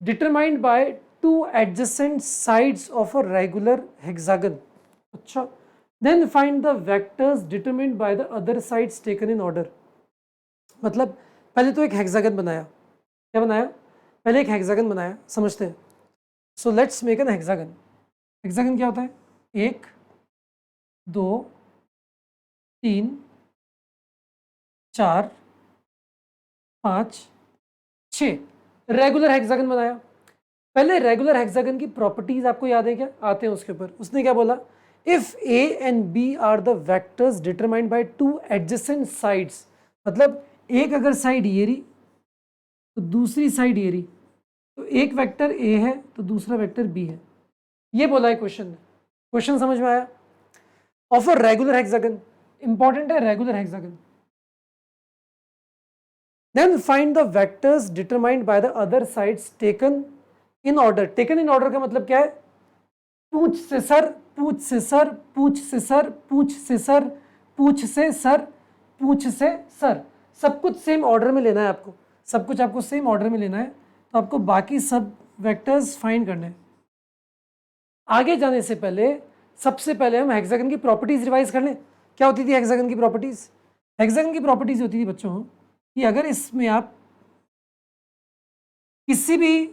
determined by two adjacent sides of a regular hexagon, अच्छा, then find the vectors determined by the other sides taken in order. मतलब पहले तो एक हेक्सागन बनाया, क्या बनाया? पहले एक हेक्सागन बनाया, समझते हैं। So let's make an hexagon. Hexagon क्या होता है? एक 2 3 4 5 6 रेगुलर हेक्सागन बनाया। पहले रेगुलर हेक्सागन की प्रॉपर्टीज आपको याद है क्या? आते हैं उसके ऊपर। उसने क्या बोला? If A and B are the vectors determined by two adjacent sides, मतलब एक अगर साइड ये रही तो दूसरी साइड ये रही, तो एक वेक्टर ए है तो दूसरा वेक्टर बी है। ये बोला है क्वेश्चन ने। क्वेश्चन समझ में आया? Of a regular hexagon, important है regular hexagon. Then find the vectors determined by the other sides taken in order. Taken in order का मतलब क्या है? पूंछ से सर, पूंछ से सर, पूंछ से सर, पूंछ से सर, पूंछ से सर, पूंछ से सर, सब कुछ सेम ऑर्डर में लेना है आपको। सब कुछ आपको सेम ऑर्डर में लेना है, तो आपको बाकी सब वेक्टर्स फाइंड करने हैं। आगे जाने से पहले सबसे पहले हम हेक्सागन की प्रॉपर्टीज रिवाइज कर लें। क्या होती थी हेक्सागन की प्रॉपर्टीज? हेक्सागन की प्रॉपर्टीज होती थी बच्चों कि अगर इसमें आप किसी भी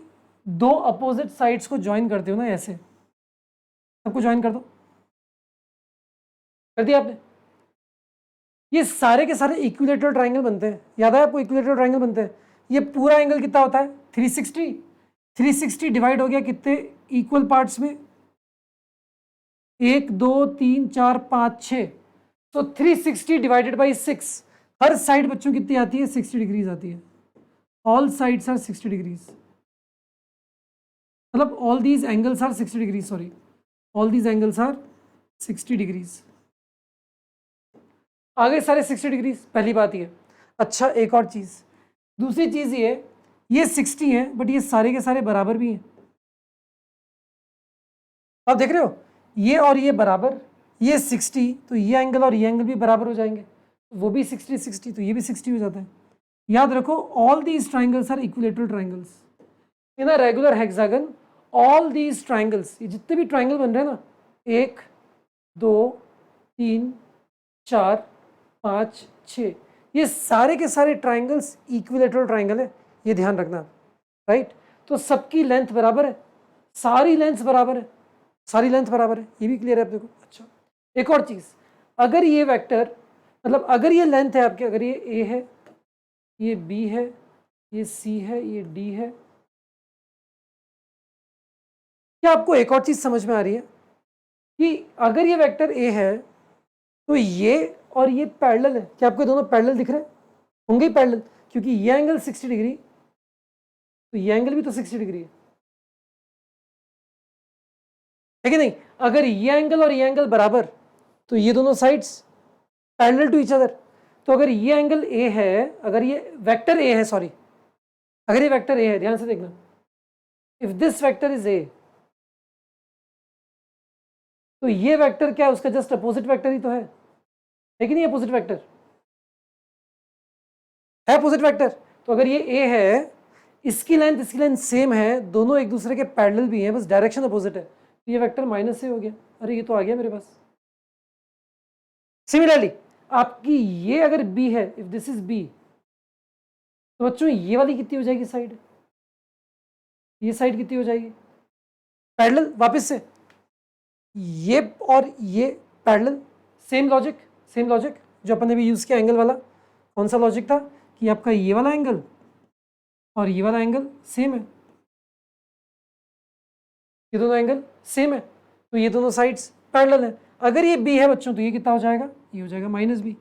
दो अपोजिट साइड्स को ज्वाइन करते हो ना, ऐसे सबको ज्वाइन कर दो, कर दिया आपने, ये सारे के सारे इक्विलेटरल ट्रायंगल बनते हैं। याद है आपको? इक्विलेटरल ट्रायंगल बनते हैं। ये पूरा एंगल कितना होता है? 360। 360 डिवाइड हो गया कितने इक्वल पार्ट्स में? 1 2 3 4 5 6, तो 360 डिवाइडेड बाई 6। हर साइड बच्चों कितनी आती है? 60 डिग्रीज आती है। ऑल साइड्स आर 60 डिग्रीज, मतलब all these angles are 60 degrees, sorry, all these angles are 60 degrees. आगे सारे 60 डिग्रीज, पहली बात ये। अच्छा, एक और चीज, दूसरी चीज ये 60 है बट ये सारे के सारे बराबर भी हैं। आप देख रहे हो? ये और ये बराबर, ये 60, तो ये एंगल और ये एंगल भी बराबर हो जाएंगे। वो भी 60 60, तो ये भी 60 हो जाता है। याद रखो, all these triangles are equilateral triangles in a regular hexagon. All these triangles, ये जितने भी ट्राइंगल बन रहे हैं ना, 1 2 3 4 5 6, ये सारे के सारे ट्राइंगल्स इक्विलेटरल ट्राइंगल है, ये ध्यान रखना, राइट? तो सबकी लेंथ बराबर है, सारी लेंथ बराबर है, सारी लेंथ बराबर है, ये भी क्लियर है आप देखो। अच्छा, एक और चीज, अगर ये वेक्टर, मतलब अगर ये लेंथ है आपके, अगर ये ए है, ये बी है, ये सी है, ये डी है, क्या आपको एक और चीज समझ में आ रही है कि अगर ये वेक्टर ए है तो ये और ये पैरेलल है? क्या आपको दोनों पैरेलल दिख रहे हैं? होंगे ही पैरेलल, क्योंकि ये एंगल 60 डिग्री, तो ये एंगल भी तो 60 डिग्री है कि नहीं? अगर ये एंगल और ये एंगल बराबर, तो ये दोनों sides parallel to each other. तो अगर ये एंगल ए है, अगर ये वेक्टर ए है, सॉरी, अगर ये वेक्टर ए है, ध्यान से देखना, if this vector is a, तो ये वेक्टर क्या है? उसका जस्ट अपोजिट वेक्टर ही तो है कि नहीं? अपोजिट वेक्टर है, अपोजिट वेक्टर। तो अगर ये ए है, इसकी लेंथ सेम है, दोनों एक दूसरे के पैरेलल भी हैं, बस डायरेक्शन अपोजिट है, तो ये वेक्टर माइनस से हो गया। अरे ये तो आ गया मेरे पास। सिमिलरली आपकी ये अगर बी है, इफ दिस इज बी, तो बच्चों ये वाली कितनी हो जाएगी साइड? ये साइड कितनी हो जाएगी? पैरेलल। वापस से ये और ये parallel, same logic, same logic जो अपन ने भी यूज किया एंगल वाला। कौन सा लॉजिक था? कि आपका ये वाला एंगल और ये वाला एंगल सेम है, ये दोनों एंगल सेम है, तो ये दोनों साइड्स पैरेलल है। अगर ये बी है बच्चों, तो ये कितना हो जाएगा? ये हो जाएगा माइनस बी।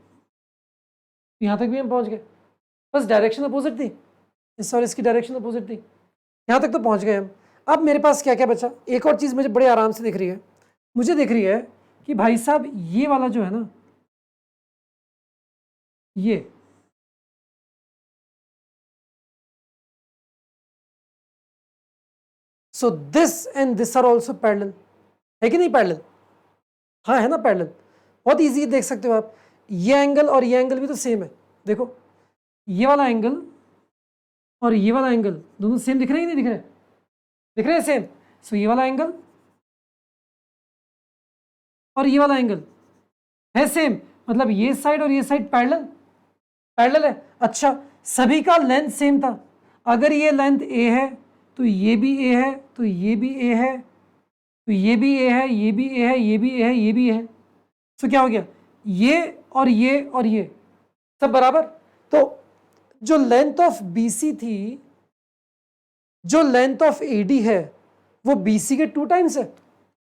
यहाँ तक भी हम पहुँच गए, बस डायरेक्शन अपोजिट थी, इस और इसकी डायरेक्शन अपोजिट थी, यहाँ तक तो पहुँच गए हम। अब मेरे पास क्या क्या बचा? एक और चीज़ मुझे बड़े आराम से दिख रही है, मुझे दिख रही है कि भाई साहब ये वाला जो है ना, ये so this and this are also parallel, है कि नहीं पैरेलल? हाँ है ना पैरेलल, बहुत इजी देख सकते हो आप। ये एंगल और ये एंगल भी तो सेम है, देखो ये वाला एंगल और ये वाला एंगल दोनों सेम दिख रहे हैं, नहीं दिख रहे? दिख रहे हैं सेम। सो ये वाला एंगल और ये वाला एंगल है सेम, मतलब ये साइड और ये साइड पैरेलल, पैरेलल है। अच्छा, सभी का लेंथ सेम था। अगर ये लेंथ ए है तो ये भी ए है, तो ये भी ए है, तो ये भी ए है, ये भी ए है, ये भी ए है, ये भी है। सो क्या हो गया, ये और ये और ये सब बराबर। तो जो लेंथ ऑफ BC थी, जो लेंथ ऑफ AD है वो BC के 2 टाइम्स है।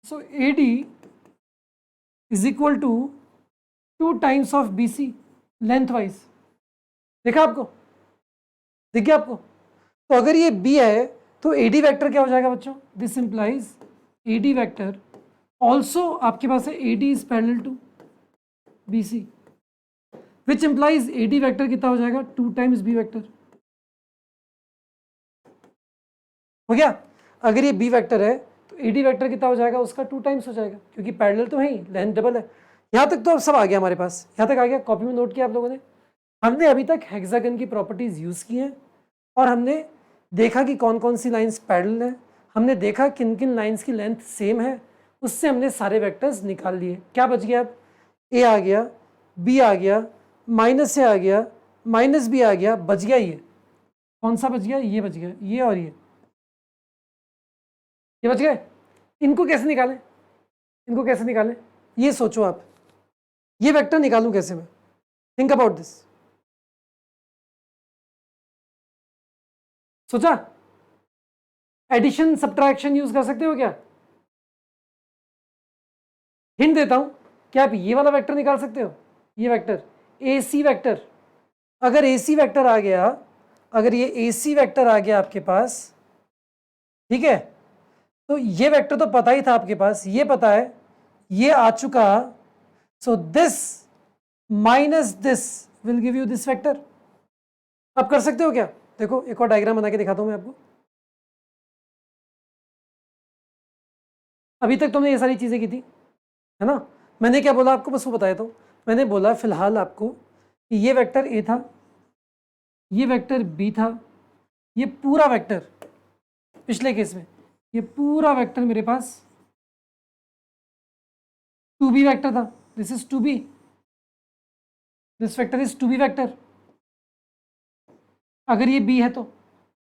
So AD is equal to 2 times of BC length wise. देखा आपको, दिख गया आपको? तो अगर ये B है तो AD वेक्टर क्या हो जाएगा बच्चों, this implies AD vector also आपके पास है AD is parallel to BC, which implies AD vector कितना हो जाएगा, 2 टाइम्स B वेक्टर। हो गया? अगर ये B वेक्टर है तो AD वेक्टर कितना हो जाएगा, उसका 2 टाइम्स हो जाएगा, क्योंकि पैरेलल तो है ही, लेंथ डबल है। यहां तक तो अब सब आ गया हमारे पास, यहां तक आ गया, कॉपी में नोट किया आप लोगों ने। हमने अभी तक हेक्सागन की प्रॉपर्टीज यूज की हैं और हमने देखा कि कौन कौन सी लाइंस पैरेलल है, हमने देखा किन किन लाइंस की लेंथ सेम है, उससे हमने सारे वेक्टर्स निकाल लिए। क्या बच गया अब, A आ गया, B आ गया, -A आ गया, -B आ गया, बच गया ये, कौन सा बच गया, ये बच गया, ये और ये बच गए। इनको कैसे निकालें, इनको कैसे निकालें, ये सोचो आप, ये वेक्टर निकालूं कैसे मैं, थिंक अबाउट दिस। सोचा? एडिशन सब्ट्रैक्शन यूज कर सकते हो क्या? हिंट देता हूं, क्या आप ये वाला वेक्टर निकाल सकते हो, ये वेक्टर AC वेक्टर। अगर AC वेक्टर आ गया, अगर ये AC वेक्टर आ गया आपके पास, ठीक है, तो ये वेक्टर तो पता ही था आपके पास, ये पता है, ये आ चुका, so this minus this will give you this vector. आप कर सकते हो क्या? देखो एक और डायग्राम बना के दिखाता हूं मैं आपको। अभी तक तुमने ये सारी चीजें की थी, है ना? मैंने क्या बोला आपको, बस वो बताया तो, मैंने बोला फिलहाल आपको कि ये वेक्टर A था, ये वेक्टर B था, ये पूरा वेक्टर, पिछले केस में ये पूरा वेक्टर मेरे पास 2B वेक्टर था, this is 2B, this vector is 2B vector. अगर ये B है तो,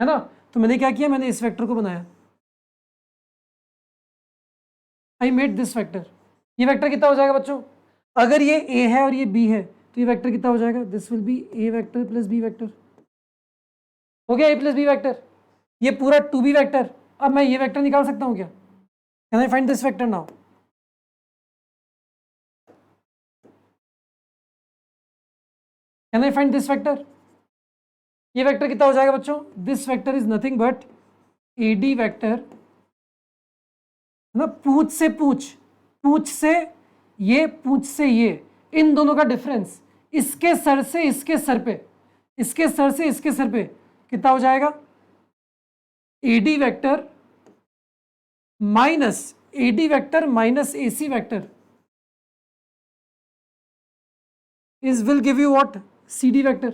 है ना? तो मैंने क्या किया, मैंने इस वेक्टर को बनाया, आई मेड दिस वेक्टर। ये वेक्टर कितना हो जाएगा बच्चों, अगर ये A है और ये B है तो ये वेक्टर कितना हो जाएगा, this will B A vector plus B vector. हो गया A प्लस B वेक्टर, ये पूरा 2B वेक्टर। अब मैं ये वेक्टर निकाल सकता हूँ क्या, can I find this vector now? Can I find this vector? ये वेक्टर कितना हो जाएगा बच्चों, this vector is nothing but AD vector, ना, पूंछ से पूंछ, पूंछ से ये, पूंछ से ये, इन दोनों का डिफरेंस, इसके सर से इसके सर पे, इसके सर से इसके सर पे कितना हो जाएगा, AD vector minus AD vector minus AC vector is will give you what, CD vector.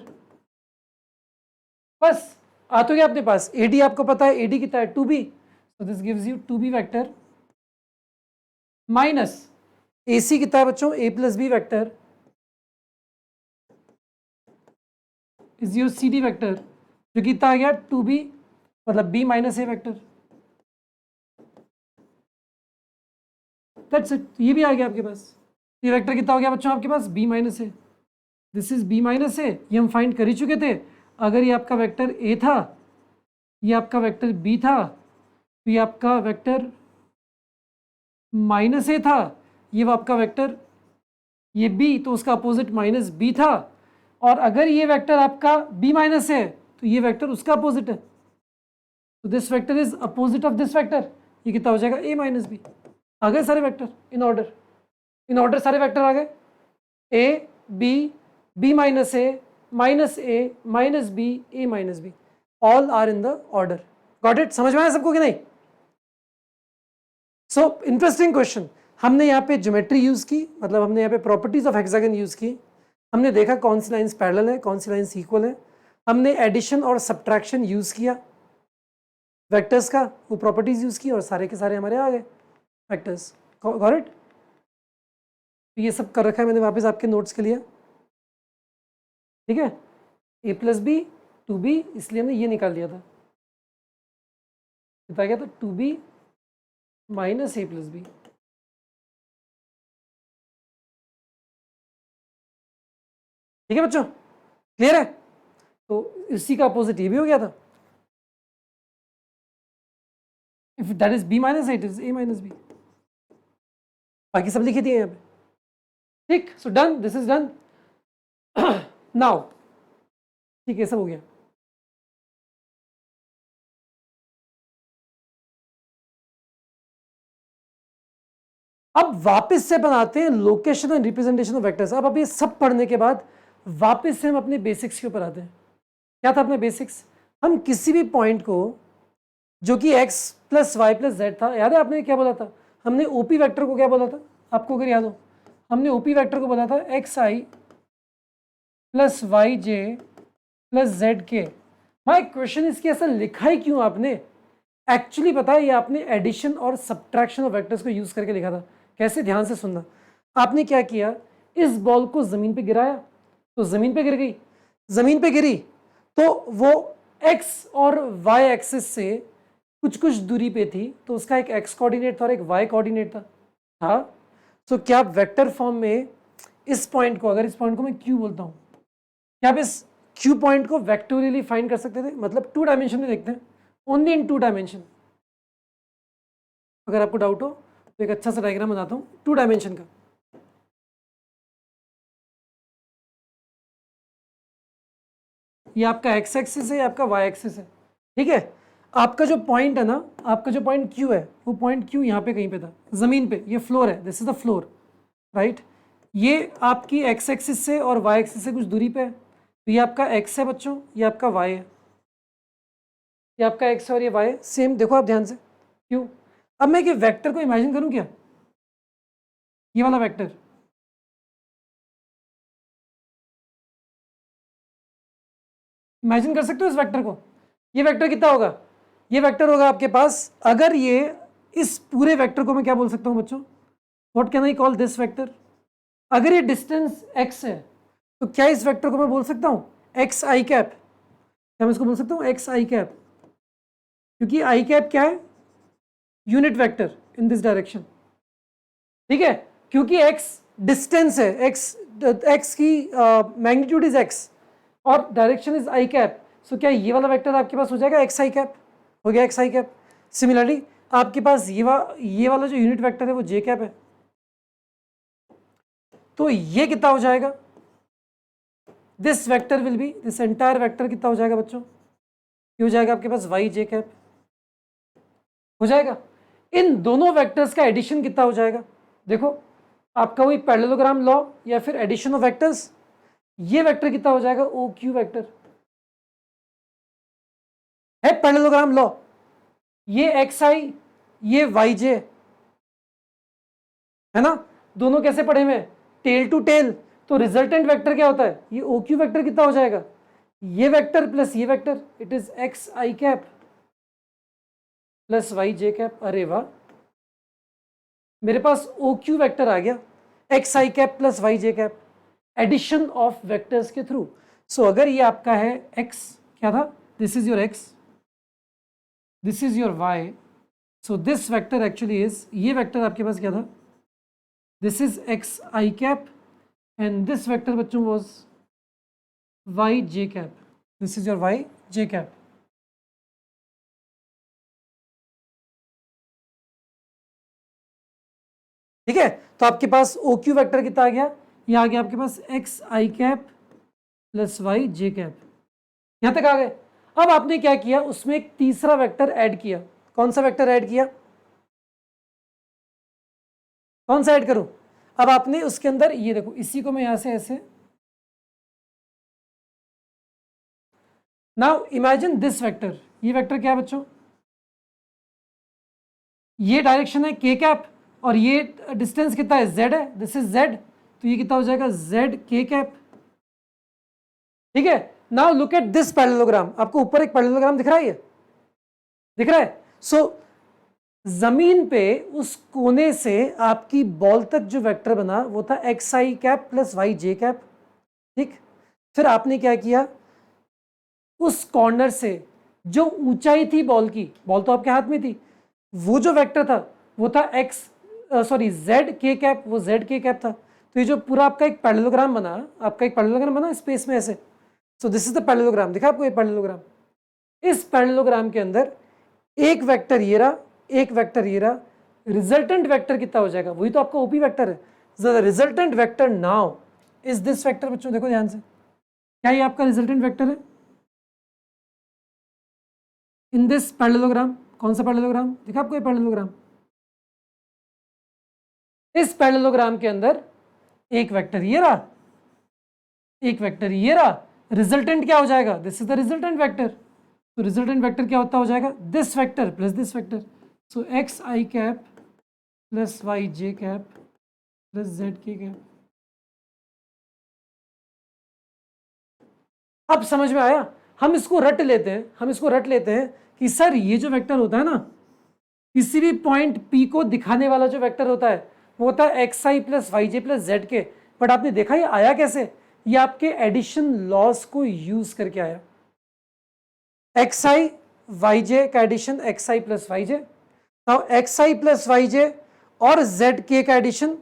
बस आ तो गया अपने पास, AD आपको पता है, AD कितना है, 2B, so this gives you 2B vector minus AC कितना है बच्चों, A plus B vector is your CD vector, जो कितना आ गया 2B, मतलब B minus A vector. That's it, ये भी आ गया आपके पास। ये वेक्टर कितना हो गया बच्चों आपके पास, B minus A, this is B minus A, ये हम फाइंड कर ही चुके थे। अगर ये आपका वेक्टर A था, ये आपका वेक्टर B था, तो ये आपका वेक्टर माइनस A था, ये वो आपका वेक्टर ये B, तो उसका अपोजिट माइनस B था, और अगर ये वेक्टर आपका B माइनस है तो ये वेक्टर उसका अपोजिट है, तो this vector is opposite of this vector, ये कितना हो जाएगा, A माइनस B। आ गए सारे vector in order, in order सारे वेक्टर आ गए, A B B minus A minus A minus B A minus B, all are in the order. Got it? समझ में आया सबको कि नहीं? So interesting question. हमने यहाँ पे ज्योमेट्री यूज की, मतलब हमने यहाँ पे प्रॉपर्टीज ऑफ हेक्सागन यूज की, हमने देखा कौन सी लाइंस पैरेलल है, कौन सी लाइंस इक्वल है, हमने एडिशन और सब्ट्रैक्शन यूज किया वेक्टर्स का, वो प्रॉपर्टीज यूज की और सारे के सारे हमारे आ गए वेक्टर्स। Got it? ये सब कर रखा है मैंने वापस आपके नोट्स के लिए, ठीक है? A प्लस बी 2B, इसलिए हमने ये निकाल लिया था, कितना गया था 2B minus A plus B. ठीक है बच्चों, क्लियर है? तो इसी का अपोजिट ये भी हो गया था, if that is b minus it is a minus b। बाकी सब लिखे दिए यहाँ पे, ठीक। So done, this is done now. ठीक है, सब हो गया। अब वापस से बनाते हैं location and representation of vectors. अब ये सब पढ़ने के बाद वापस से हम अपने बेसिक्स के ऊपर आते हैं। क्या था अपने बेसिक्स? हम किसी भी पॉइंट को जो कि x plus y plus z था, याद है आपने क्या बोला था? हमने ओपी वेक्टर को क्या बोला था? आपको अगर याद हो, हमने ओपी वेक्टर को बोला था x i plus y j plus z के। माई क्वेश्चन इसकी ऐसा लिखा ही क्यों आपने? एक्चुअली पता है, ये आपने एडिशन और सब्ट्रैक्शन ऑफ वेक्टर्स को यूज करके लिखा था। कैसे? ध्यान से सुनना। आपने क्या किया, इस बॉल को जमीन पे गिराया तो जमीन पे गिर गई, जमीन पे गिरी तो वो एक्स और वाई एक्सिस से कुछ कुछ दूरी पे थी, तो उसका एक एक्स कोऑर्डिनेट था और एक वाई कोऑर्डिनेट था। हाँ, तो क्या आप वेक्टर फॉर्म में इस पॉइंट को, अगर इस पॉइंट को मैं क्यू बोलता हूं, क्या आप इस क्यू पॉइंट को वेक्टोरियली फाइंड कर सकते थे? मतलब 2 डायमेंशन में देखते हैं, ओनली इन 2 डायमेंशन। अगर आपको डाउट हो तो एक अच्छा सा डायग्राम बनाता हूं 2 डायमेंशन का। ये आपका एक्स एक्सिस है, ये आपका वाई एक्सिस है, ठीक है। आपका जो पॉइंट है ना, आपका जो पॉइंट क्यू है, वो पॉइंट क्यू यहाँ पे कहीं पे था, जमीन पे। ये फ्लोर है, this is the floor, right. ये आपकी एक्स एक्सिस से और वाई एक्सिस से कुछ दूरी पे है, तो ये आपका एक्स है बच्चों, ये आपका वाई है। ये आपका एक्स है और ये वाई है, सेम। देखो आप ध्यान से, क्यों? अब मैं एक वेक्टर को इमेजिन करूं क्या, ये वाला वेक्टर। इमेजिन कर सकते हो इस वेक्टर को? ये वेक्टर कितना होगा? ये वेक्टर होगा आपके पास, अगर ये, इस पूरे वेक्टर को मैं क्या बोल सकता हूं बच्चों? What can I call this vector? अगर ये डिस्टेंस x है, तो क्या इस वेक्टर को मैं बोल सकता हूं एक्स आई कैप? क्या मैं इसको बोल सकता हूं एक्स आई कैप? क्योंकि आई कैप क्या है? Unit vector in this direction, ठीक है। क्योंकि x डिस्टेंस है, x की मैग्नीट्यूड इज x और डायरेक्शन इज आई कैप। सो क्या ये वाला वेक्टर आपके पास हो जाएगा एक्स आई कैप? हो गया एक्स आई कैप। सिमिलरली आपके पास ये वाला जो यूनिट वेक्टर है वो जे कैप है, तो ये कितना हो जाएगा? This vector will B, this entire vector कितना हो जाएगा बच्चों? ये हो जाएगा आपके पास वाई जे कैप, हो जाएगा। इन दोनों वेक्टर्स का एडिशन कितना हो जाएगा? देखो, आपका वही पैरेललोग्राम लॉ या फिर एडिशन ऑफ वेक्टर्स, ये वेक्टर कितना हो जाएगा? ओ क्यू वेक्टर है पैरेललोग्राम लॉ। ये एक्स आई, ये वाई जे, है ना? दोनों कैसे पढ़े हुए? Tail to tail. तो रिजल्टेंट वेक्टर क्या होता है? ये ओ क्यू वेक्टर कितना हो जाएगा? ये वेक्टर प्लस ये vector, it is x i cap plus y j cap. अरे वाह, मेरे पास ओ क्यू वेक्टर आ गया, x i cap plus y j cap, addition of vectors के थ्रू। सो अगर ये आपका है एक्स, क्या था? This is your x, this is your y, so this vector actually is, ये वेक्टर आपके पास क्या था? This is x i cap and this vector बच्चों was y j cap. This is your y j cap. ठीक है, तो आपके पास ओ क्यू वेक्टर कितना आ गया? ये आ गया आपके पास x i cap plus y j cap. यहां तक आ गए। अब आपने क्या किया, उसमें एक तीसरा वेक्टर ऐड किया। कौन सा वेक्टर ऐड किया? कौन सा ऐड करूं? अब आपने उसके अंदर, ये देखो, इसी को मैं यहां से ऐसे, नाउ इमेजिन दिस वेक्टर। ये वेक्टर क्या है बच्चों? ये डायरेक्शन है के कैप और ये डिस्टेंस कितना है? z है, दिस इज z, तो ये कितना हो जाएगा? z के कैप। ठीक है, now look at this parallelogram. आपको ऊपर एक पैरेललोग्राम दिख रहा है? ये दिख रहा है? सो जमीन पे उस कोने से आपकी बॉल तक जो वेक्टर बना वो था x i cap plus y j cap. ठीक, फिर आपने क्या किया, उस कॉर्नर से जो ऊंचाई थी बॉल की, बॉल तो आपके हाथ में थी, वो जो वेक्टर था वो था x, sorry Z k cap, वो जेड के कैप था। तो ये जो पूरा आपका एक पैरेललोग्राम बना, आपका एक पैरेललोग्राम बना स्पेस में ऐसे, सो दिस इज द पैरेललोग्राम, दिखा आपको ये पैरेललोग्राम। इस पैरेललोग्राम के अंदर एक वेक्टर ये रहा, एक वेक्टर ये रहा, रिजल्टेंट वेक्टर कितना हो जाएगा, वही तो आपका ओपी वेक्टर है। The resultant vector now is this vector. बच्चों देखो ध्यान से, क्या ये आपका रिजल्टेंट वेक्टर है इन दिस पैरेललोग्राम? कौन सा पैरेललोग्राम दिखा आपको ये पैरेललोग्राम? इस पैरेललोग्राम के अंदर एक वेक्टर ये रहा, एक वेक्टर ये रहा, रिजल्टेंट क्या हो जाएगा? This is the resultant vector. तो रिजल्टेंट वेक्टर क्या होता हो जाएगा? This vector plus this vector. So x i cap plus y j cap plus z k cap. अब समझ में आया? हम इसको रट लेते हैं, हम इसको रट लेते हैं कि सर ये जो वेक्टर होता है ना, किसी भी पॉइंट P को दिखाने वाला जो वेक्टर होता है वो होता है x i plus y j plus z के। बट आपने देखा ये आया कैसे? ये आपके एडिशन लॉस को यूज करके आया। एक्स आई वाई जे का addition x i plus y j, now x i plus y j और जेड के का एडिशन,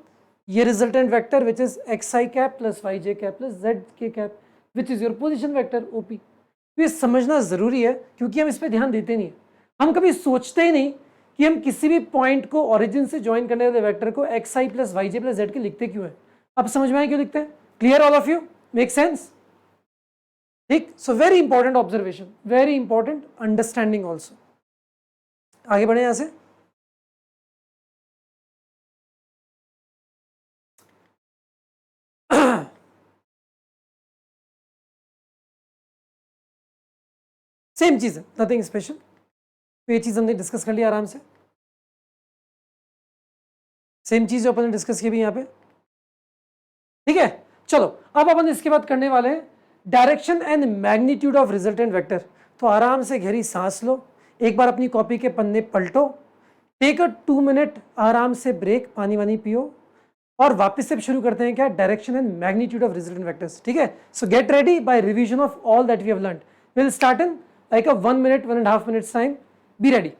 ये resultant vector which is x i cap plus y j cap plus z k cap which is your position vector OP. तो ये समझना जरूरी है क्योंकि हम इस पर ध्यान देते नहीं है। हम कभी सोचते ही नहीं कि हम किसी भी पॉइंट को ओरिजिन से ज्वाइन करने वाले वेक्टर को x i plus y j plus z के लिखते क्यों है। अब समझ में आए क्यों लिखते हैं? Clear all of you? Make sense? ठीक। So very important observation, very important understanding also. आगे बढ़े यहां से। सेम चीज है, नथिंग स्पेशल। तो ये चीज हमने डिस्कस कर लिया आराम से। सेम चीज जो अपन डिस्कस की भी यहाँ पे, ठीक है। चलो अब अपन इसके बाद करने वाले हैं direction and magnitude of resultant vector. तो आराम से गहरी सांस लो, एक बार अपनी कॉपी के पन्ने पलटो, टेक अ 2 मिनट आराम से ब्रेक, पानी वानी पियो और वापस से शुरू करते हैं क्या? Direction and magnitude of resultant vectors. ठीक है। So get ready by revision of all that we have learned. Will start in like a 1 minute, 1.5 minutes time. Be ready.